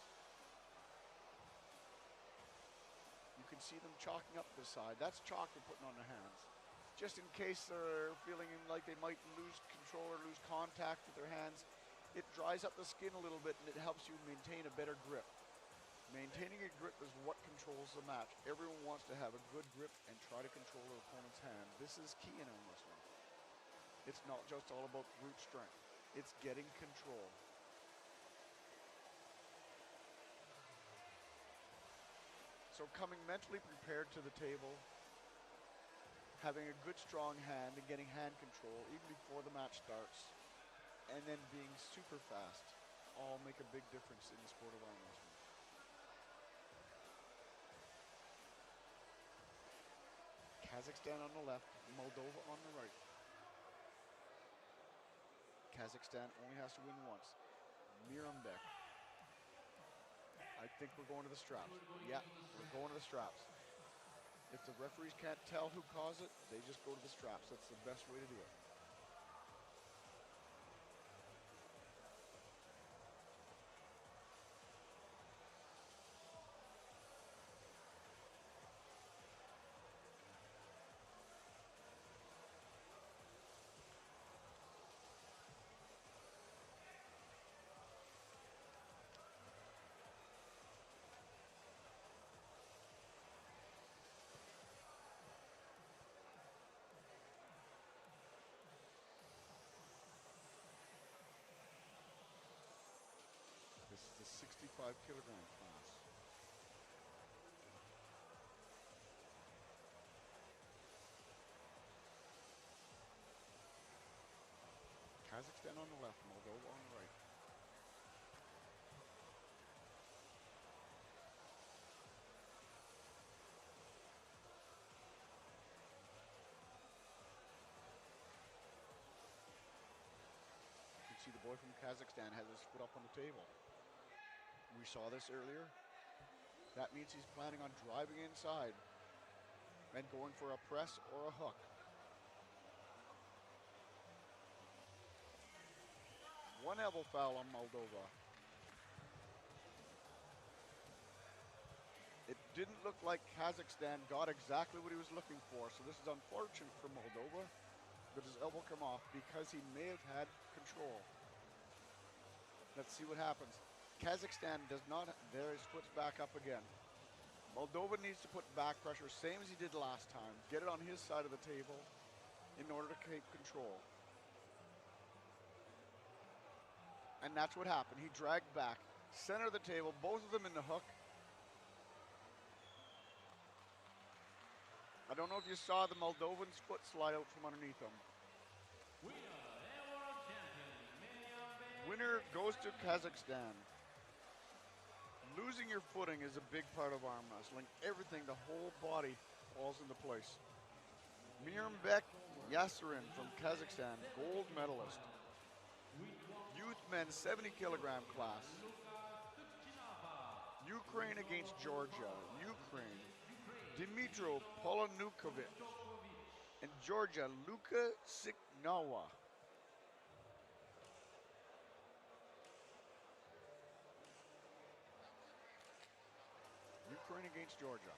Speaker 1: You can see them chalking up the side. That's chalk they're putting on their hands. Just in case they're feeling like they might lose control or lose contact with their hands, it dries up the skin a little bit and it helps you maintain a better grip. Maintaining a grip is what controls the match. Everyone wants to have a good grip and try to control their opponent's hand. This is key in arm wrestling. It's not just all about brute strength. It's getting control. So coming mentally prepared to the table, having a good strong hand and getting hand control even before the match starts, and then being super fast all make a big difference in the sport of arm wrestling. Kazakhstan on the left, Moldova on the right. Kazakhstan only has to win once. Mirambek. I think we're going to the straps. Yeah, we're going to the straps. If the referees can't tell who caused it, they just go to the straps. That's the best way to do it. This is the 65 kilogram class. Kazakhstan on the left, Moldova on the right. You can see the boy from Kazakhstan has his foot up on the table. We saw this earlier. That means he's planning on driving inside and going for a press or a hook. One elbow foul on Moldova. It didn't look like Kazakhstan got exactly what he was looking for, so this is unfortunate for Moldova that his elbow come off because he may have had control. Let's see what happens. Kazakhstan does not, there his foot's back up again. Moldova needs to put back pressure, same as he did last time. Get it on his side of the table in order to keep control. And that's what happened. He dragged back, center of the table, both of them in the hook. I don't know if you saw the Moldovan's foot slide out from underneath him. Winner goes to Kazakhstan. Losing your footing is a big part of arm wrestling. Everything, the whole body falls into place. Mirambek Yasserin from Kazakhstan, gold medalist. Youth men's 70 kilogram class. Ukraine against Georgia. Ukraine, Dmitro Polanukovic. And Georgia, Luka Siknawa. Ukraine against Georgia.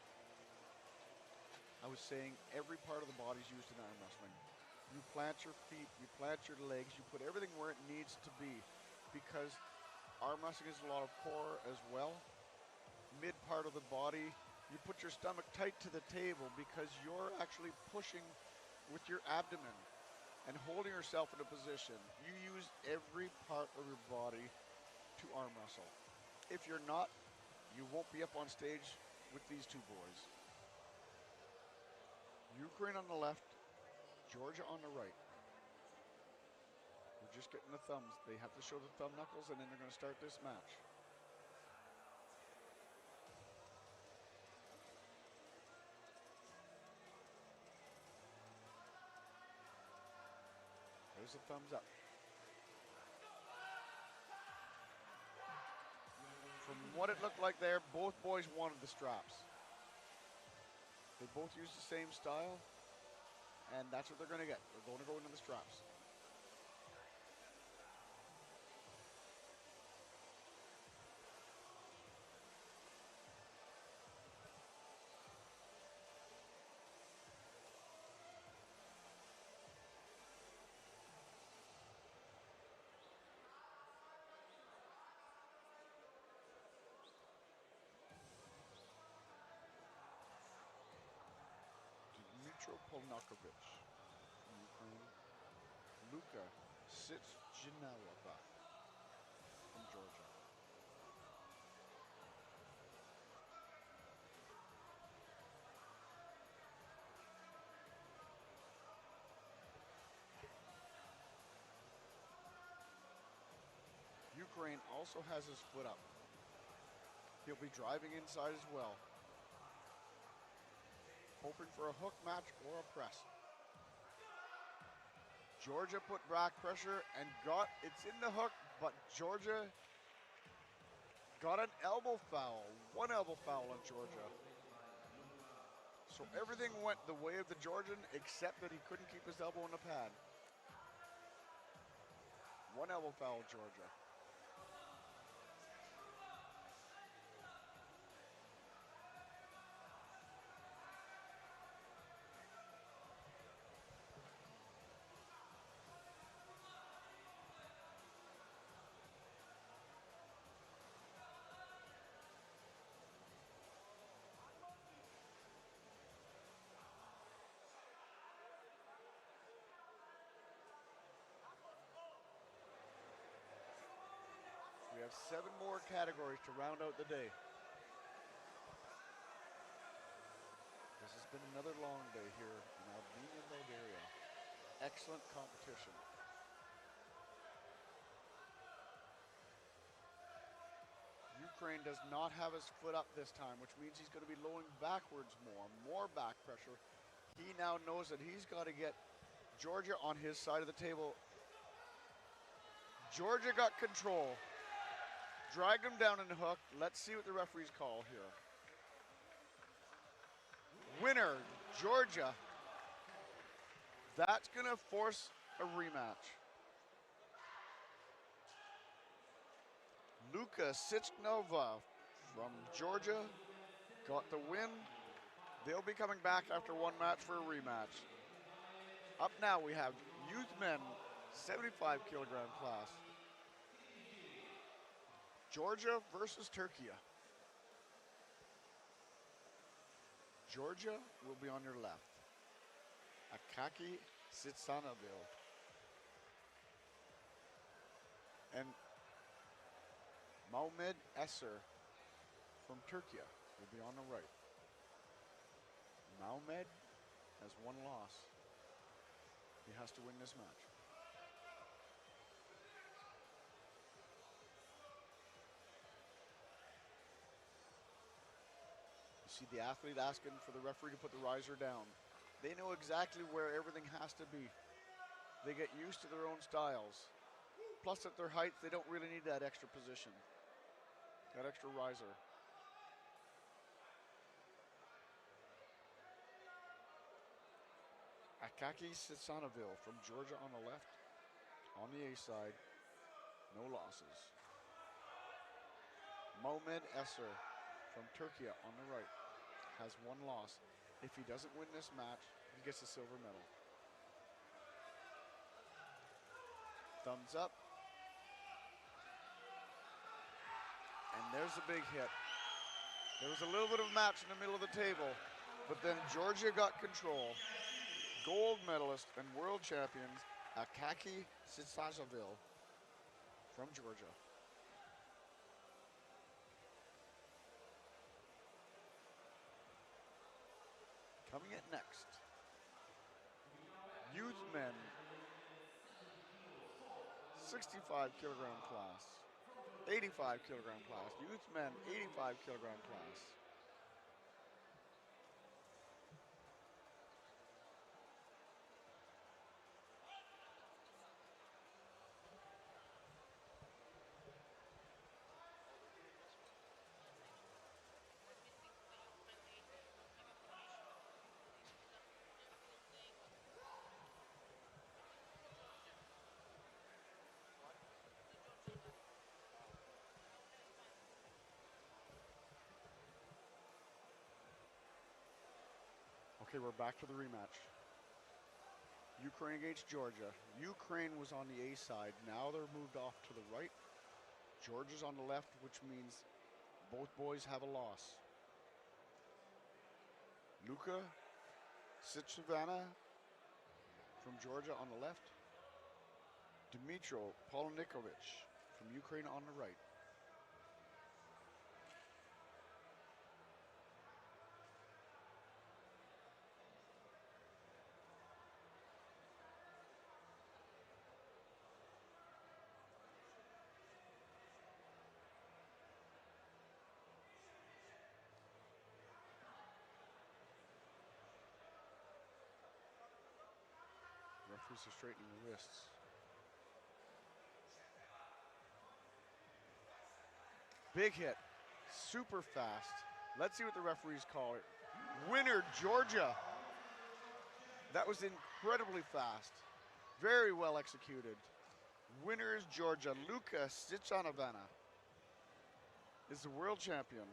Speaker 1: I was saying every part of the body is used in arm wrestling. You plant your feet, you plant your legs, you put everything where it needs to be because arm wrestling is a lot of core as well. Mid part of the body, you put your stomach tight to the table because you're actually pushing with your abdomen and holding yourself in a position. You use every part of your body to arm wrestle. If you're not, you won't be up on stage with these two boys. Ukraine on the left, Georgia on the right. We're just getting the thumbs. They have to show the thumb knuckles and then they're going to start this match. There's the thumbs up. From what it looked like there, both boys wanted the straps. They both used the same style, And that's what they're going to get. They're going to go into the straps. Dmitro Polnakovic from Ukraine. Luka Sitjinelova from Georgia. Ukraine also has his foot up. He'll be driving inside as well, hoping for a hook match or a press. Georgia put back pressure and it's in the hook, but Georgia got an elbow foul. One elbow foul on Georgia. So everything went the way of the Georgian except that he couldn't keep his elbow in the pad. One elbow foul, Georgia. We have 7 more categories to round out the day. This has been another long day here in Armenia, Bulgaria. Excellent competition. Ukraine does not have his foot up this time, which means he's going to be lowering backwards more back pressure. He now knows that he's got to get Georgia on his side of the table. Georgia got control. Dragged him down in the hook. Let's see what the referees call here. Winner, Georgia. That's going to force a rematch. Luka Sitchnova from Georgia got the win. They'll be coming back after one match for a rematch. Up now we have youth men, 75 kilogram class. Georgia versus Turkey. Georgia will be on your left. Akaki Sitsanovil. And Mehmet Esser from Turkey will be on the right. Mehmet has one loss. He has to win this match. You see the athlete asking for the referee to put the riser down. They know exactly where everything has to be. They get used to their own styles. Plus at their height, they don't really need that extra position, that extra riser. Akaki Sitsanovil from Georgia on the left. On the A side, no losses. Mehmet Esser from Turkey on the right has one loss. If he doesn't win this match, he gets a silver medal. Thumbs up. And there's a big hit. There was a little bit of a match in the middle of the table, but then Georgia got control. Gold medalist and world champions Akaki Sitsanovil from Georgia. Coming in next, youth men, 65 kilogram class, 85 kilogram class, youth men, 85 kilogram class. Okay, we're back to the rematch. Ukraine against Georgia. Ukraine was on the A side. Now they're moved off to the right. Georgia's on the left, which means both boys have a loss. Luka Sitsavana from Georgia on the left. Dmitro Polonikovic from Ukraine on the right. Referees are straightening the wrists. Big hit. Super fast. Let's see what the referees call it. Winner, Georgia. That was incredibly fast. Very well executed. Winner is Georgia. Luka Sitsanovana is the world champion.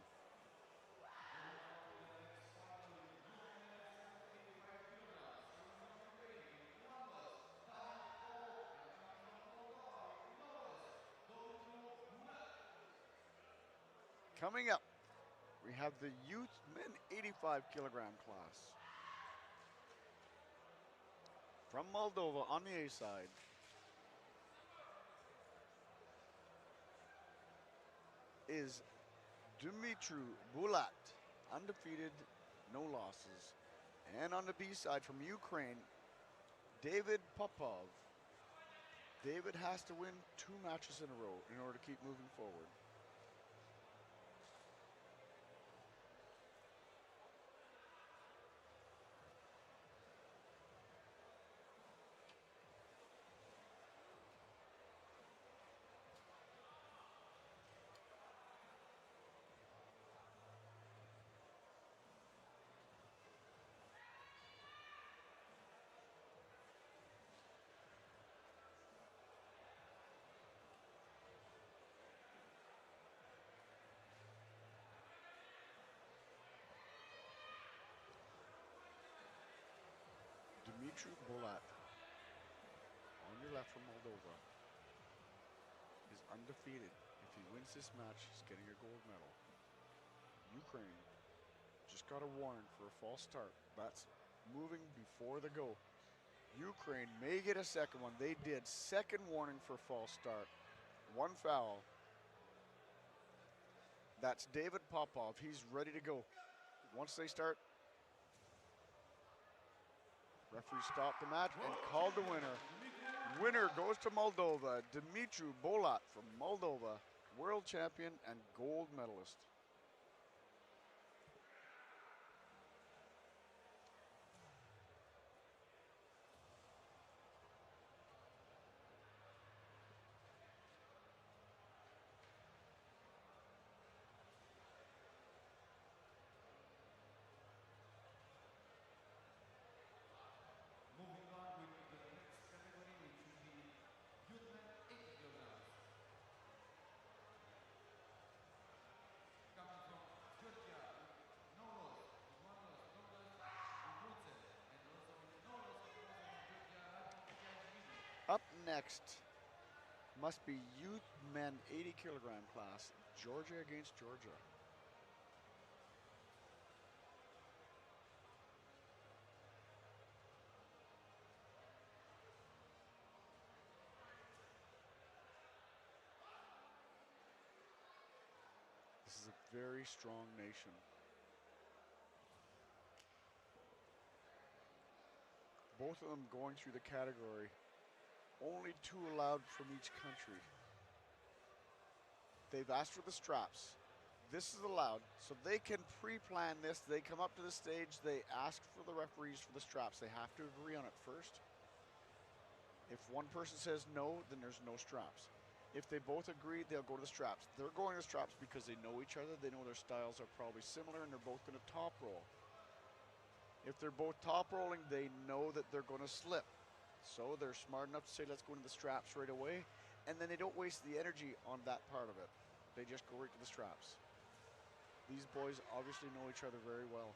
Speaker 1: Coming up, we have the youth men 85 kilogram class. From Moldova on the A side. Is Dumitru Bulat, undefeated, no losses. And on the B side from Ukraine, David Popov. David has to win 2 matches in a row in order to keep moving forward. Dumitru Bulat, on your left from Moldova, is undefeated. If he wins this match, he's getting a gold medal. Ukraine just got a warning for a false start. That's moving before the go. Ukraine may get a second one. They did. Second warning for false start. 1 foul. That's David Popov. He's ready to go. Once they start, referee stopped the match and called the winner. Winner goes to Moldova. Dumitru Bulat from Moldova, world champion and gold medalist.
Speaker 2: Moving on with the next category, which will be youth men 80 kilograms. Coming from Georgia, with no loss, with 1 loss, no loss, Udruce, and also with no loss, from Georgia, Radmik.
Speaker 1: Up next must be youth men 80 kilogram class. Georgia against Georgia. This is a very strong nation. Both of them going through the category. Only 2 allowed from each country. They've asked for the straps. This is allowed, so they can pre-plan this. They come up to the stage, they ask for the referees for the straps. They have to agree on it first. If one person says no, then there's no straps. If they both agree, they'll go to the straps. They're going to straps because they know each other. They know their styles are probably similar, and they're both going to top roll. If they're both top rolling, they know that they're going to slip. So they're smart enough to say, let's go into the straps right away. And then they don't waste the energy on that part of it. They just go right to the straps. These boys obviously know each other very well.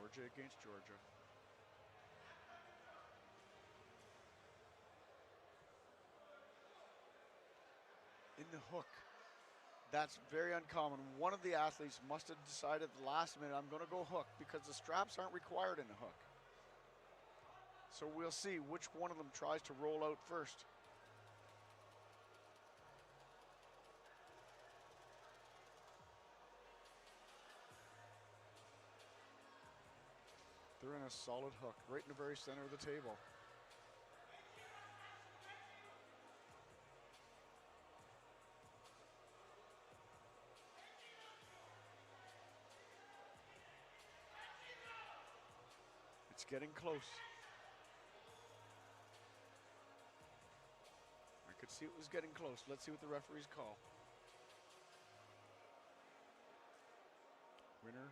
Speaker 1: Georgia against Georgia. In the hook. That's very uncommon. One of the athletes must have decided at the last minute, I'm going to go hook, because the straps aren't required in the hook. So we'll see which one of them tries to roll out first. They're in a solid hook, right in the very center of the table. It's getting close. I could see it was getting close. Let's see what the referees call. Winner,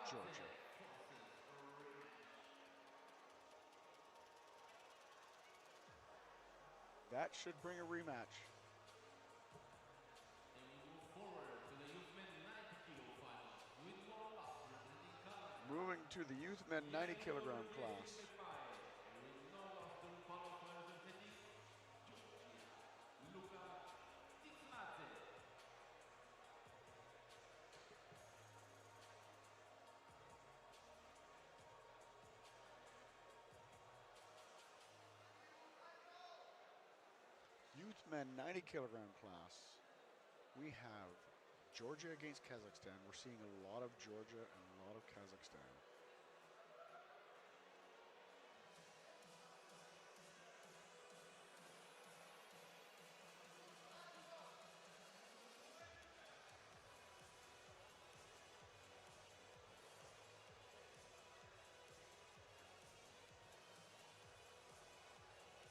Speaker 1: Georgia. That should bring a rematch. Moving to the youth men 90 kilogram class. Youth men 90 kilogram class. We have Georgia against Kazakhstan. We're seeing a lot of Georgia and a lot of Kazakhstan.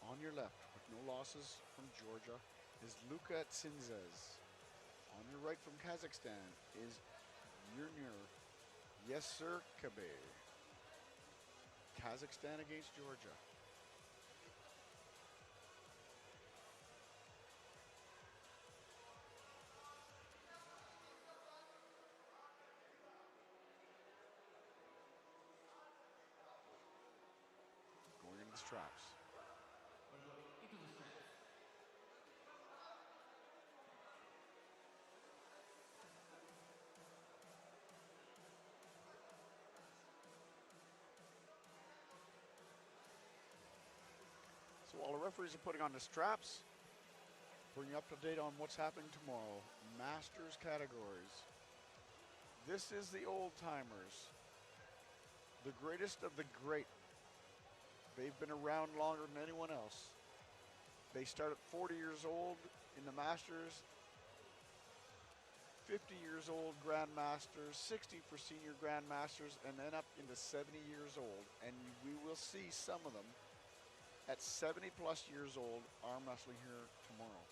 Speaker 1: On your left, with no losses from Georgia, is Luka Tsinzez. On your right from Kazakhstan is Yurnir Yeserkabe. Kazakhstan against Georgia. Going into the straps. So while the referees are putting on the straps, bring you up to date on what's happening tomorrow. Masters categories. This is the old timers. The greatest of the great. They've been around longer than anyone else. They start at 40 years old in the Masters, 50 years old Grandmasters, 60 for senior Grandmasters, and then up into 70 years old. And we will see some of them at 70 plus years old arm wrestling here tomorrow.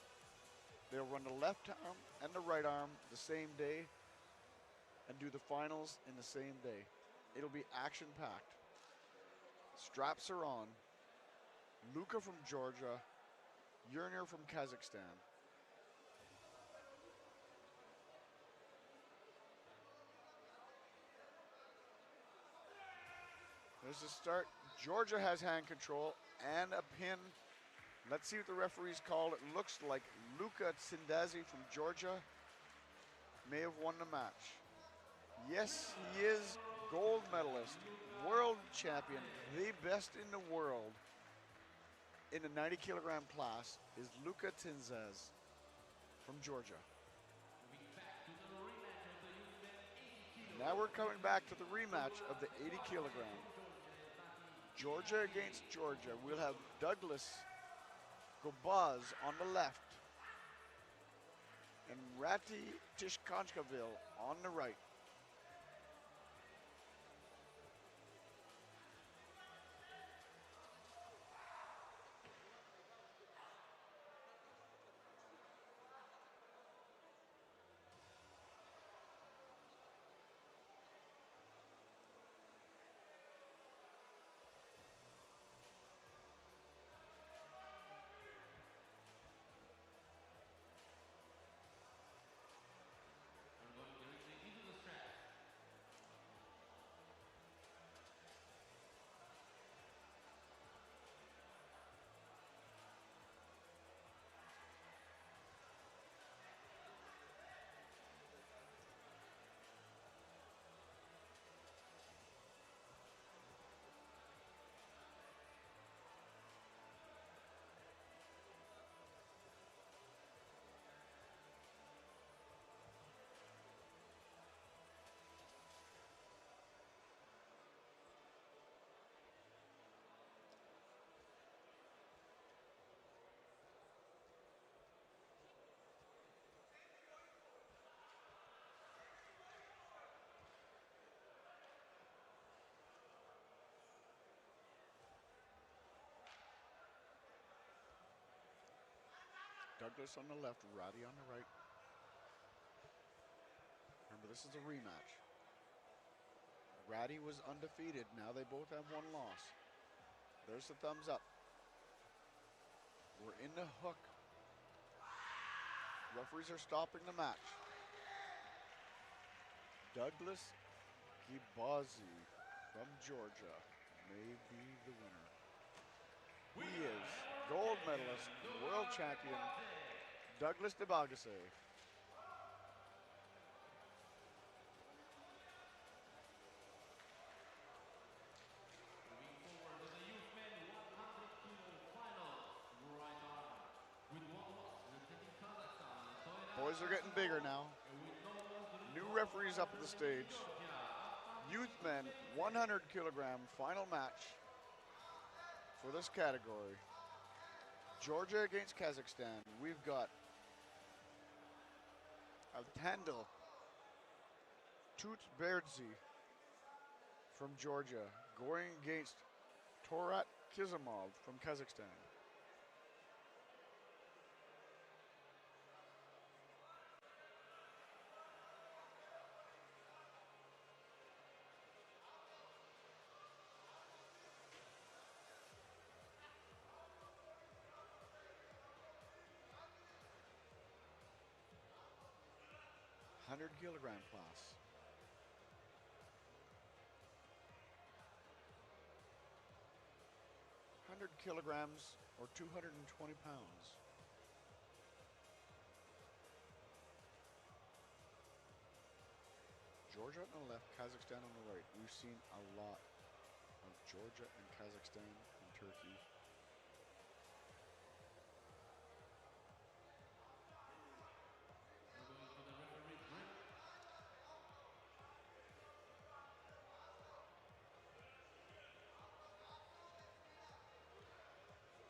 Speaker 1: They'll run the left arm and the right arm the same day and do the finals in the same day. It'll be action-packed. Straps are on. Luka from Georgia, Yurnir from Kazakhstan. There's the start. Georgia has hand control and a pin. Let's see what the referees call. It looks like Luka Tsindazi from Georgia may have won the match. Yes, he is gold medalist, world champion, the best in the world in the 90 kilogram class is Luka Tsindazi from Georgia. Now we're coming back to the rematch of the 80 kilogram. Georgia against Georgia. We'll have Douglas Gobaz on the left and Rati Tishkonchkaville on the right. Douglas on the left, Roddy on the right. Remember, this is a rematch. Roddy was undefeated. Now they both have one loss. There's the thumbs up. We're in the hook. Referees are stopping the match. Douglas Gibazi from Georgia may be the winner. He is gold medalist, world champion, Douglas Debagase.
Speaker 3: Moving forward to the youth men 100 kilo final. Right arm. With one loss representing Kazakhstan.
Speaker 1: Boys are getting bigger now. New referees up at the stage. Youth men 100 kilogram final match for this category. Georgia against Kazakhstan. We've got Altandil Tutberdzi from Georgia going against Torat Kizimov from Kazakhstan. $100 kilogram class. $100 kilograms or 220 pounds. Georgia on the left, Kazakhstan on the right. We've seen a lot of Georgia and Kazakhstan and Turkey.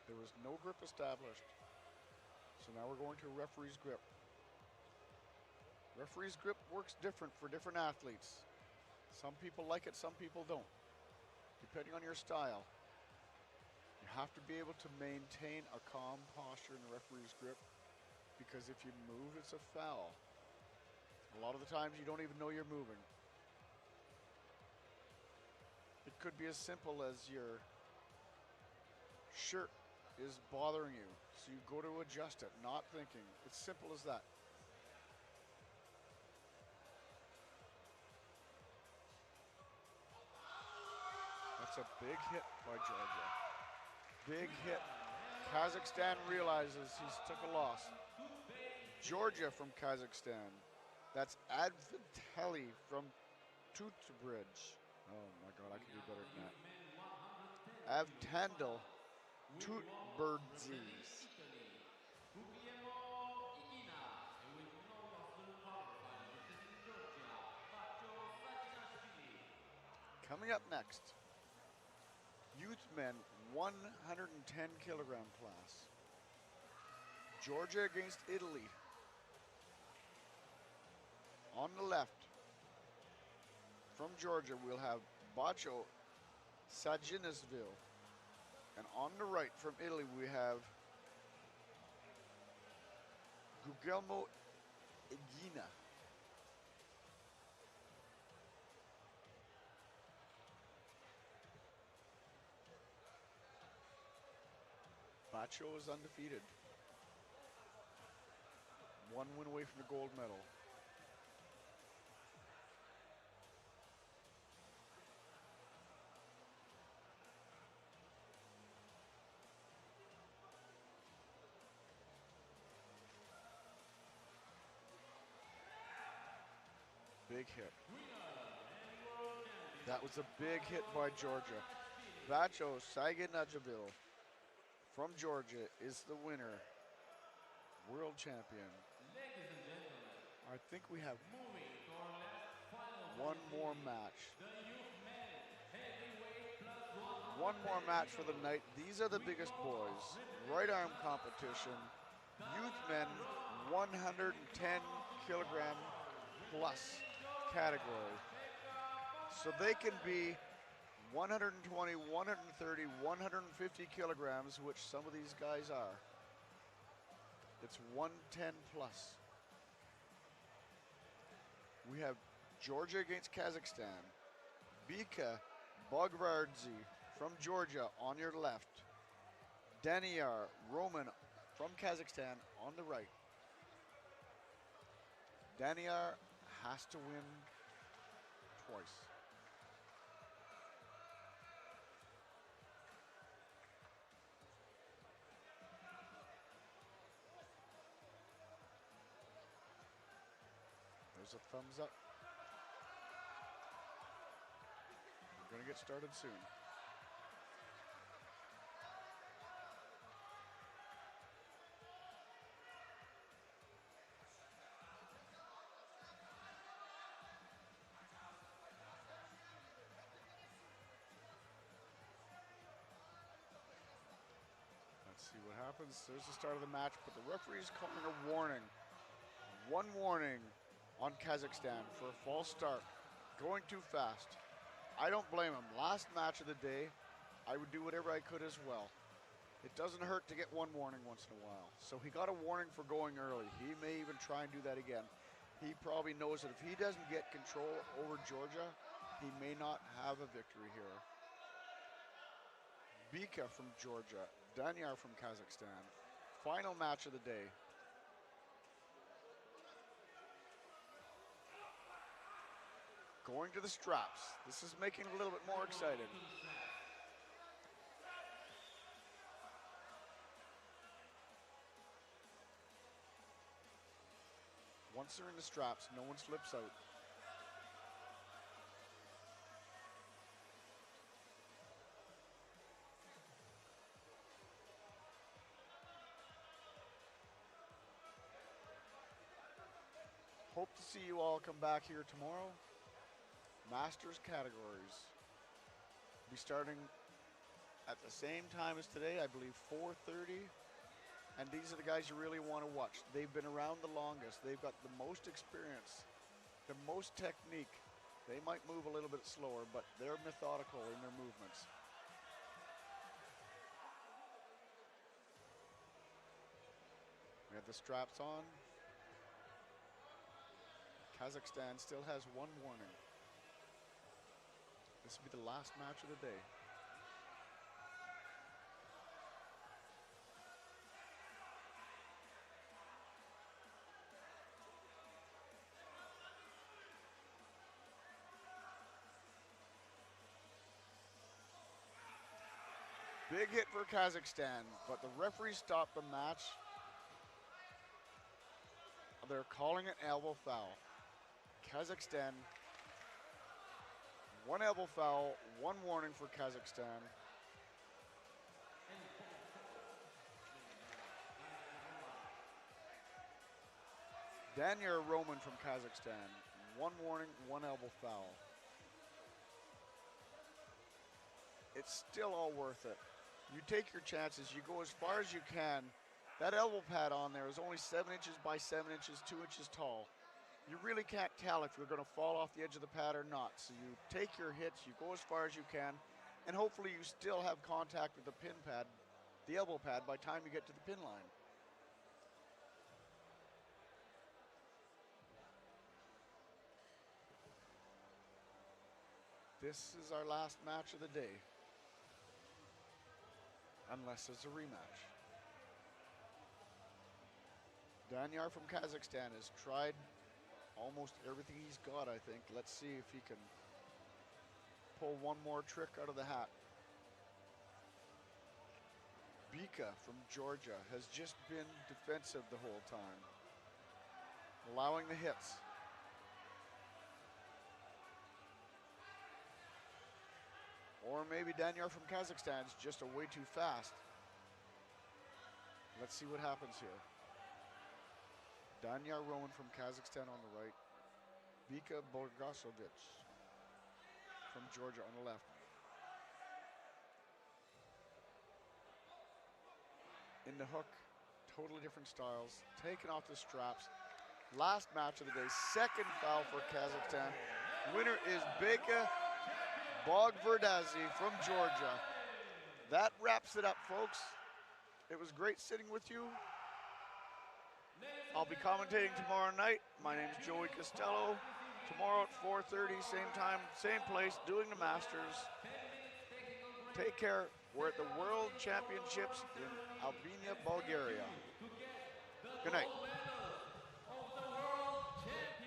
Speaker 1: There was no grip established. So now we're going to referee's grip. Referee's grip works different for different athletes. Some people like it, some people don't. Depending on your style. You have to be able to maintain a calm posture in the referee's grip, because if you move, it's a foul. A lot of the times you don't even know you're moving. It could be as simple as your shirt is bothering you, so you go to adjust it, not thinking. It's simple as that. That's a big hit by Georgia. Big hit. Kazakhstan realizes he's took a loss. Georgia from Kazakhstan. That's Adviteli from Tutbridge. Oh my God, I can do better than that. Avtandil Tutberdzi. Coming up next, youth men 110 kilogram class. Georgia against Italy. On the left, from Georgia, we'll have Bacho Sajinisville. And on the right, from Italy, we have Guglielmo Egina. Bacho is undefeated. One win away from the gold medal. Big hit. That was a big hit by Georgia. Bacho Saginajaville from Georgia is the winner. World champion.
Speaker 3: Ladies and gentlemen,
Speaker 1: I think we have
Speaker 3: moving to our last final
Speaker 1: one more match.
Speaker 3: the youth men heavyweight plus 100
Speaker 1: One more match for the night. These are the biggest boys. Right arm competition. Youth men 110 kilogram plus category. So they can be 120, 130, 150 kilograms, which some of these guys are. It's 110 plus. We have Georgia against Kazakhstan. Bika Bogvardzi from Georgia on your left. Daniar Roman from Kazakhstan on the right. Daniar has to win twice. There's a thumbs up. We're going to get started soon. Let's see what happens. There's the start of the match, but the referee's calling a warning. One warning on Kazakhstan for a false start. Going too fast. I don't blame him. Last match of the day, I would do whatever I could as well. It doesn't hurt to get one warning once in a while. So he got a warning for going early. He may even try and do that again. He probably knows that if he doesn't get control over Georgia, he may not have a victory here. Bika from Georgia, Danyar from Kazakhstan. Final match of the day. Going to the straps. This is making it a little bit more exciting. Once they're in the straps, no one slips out. Hope to see you all come back here tomorrow. Masters categories. Be starting at the same time as today, I believe 4:30. And these are the guys you really want to watch. They've been around the longest. They've got the most experience, the most technique. They might move a little bit slower, but they're methodical in their movements. We have the straps on. Kazakhstan still has one warning. This will be the last match of the day. Big hit for Kazakhstan, but the referee stopped the match. They're calling it elbow foul. Kazakhstan, one elbow foul, one warning for Kazakhstan. Danyar Roman from Kazakhstan, one warning, one elbow foul. It's still all worth it. You take your chances, you go as far as you can. That elbow pad on there is only 7 inches by 7 inches, 2 inches tall. You really can't tell if you're going to fall off the edge of the pad or not. So you take your hits, you go as far as you can, and hopefully you still have contact with the pin pad, the elbow pad, by the time you get to the pin line. This is our last match of the day, unless it's a rematch. Danyar from Kazakhstan has tried almost everything he's got, I think. Let's see if he can pull one more trick out of the hat. Bika from Georgia has just been defensive the whole time, allowing the hits. Or maybe Danyar from Kazakhstan is just way too fast. Let's see what happens here. Danyar Roman from Kazakhstan on the right. Bika Borgasovich from Georgia on the left. In the hook, totally different styles. Taken off the straps. Last match of the day, second foul for Kazakhstan. Winner is Beka Bogvardzi from Georgia. That wraps it up, folks. It was great sitting with you. I'll be commentating tomorrow night. My name's Joey Costello. Tomorrow at 4:30, same time, same place, doing the Masters. Take care. We're at the World Championships in Albania, Bulgaria. Good night.
Speaker 3: Gold medals of the world champions.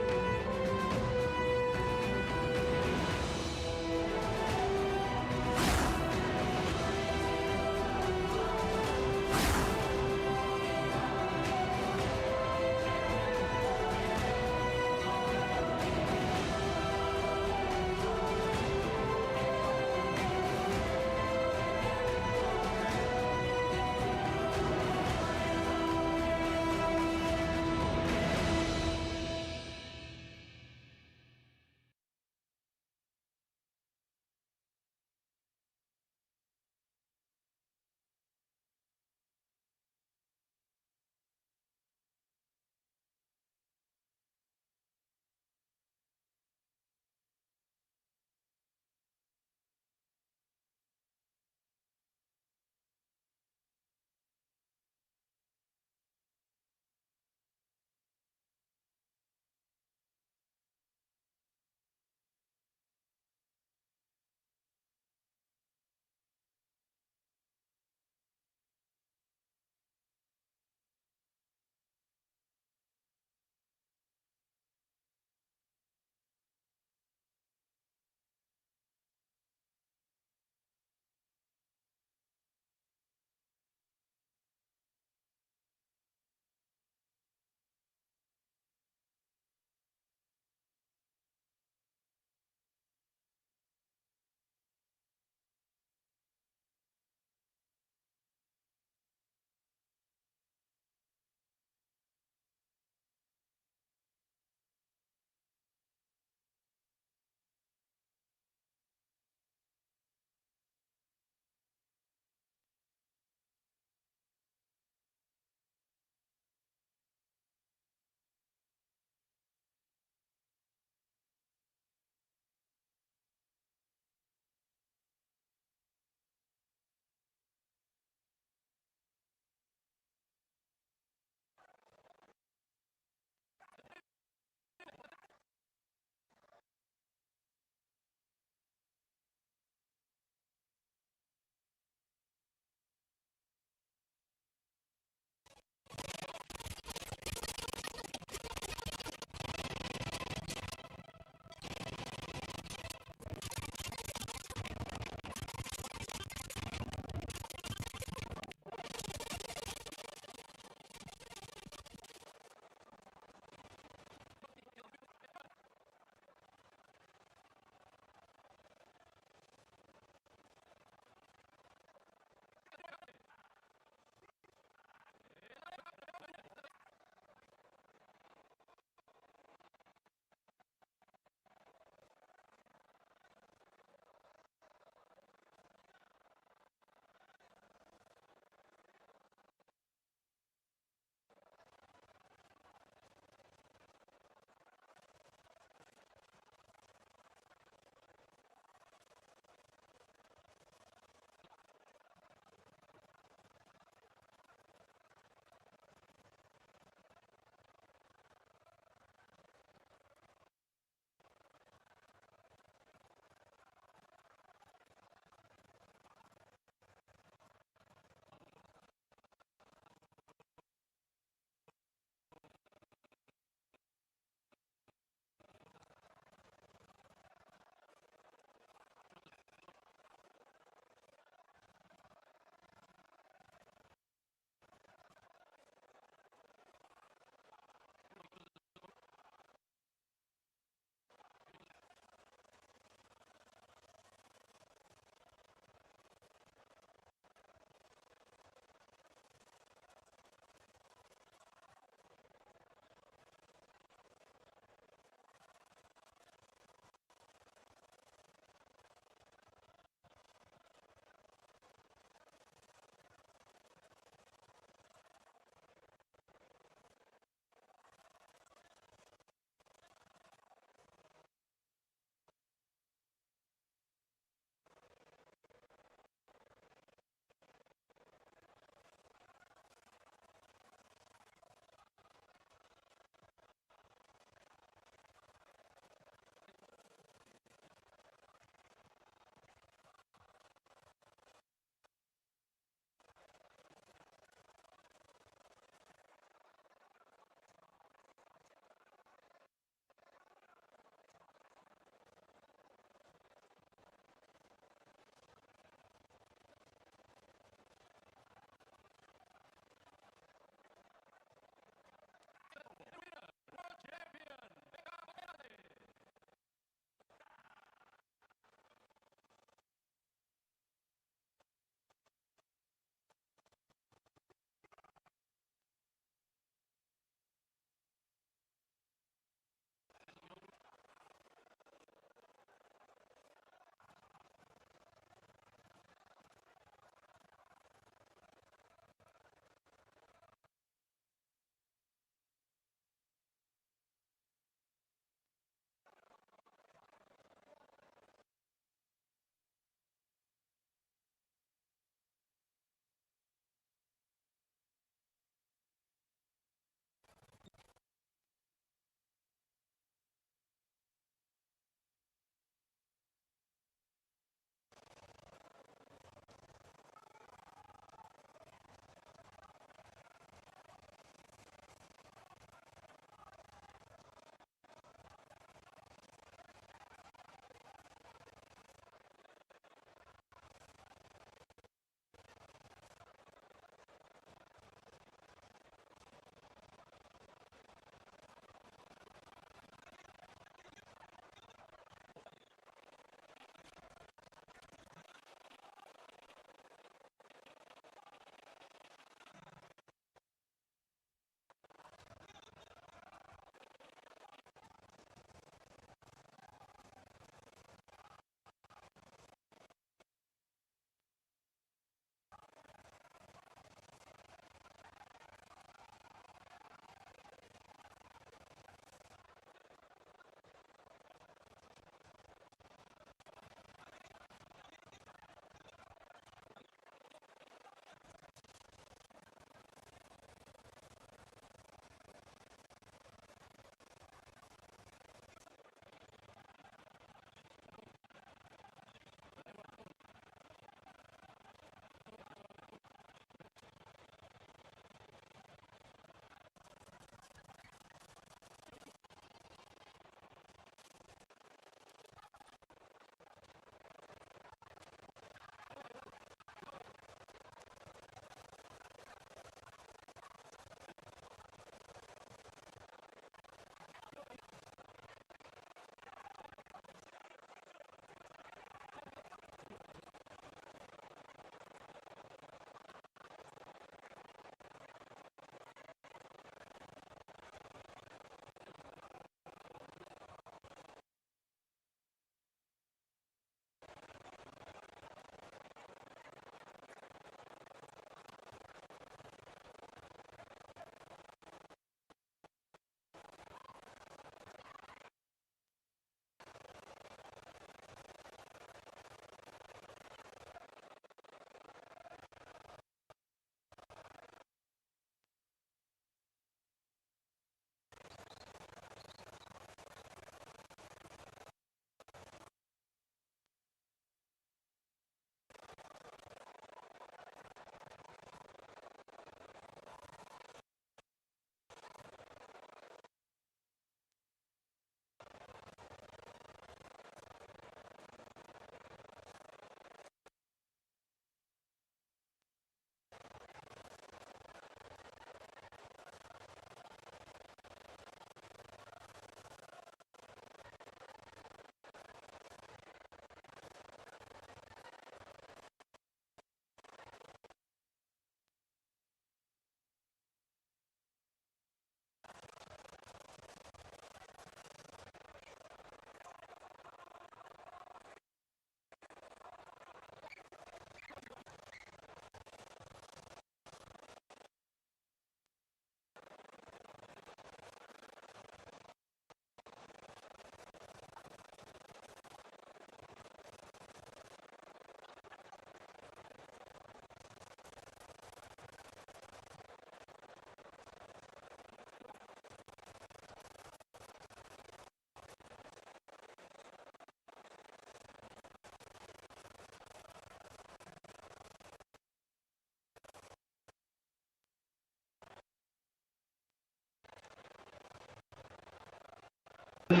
Speaker 2: Third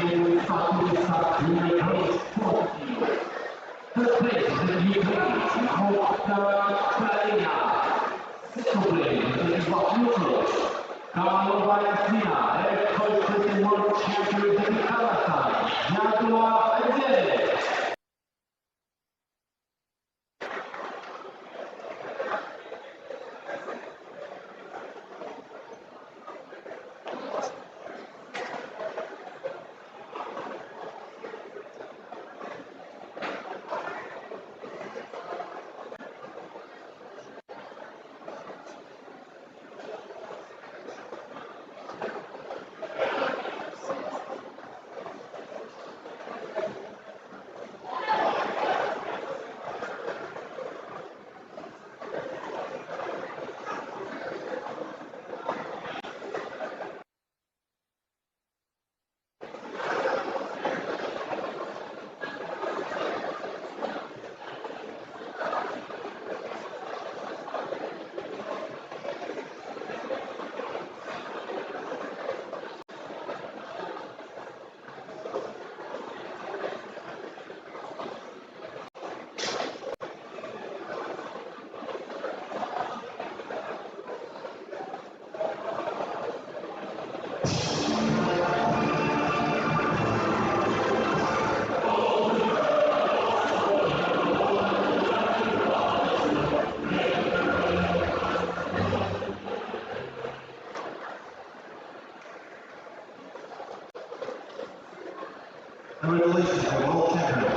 Speaker 2: place is the Ukraine, Ukraina. Second place is the Neutral, Kamalova Yasmina. And first place in World Championship in Kazakhstan, Yadula Azele. Congratulations, the world champion.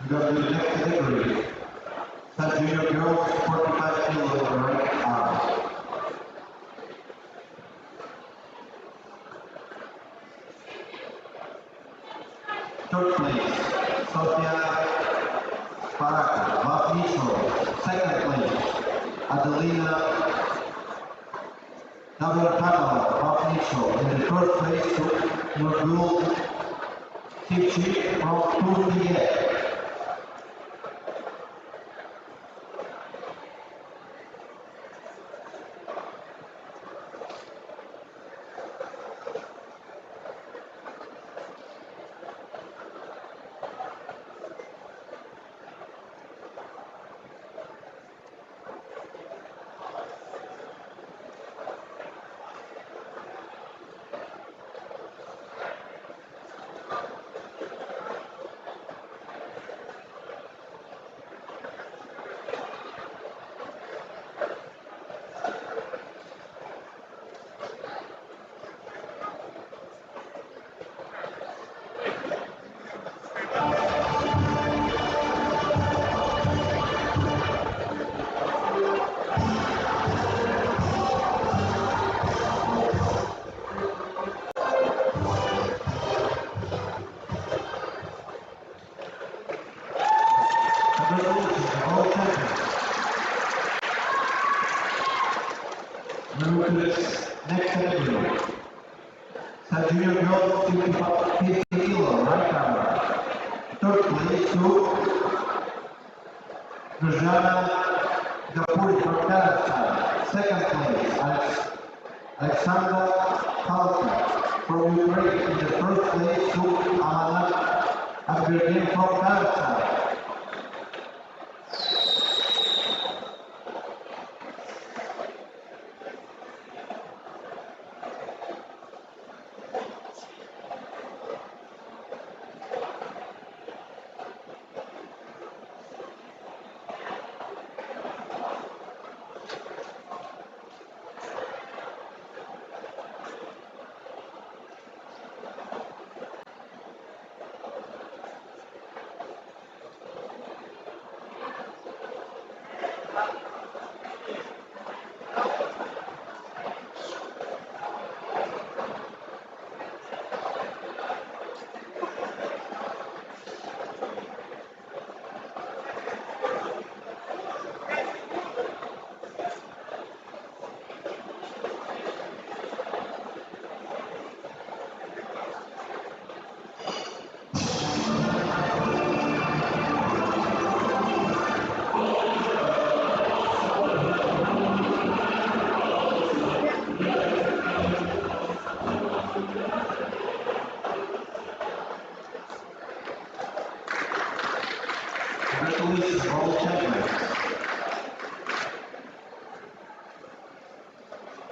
Speaker 2: We go to the next category. Sub junior girls, 45 kilos right arm. Third place, Sofia Paraka, Buff. Second place, Adelina Navratilova, Buff. In the first place, Nurgul Tipchi from Turkey. Congratulations, all champions. Move to the next category. Sub junior girls, 50 kilo, right arm. Third place to Druzhana Gapuri from Kazakhstan. Second place, Alexandra Halka from Ukraine. In the first place to Amanat Abgerdin from Kazakhstan.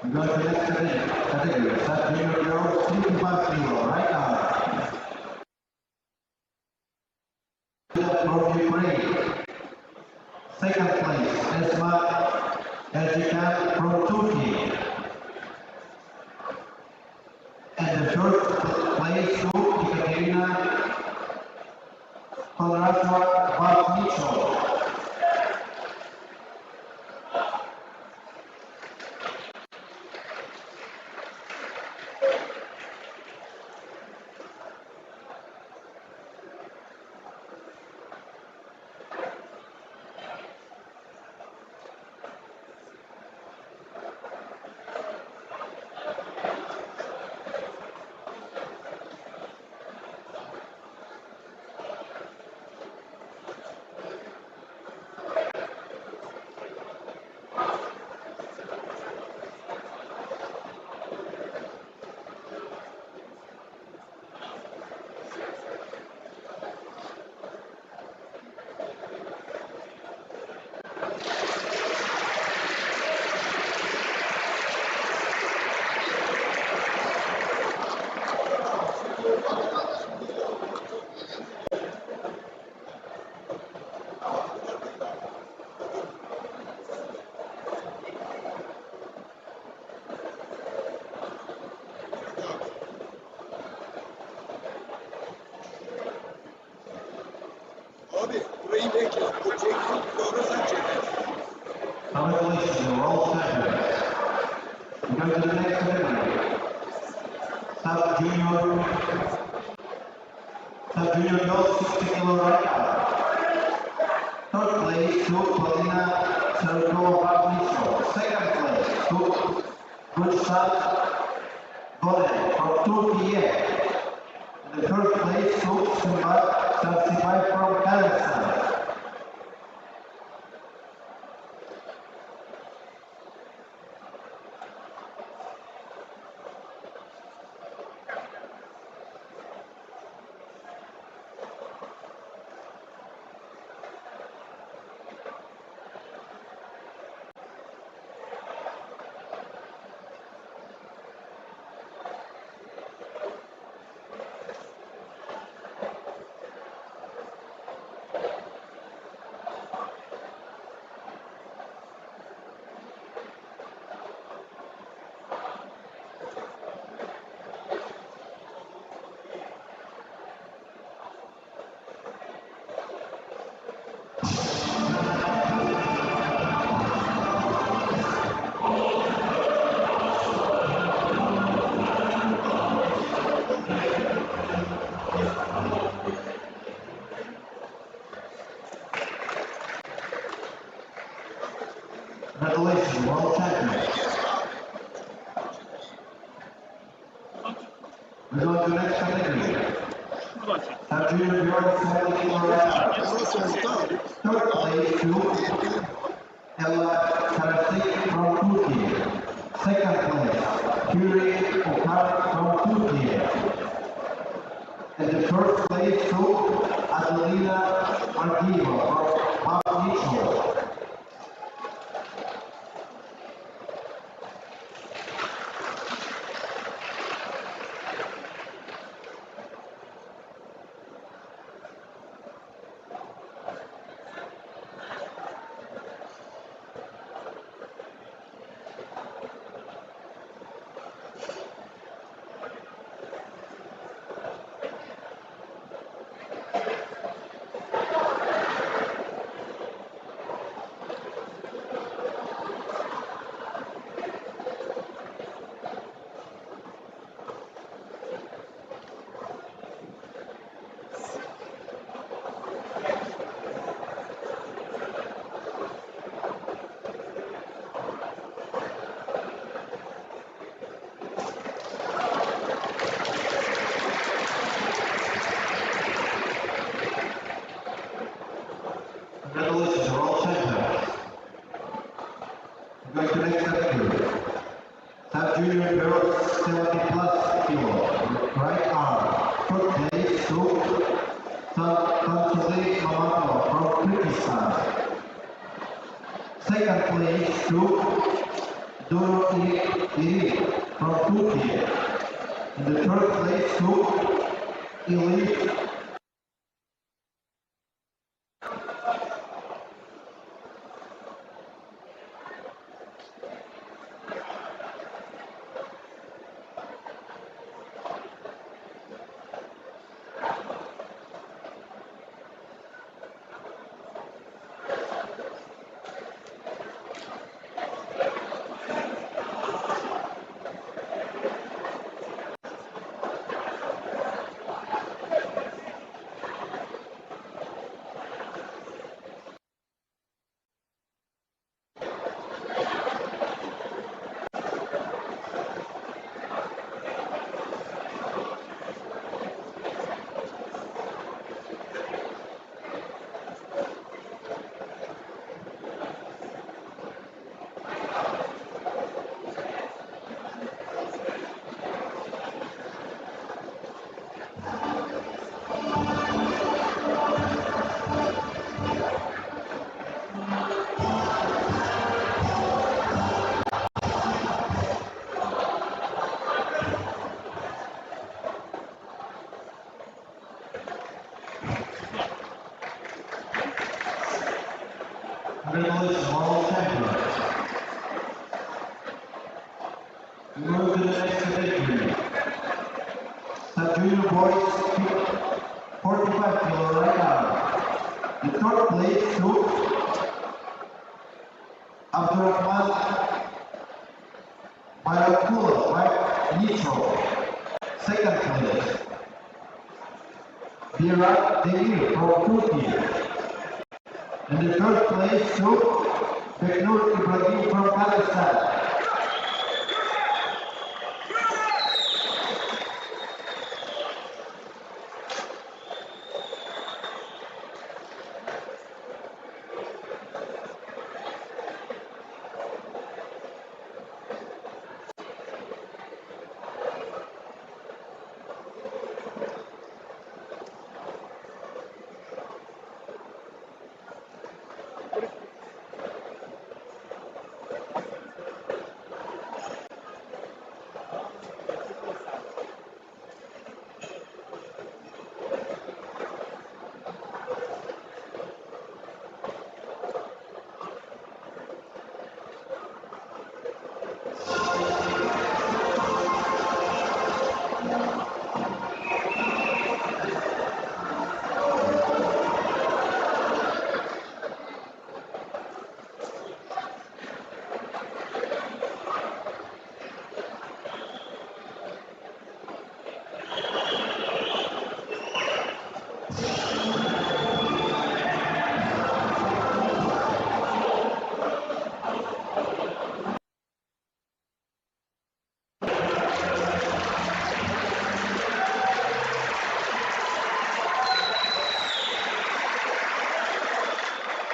Speaker 2: We go to the next category. Sub Junior Girls 55 kilo, right arm. From Ukraine. Second place, Esma Erjikan from Turkey. And the first place to Ekaterina Konradova Bartnicho.
Speaker 6: Abi burayı bekle. O çeksin. Sonra sen çekersin.
Speaker 2: Congratulations, you're all champions. We go to the next category. Sub Junior Girls 60 kilo right arm. Third place to Paulina Sergova Bartnicho. Second place to Gulsat Golen from Turkey. The first place to Sumbat Sarsibay from Kazakhstan. Congratulations, world champions. We go to the next category. Sub Junior Girls 70 kilo right arm. Third place to Ella Karasik from Turkey. Second place, Yuri Okar from Turkey. And the first place to Adelina Margiva from Bartnicho. Congratulations, you're all champions. We go to the next category. Sub Junior Girls 70 plus kilo, right arm. Third place to Tansuli Mamatova from Kyrgyzstan. Second place to Iri from Turkey. In the third place to Elite. Congratulations, world champion. We move to the next division. The junior boys 45 kilo right now. The third place to Abdurrahman Bayakula, white neutral. Second place. Birak Demir from Turkey. In the third place to Beknur Ibrahim from Kazakhstan.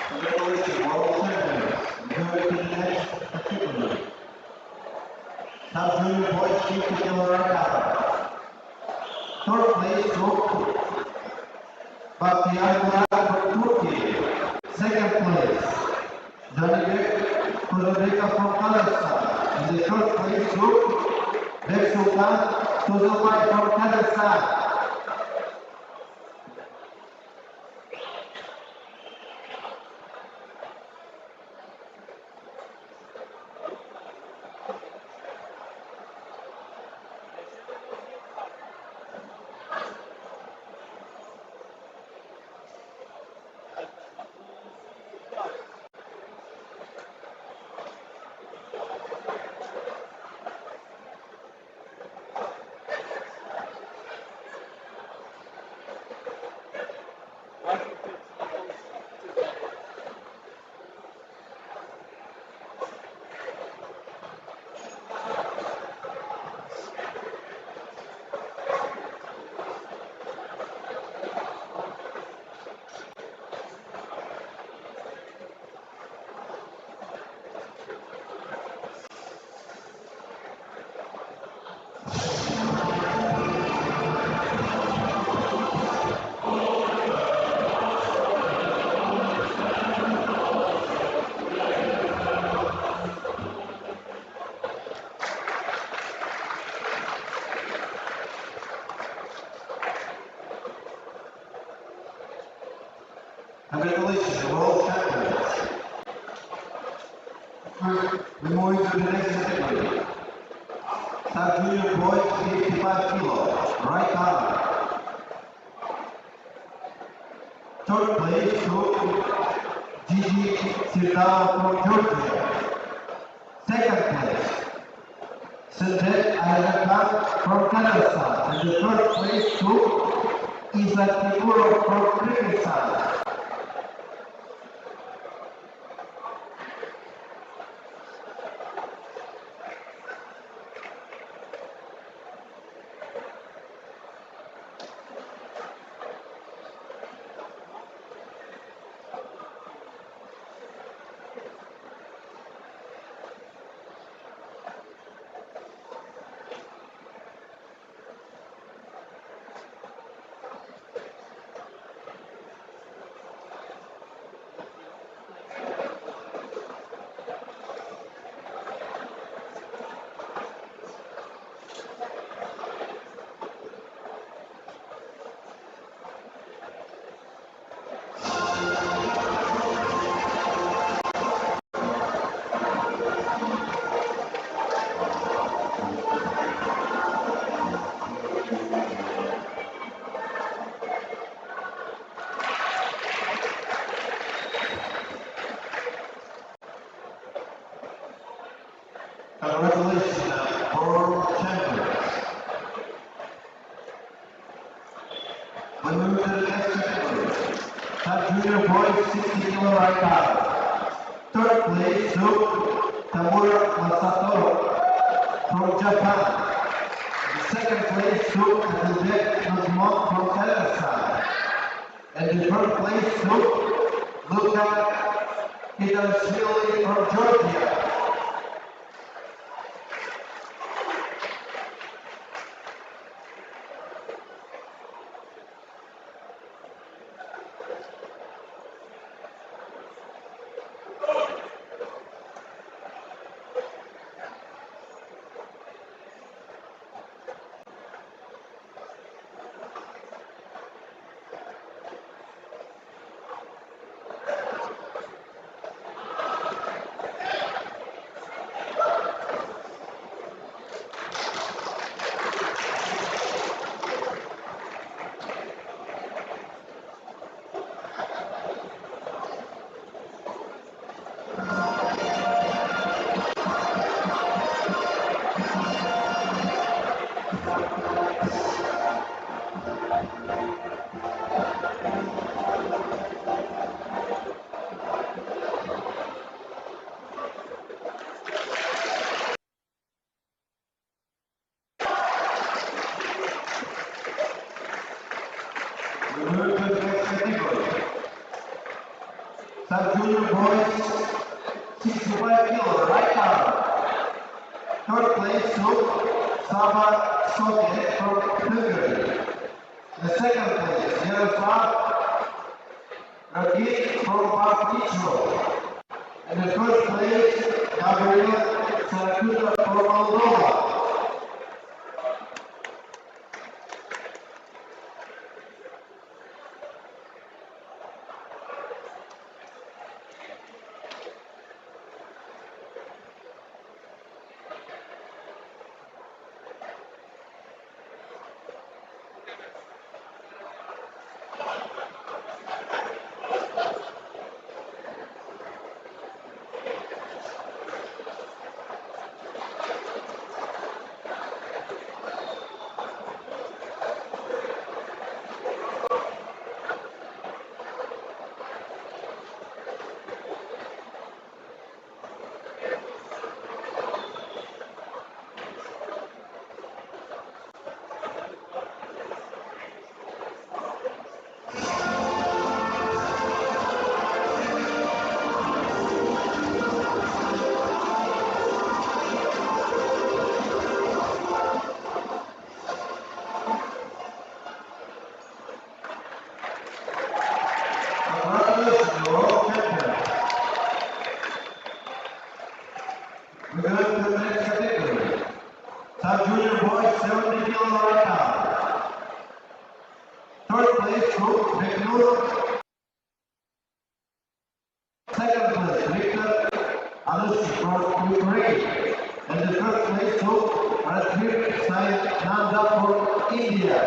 Speaker 2: Congratulations, world champions. Moving to the next category. Sub junior boys 50 kilo right now. Third place to Bahtiyar Burak from Turkey. Second place, Janibek Kuzubeka from Kazakhstan. In the third place to Bek Sultan Tuzulbay from Kazakhstan. the next category. Sub Junior Boys 55 kilo, right arm. Third place to Gigi Sirdao from Georgia. Second place, Sanjay Ayrakhan from Kazakhstan. And the third place to Isaac Timurov from Kyrgyzstan. Congratulations, world champions. We move to the next category. Sub Junior Boys 60 kilo right arm. Third place to Tamura Masato from Japan. The second place to Adilbek Nazmon from Kazakhstan. And the third place to Luka Itamshvili from Georgia. We move to the next category. Sub Junior Boys 65 kilo right arm. Third place to Sava Soviet from Hungary. The second place, Yaroslav Ragin from Montenegro. And the first place, Gabriel Sarakuta from Moldova. Congratulations, world champion. We go to the next category. Sub Junior Boys 70 kilo right arm. Third place to Beknur. Second place, Victor Anush from Ukraine. to Radhir Sai Nanda from India.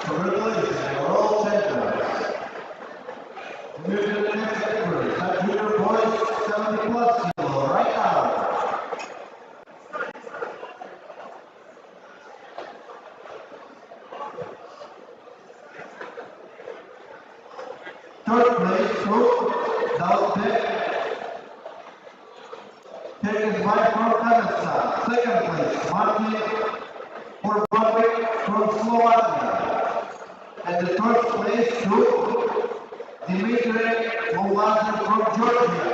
Speaker 2: Congratulations, you're all champions. Move to the next category. At junior boys 70 plus kilo, right now. Third place to Daltek, taken by from Kazakhstan. Second place, Martin Porbovic from Slovakia. And the third place to Dimitri Molazin from Georgia.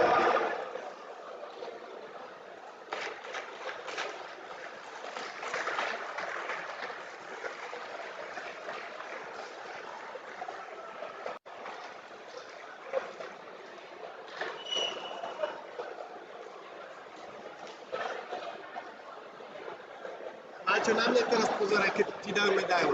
Speaker 6: Macio, na mnie teraz pozorek, kiedy ti dałem medaiu.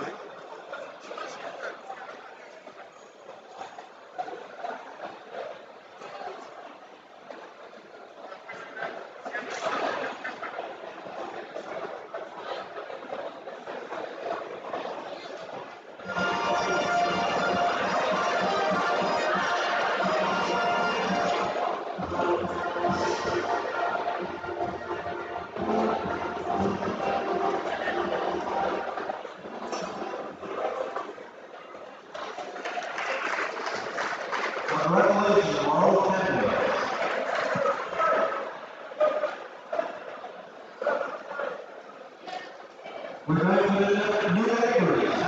Speaker 2: Congratulations, world champions. We're going to the new categories.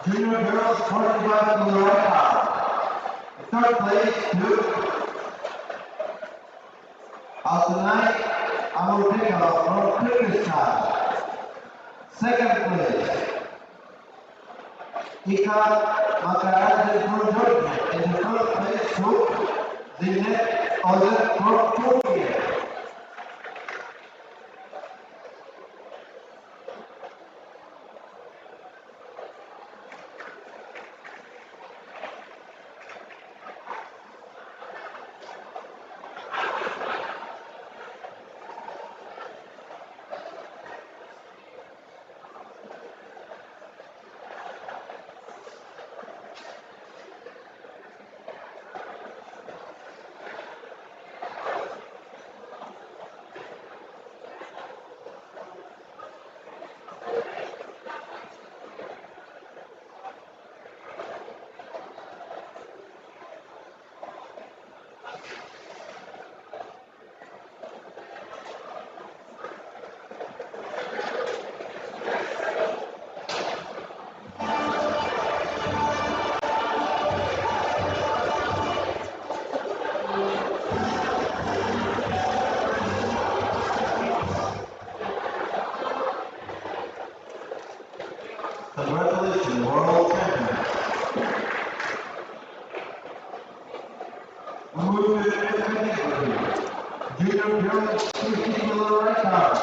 Speaker 2: Junior girls 45 kilo right now. Third place to Altunay Amurdekala from Kyrgyzstan. Second place, Ika Makaradze from Georgia. And the first place to Zinet Ozer from Turkey. Congratulations, world champions. We move to the next category. Junior girls 50 kilo right now.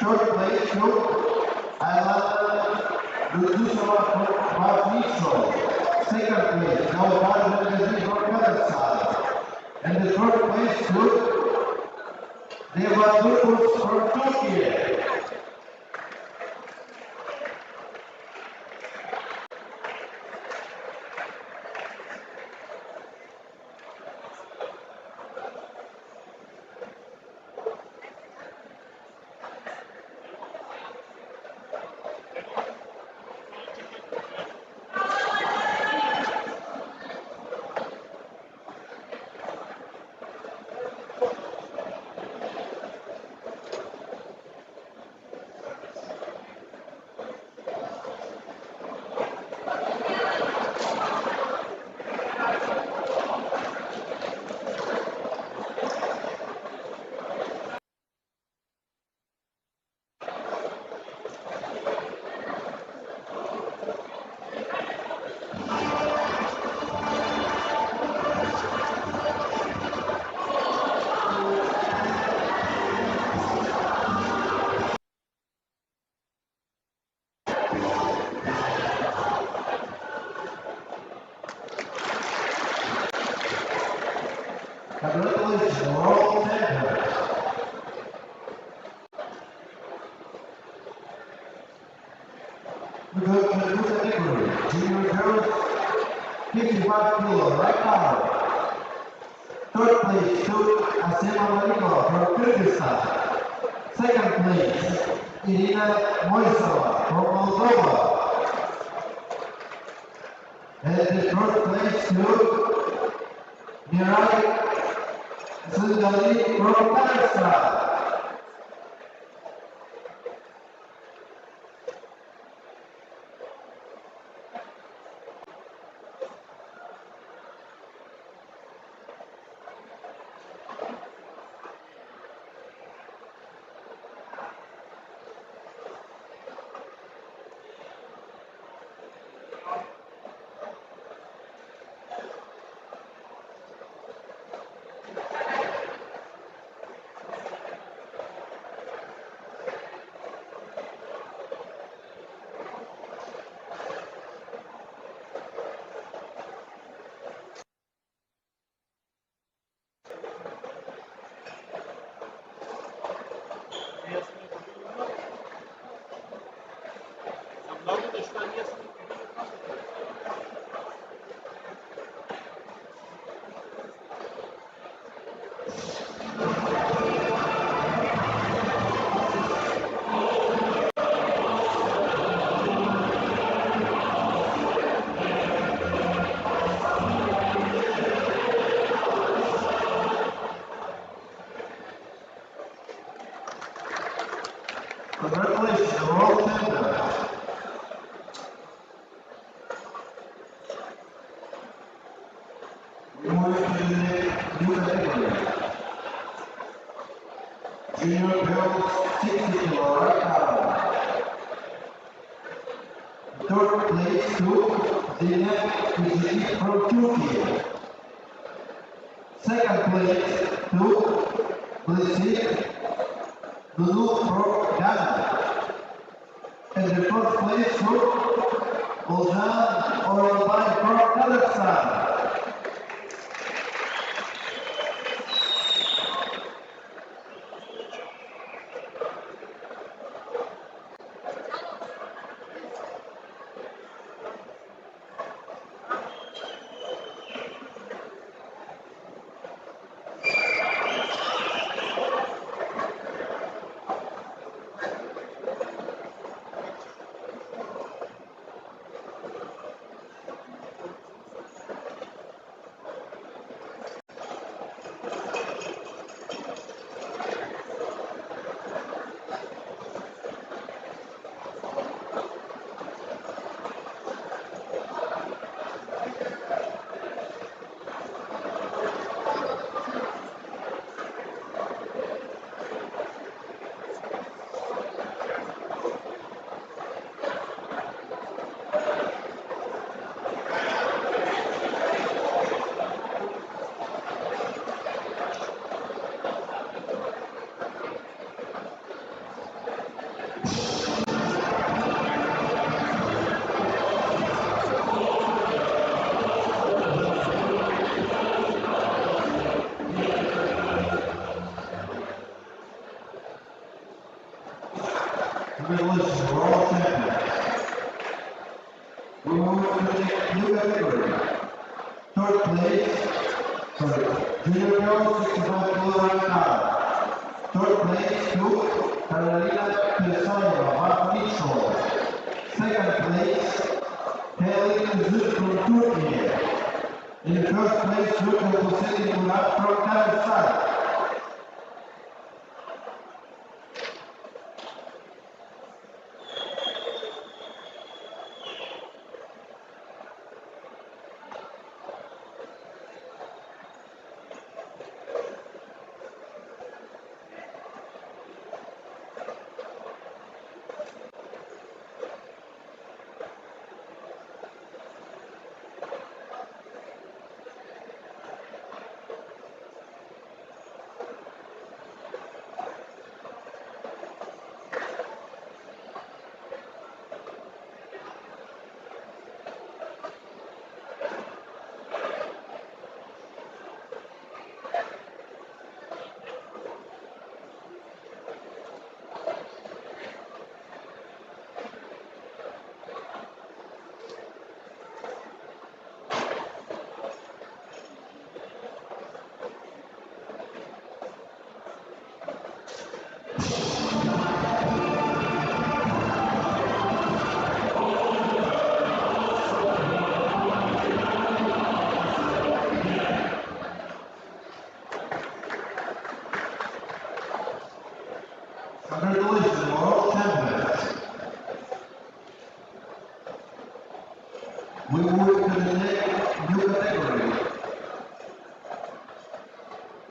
Speaker 2: Third place to Aylana Rudusova from Israel. Second place, Navbar Merkezi from Kazakhstan. And the third place to Deva Durkus from Turkey. Congratulations, world champions. We go to the new category, junior girls, 55 kilo, right now. Third place to Asema Mariko from Kyrgyzstan. Second place, Irina Moisova from Moldova. And the third place to Mirai Zingali from Kazakhstan. Congratulations, the world champion. We move to the new category. Junior girls 60 kilo right now. Third place to Zeynep Kizili from Turkey. Second place to Blessing Lulu from Ghana. And the first place to Ozan Oralbay from Kazakhstan. Congratulations, world champion. We move to the new category. Third place, junior girls 65 kilo right now. Third place to Carolina Pesayeva, Mitchell. Second place, Kelly Kuzuk from Turkey. In the first place, Luka Hussein Murat from Kazakhstan.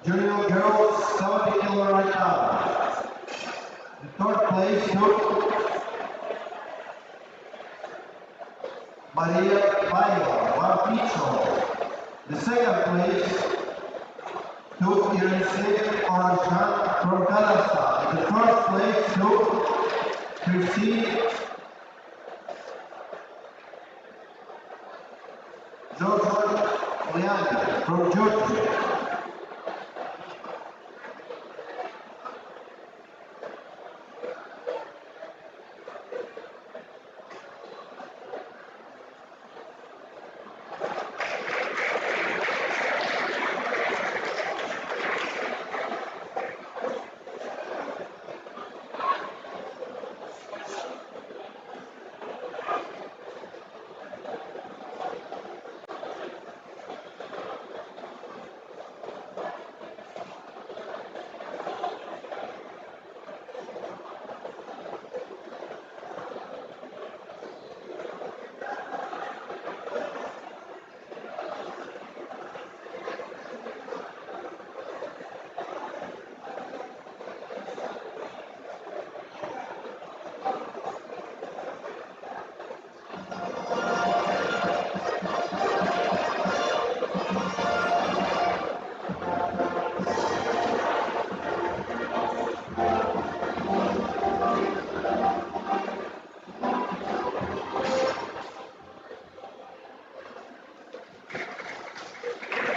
Speaker 2: Junior girls 70 kilo right now. The third place took Maria Paiva, Barpicho. The second place took Irisei Oranjan from Kazakhstan. The first place took Christine Georgia Liani from Georgia.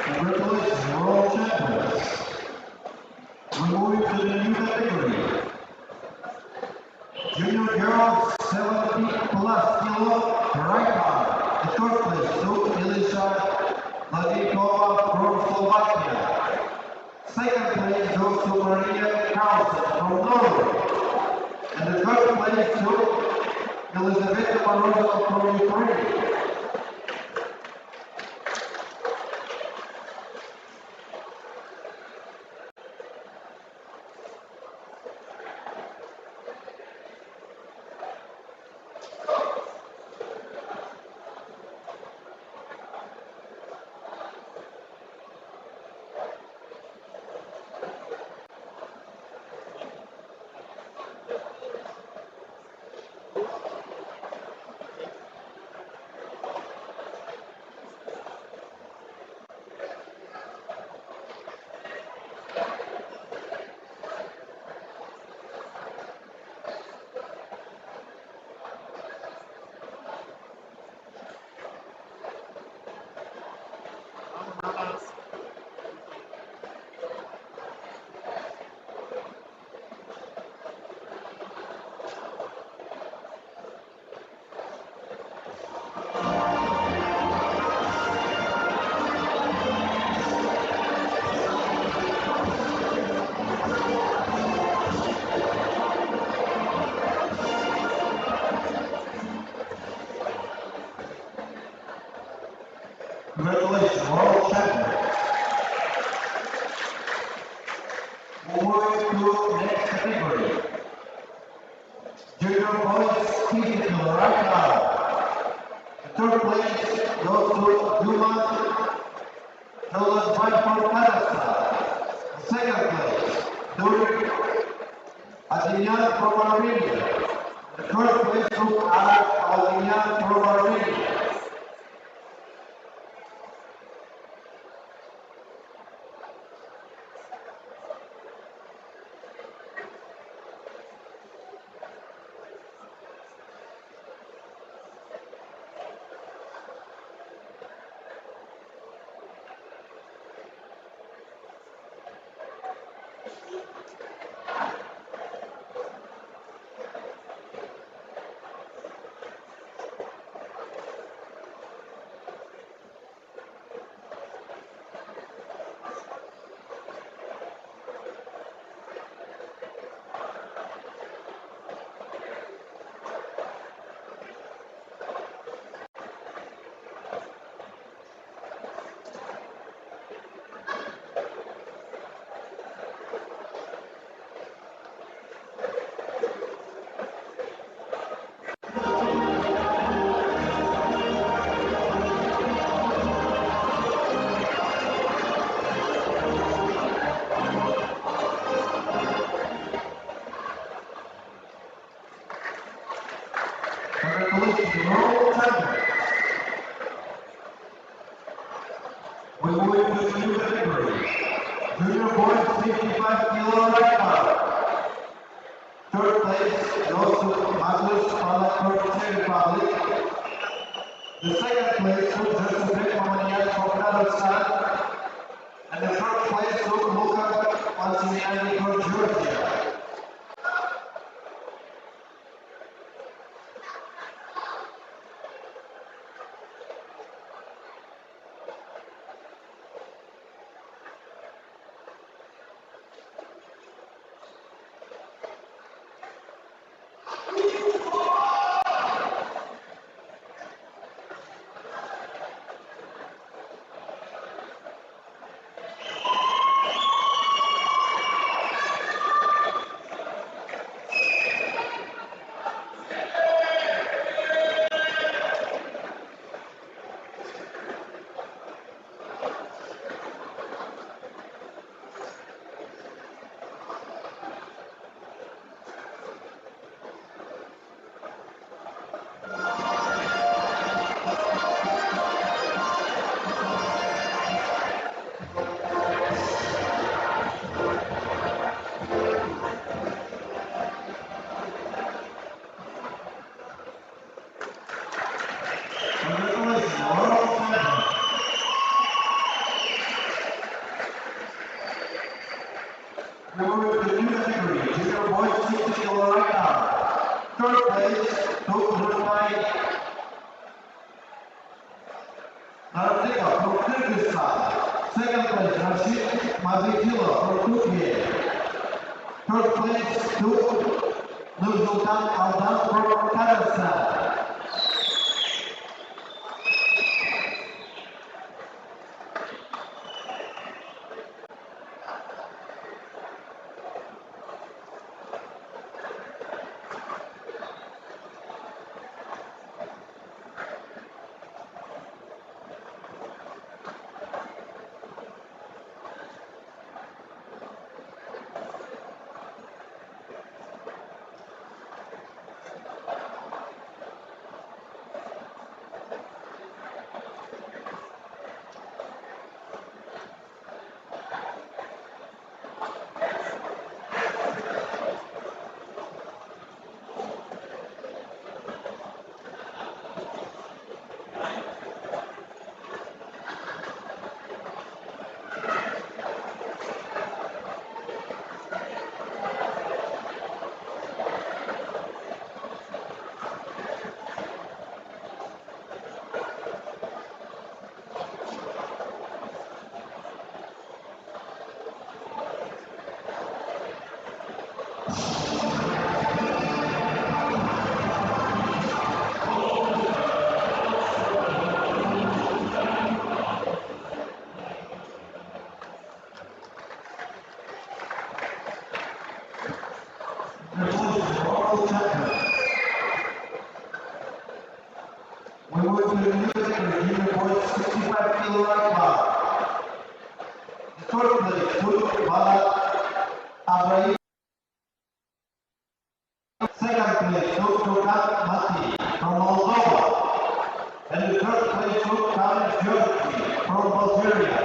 Speaker 2: Congratulations, world champions. We're moving to the new category. Junior girls 70 plus kilo right arm. The third place took Elisa Vladikova from Slovakia. Second place goes to Maria Carlsen from Norway. And the third place took Elizaveta Morozova from Ukraine. Congratulations, world champion. Moving to next category. Junior boys 50 kilo right now. The third place goes to Duman Nolan Fight from Kazakhstan. The second place, Durik Adinyan from Armenia. The third place took Arab Adinyan from Armenia. We move to the new category. Junior boys 55 kilo right power. Third place goes to Magnus from Czech Republic. The second place took Joseph Beckmaniak from Kazakhstan. And the third place took Luka Matsimiani from Georgia. Number the new category, junior boys 60 kilo right now. Third place, took Brunei Narantika from Kyrgyzstan. Second place, Rashid Mazikilo from Turkey. Third place, took Nursultan Aldan from Kazakhstan. We move to the new category, junior boys 65 kilo right bar. The third place took Balat Abraham. Second place took Turkat Mati from Moldova. And the third place took Karen Georgi from Bulgaria.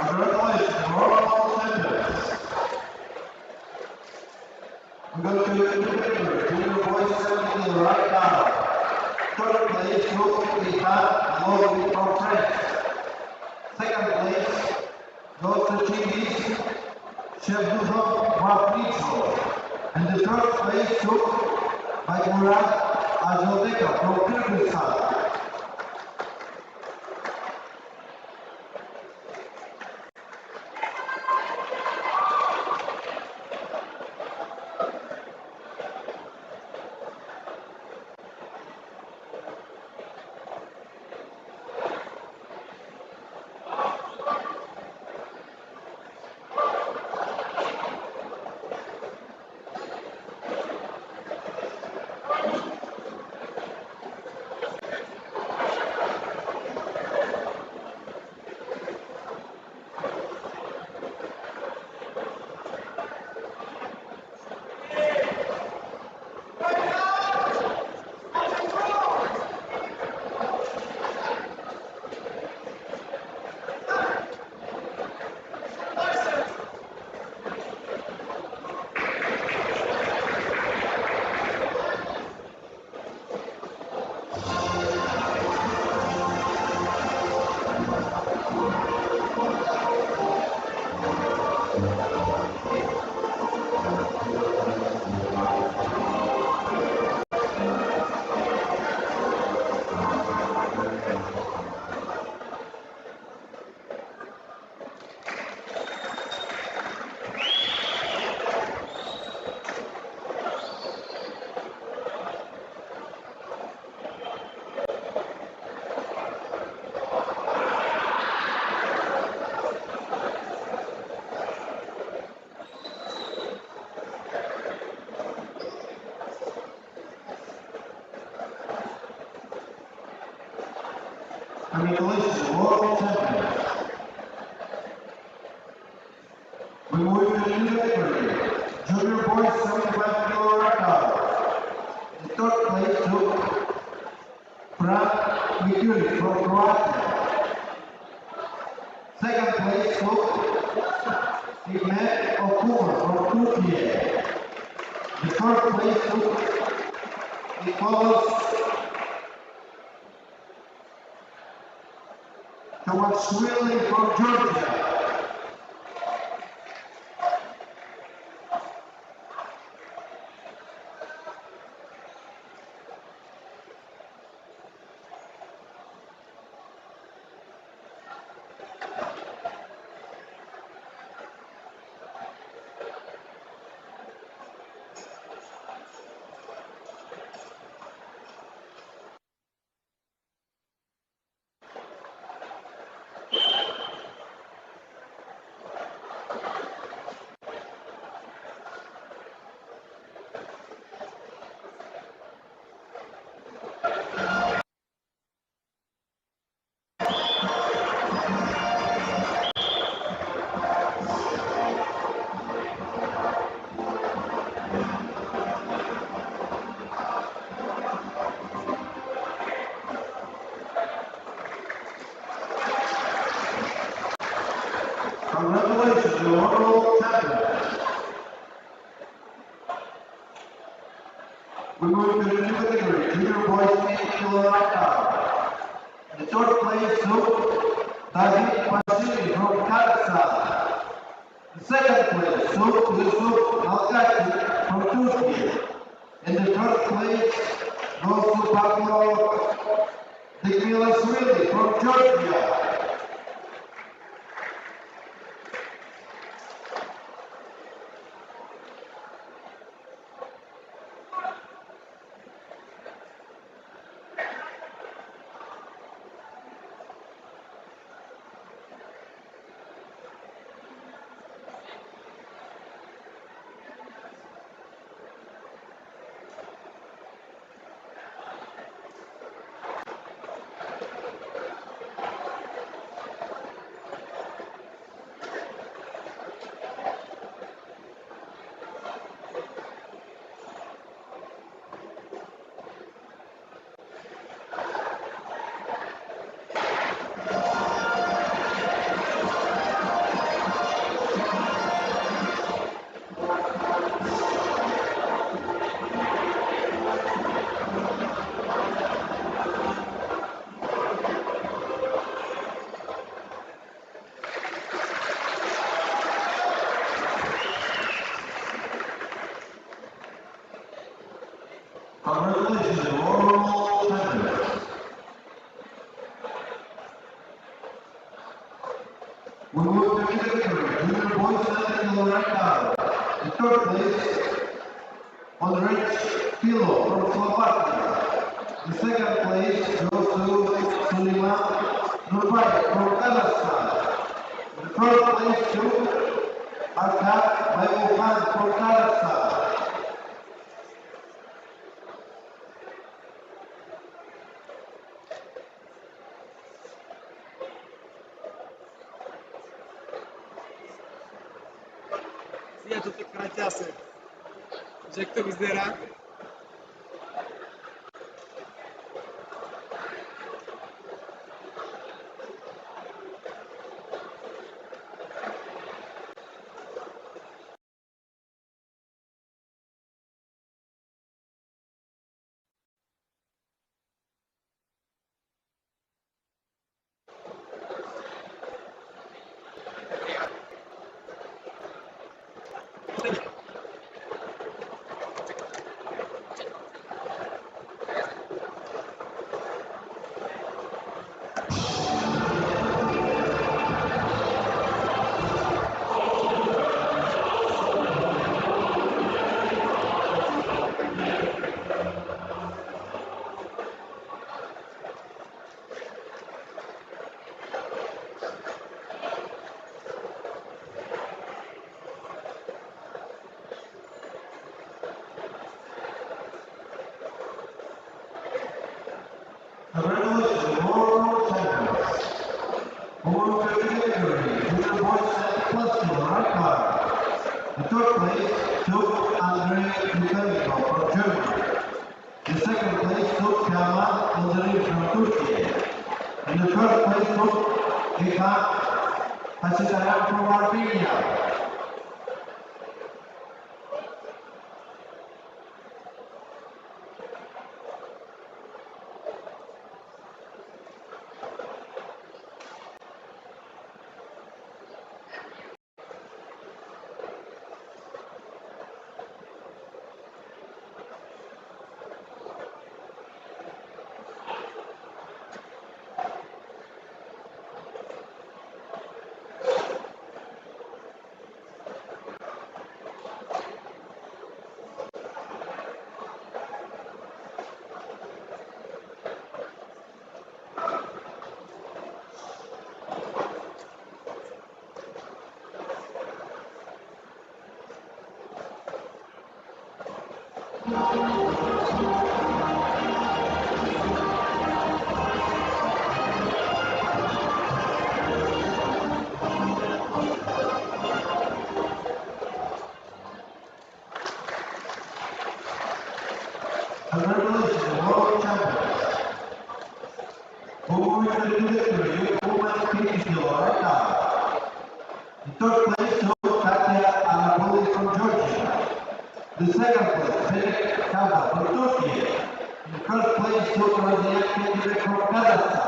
Speaker 2: Congratulations, world champions. We go to the junior boys 70 kilo right now. Third place, Luke Lihan Lodi from France. Second place goes to Chingiz Shevduzov Mavnichov. And the third place took by Murat Azodeka from Kyrgyzstan. Congratulations, world champions. We move to the new category. Junior boys 75 kilo record. In third place took Frank Mikuri from Croatia. Second place took Ahmed Okur from Turkey. The third place took Nicholas Kawachwili from Georgia. Congratulations, you world champions. We move to the new category, junior boys 80 kilo knockout. In third place took David Vasily from Kazakhstan. The second place took Yusuf Nalgati from Turkey. And the third place goes to Pablo Dikmilasvili from Georgia. Congratulations, all champions. We move to the victory. Junior boys 90 kilo right now. In third place, Rematch from Slovakia. The second place goes to Suleiman Nurbay from Kazakhstan. The third place to Armwrestling from Kazakhstan.
Speaker 6: Sia tutti craziase. Jack bizlere.
Speaker 2: Congratulations, world champions. Former victory, Junior boys 90 kilo right now. In third place took Andrei Mikhailov from Germany. The second place took Kamal Ozarin from Turkey. In the third place took Ikan Hasitayan from Armenia. Congratulations, world champions. Moving to the victory, women 50 kilo right now. In third place took Katya Anapoli from Georgia. The second place, Felix Kava from Turkey. In first place took Raziak Kedibek from Kazakhstan.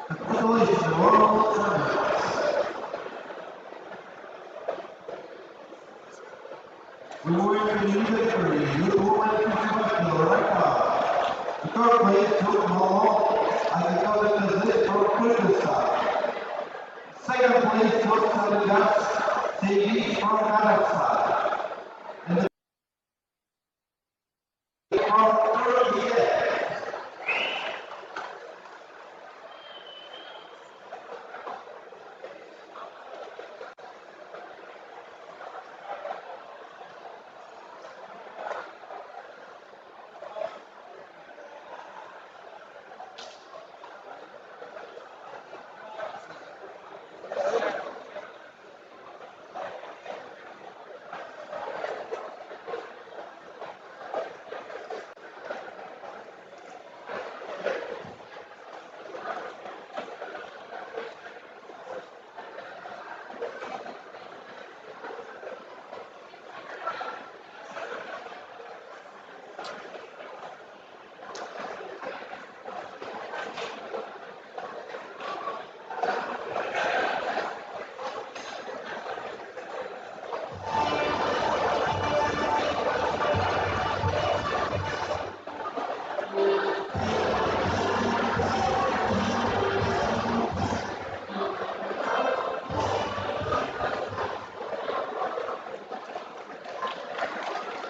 Speaker 2: Congratulations, world champions. We were in the victory, you women 55 kilo right now. The third place took Momo Akitobe from Kyrgyzstan. Second place took Saligas Segi from Kazakhstan. And the from Turkey.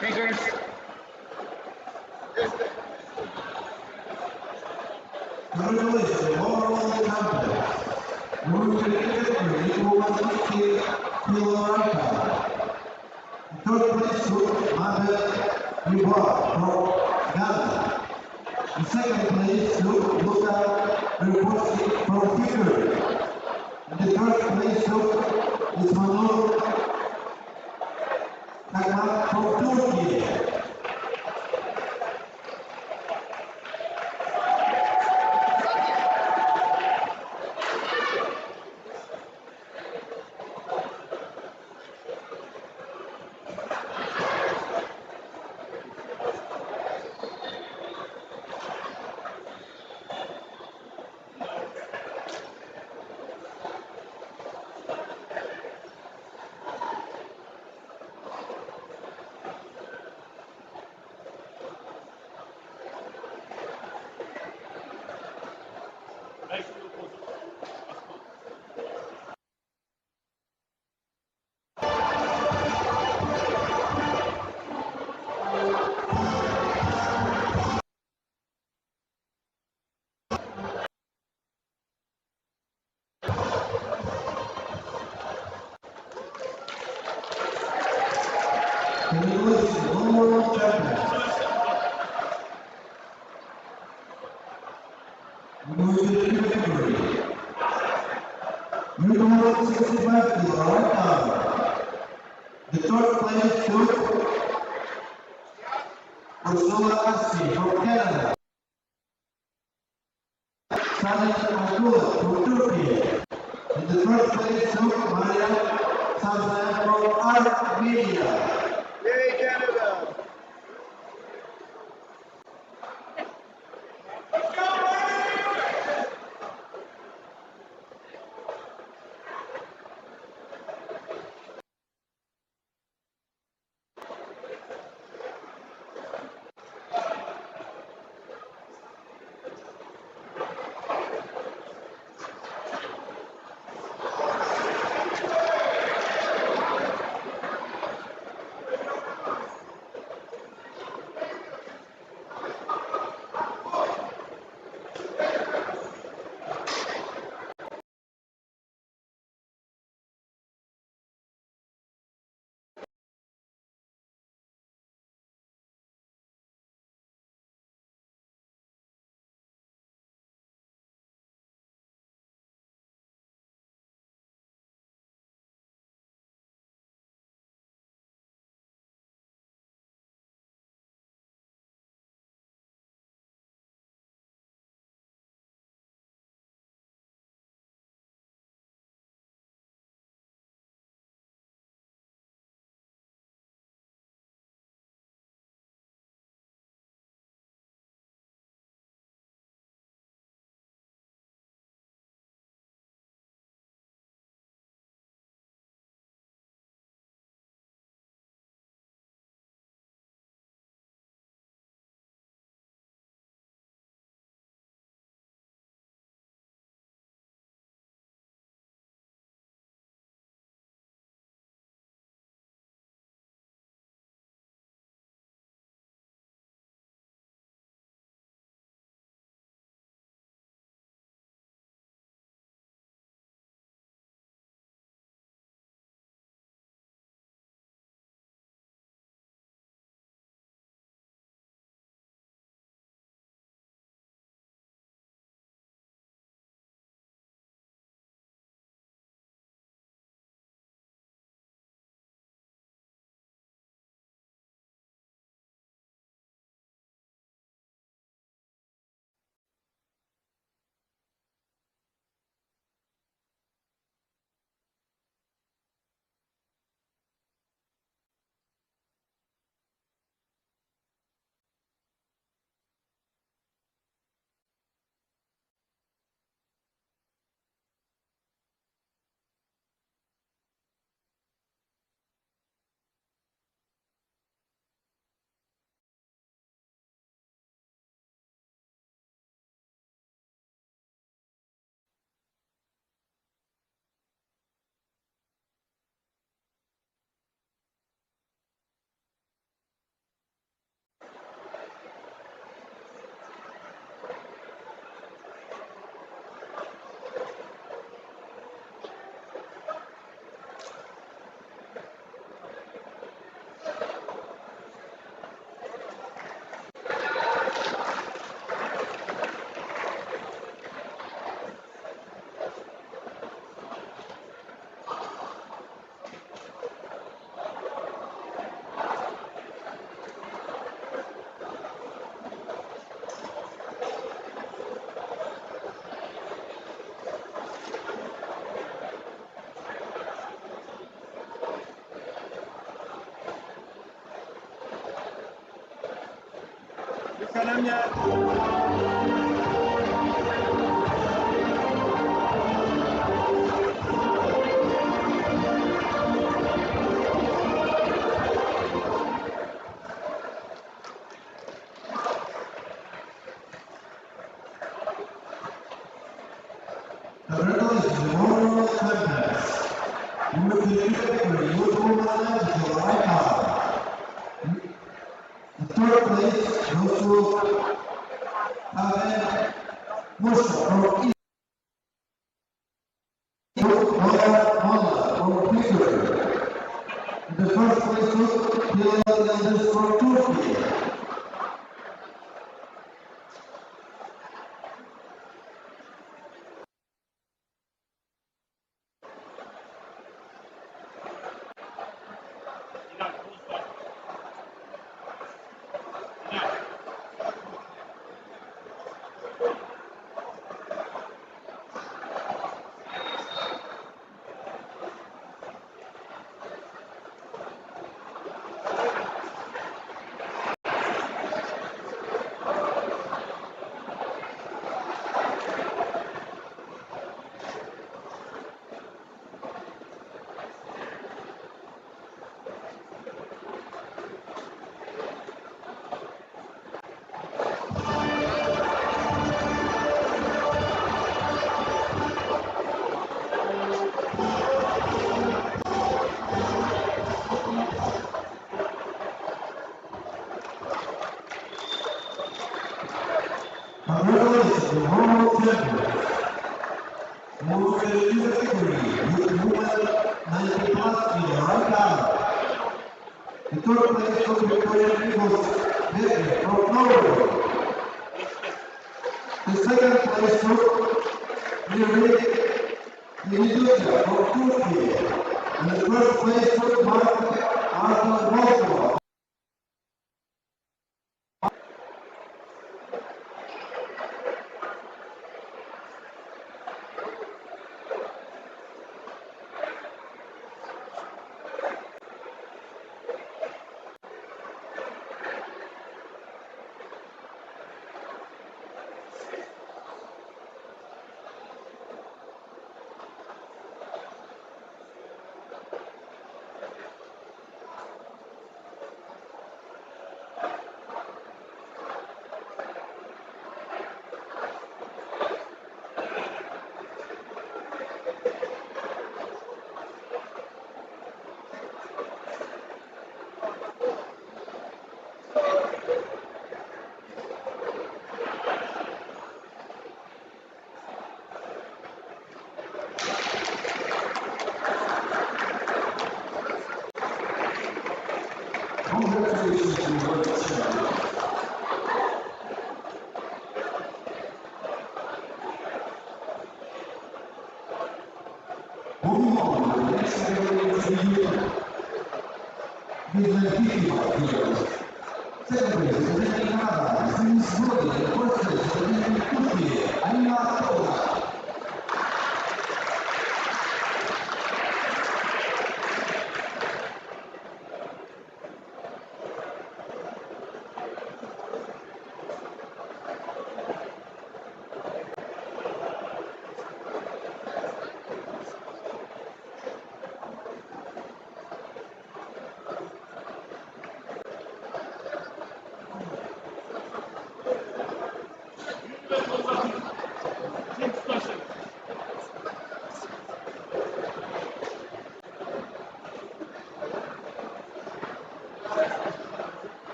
Speaker 6: Figures.
Speaker 2: Congratulations, overall champion. Moving to the victory, equal 160 kilo. Third place took Mohamed Ribar from Ghana. The second place took Luka Riposi from Hungary. And the third place took Ismail Kakmak from Turkey. Congratulations, overall champion. Moving to the victory. Equal 65 kilo. The third place took Ursula Assi from Canada. Salim Akula from Turkey. And the first place took Maria Samsan from Armenia.
Speaker 6: Yay, Canada. makanannya.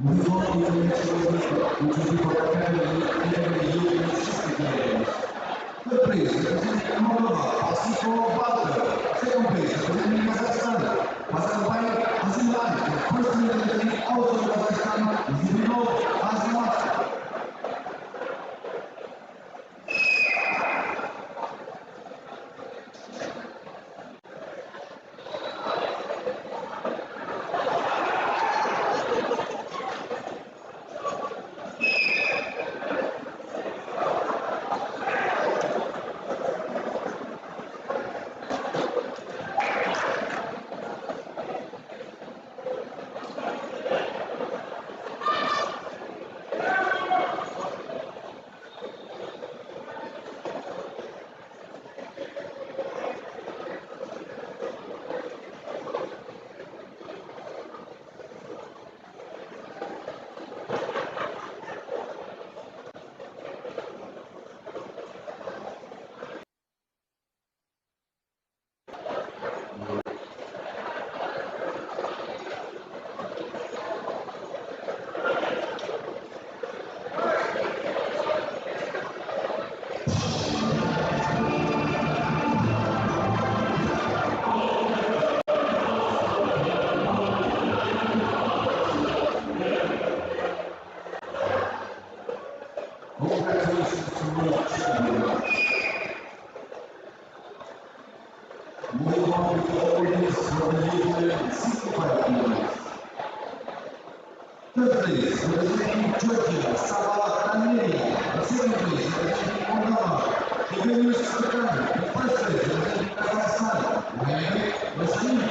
Speaker 2: Moving on to the next race, which will be for category European 60 kilograms. Third place, representing Moldova, Pasico Balter. Second place, representing Kazakhstan, Bazarbai Aziman. And first place, representing also Kazakhstan, Zubinov Azimat. Congratulations to world champion. Moving on with the audience for the European 65 kilograms. Third place, representing Georgia, Sava Taneri. The second place, representing Moldova, Evgenius Turkan. The first place, representing Kazakhstan, Mehmet Rosani.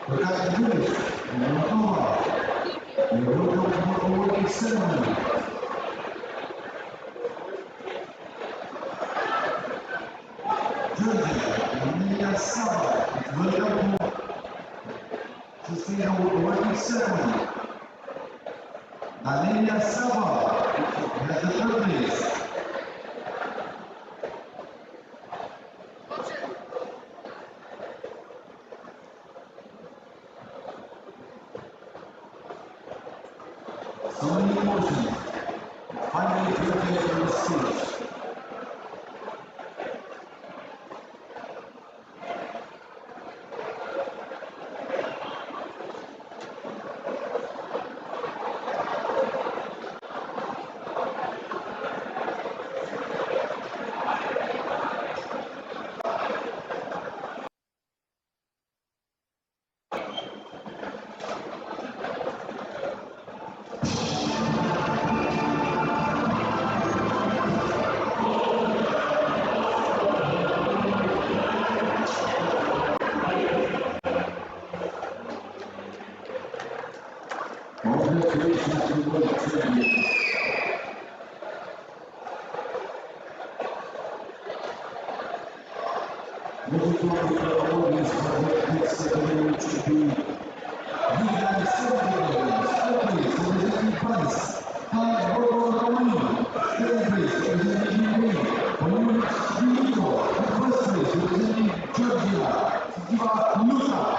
Speaker 2: Berkat Inggris, Moldova, the welcome awarding ceremony. Georgia, Emilia Sava, welcome to stay the awarding ceremony. Emilia Sava has the third place. So many emotions. Finally, Georgia on the stage. Congratulations to world champions. Moving on with the audience for the next ceremony, which will be Vegan 70 kilograms. Third place, representing France, Hans Borgo. Second place, representing Ukraine, Oliver Shviko. And first place, representing Georgia, Siva Luka.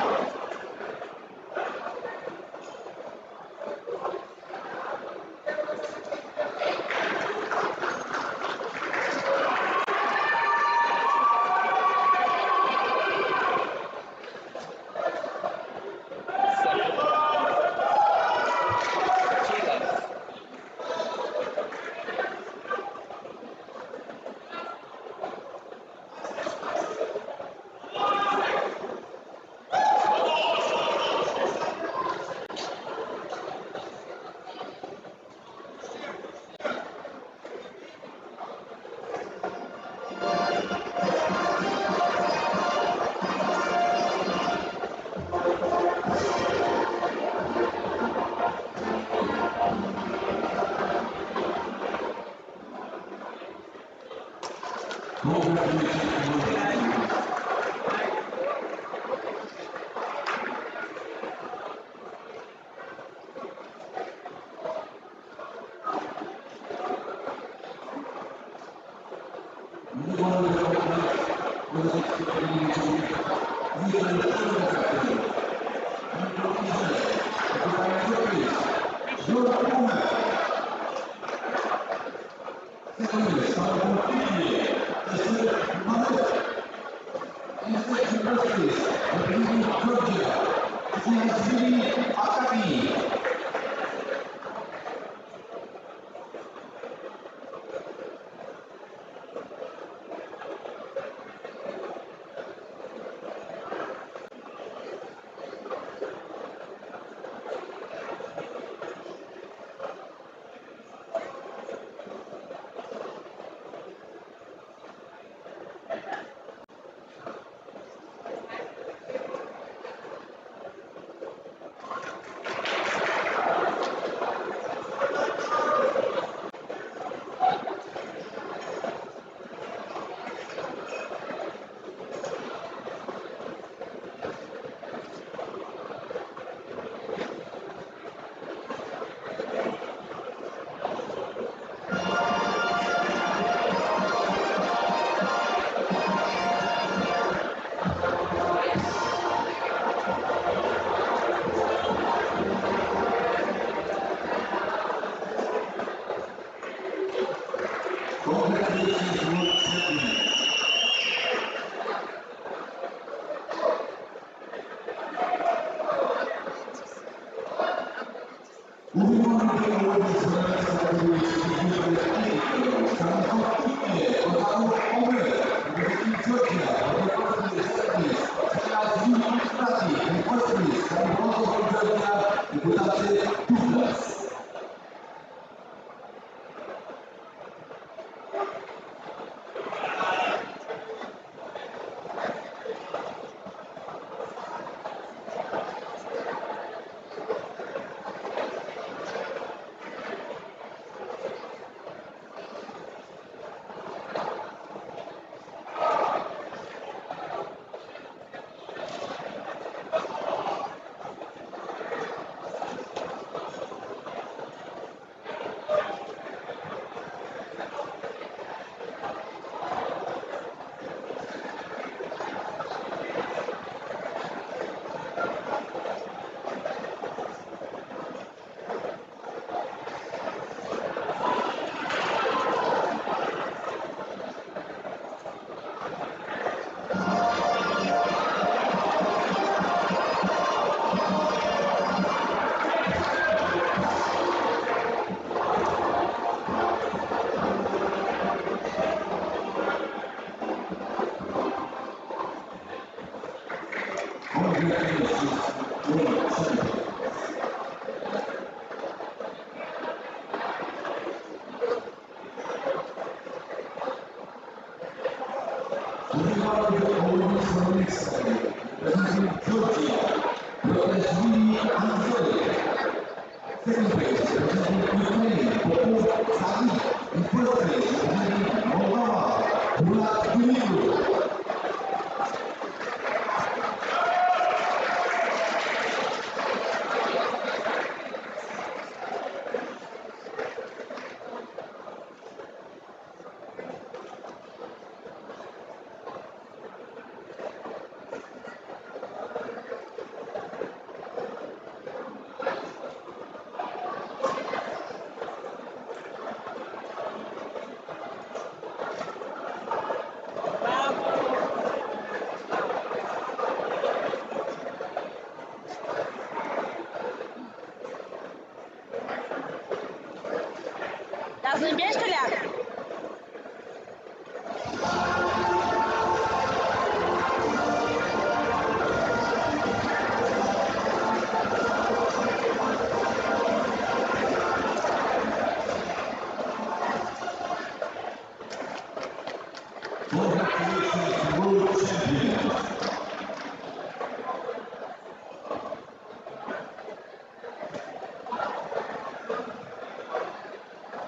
Speaker 7: Разумеешь, коляк?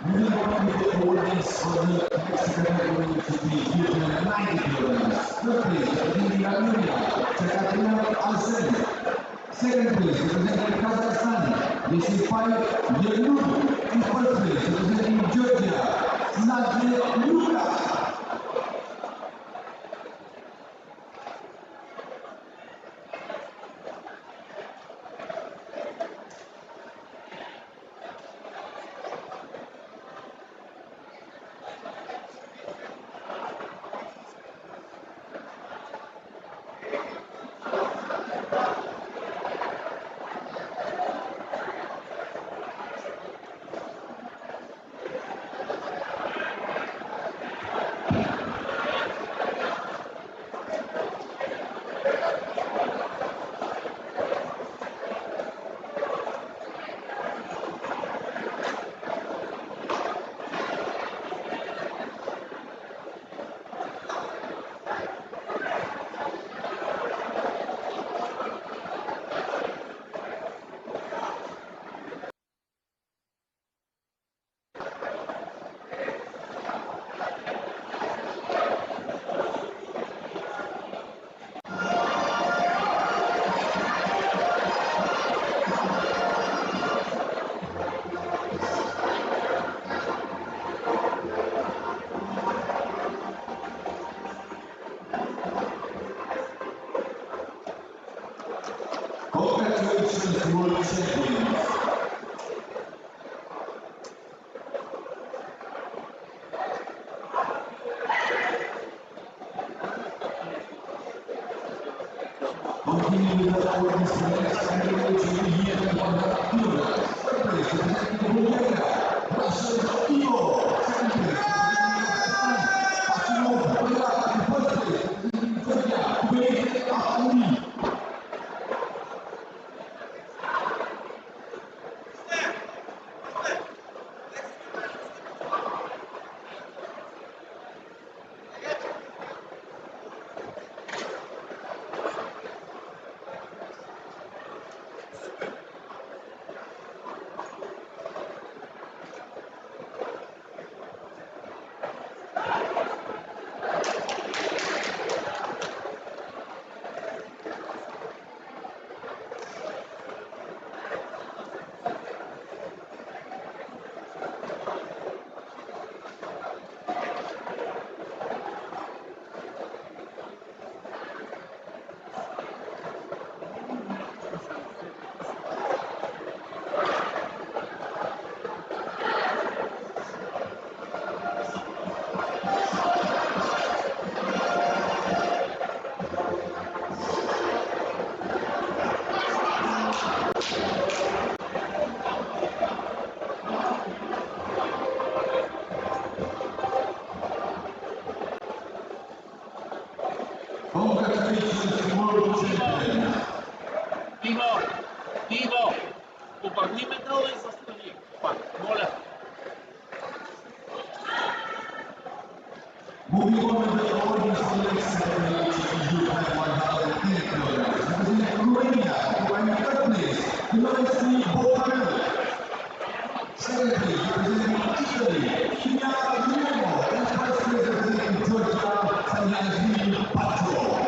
Speaker 2: Moving on to the next category to 90 kilograms. Third place, representing Armenia, Jekaterina Arsen. Second place, representing Kazakhstan, Yesifai Yernur. And first place, representing Georgia, Nadia Luka. Congratulations, World Champions. Continuing with the awards for the next category to the year 100 kilograms. Third place, representing Bulgaria, Russian Igor. Second place, representing Kazakhstan, Asimov Bela. And first place, representing Georgia, Kuwait Ahmadi. Congratulations, World Champion.
Speaker 8: Диво, обърни медала и застани. Пак, моля.
Speaker 2: Moving on to the awards for the next category to the 110 kilograms. Representing Romania, occupying third place, Timothy Bocarel. Second place, representing Italy, Ilya Guillermo. And first place, representing Georgia, Sanyazi Patro.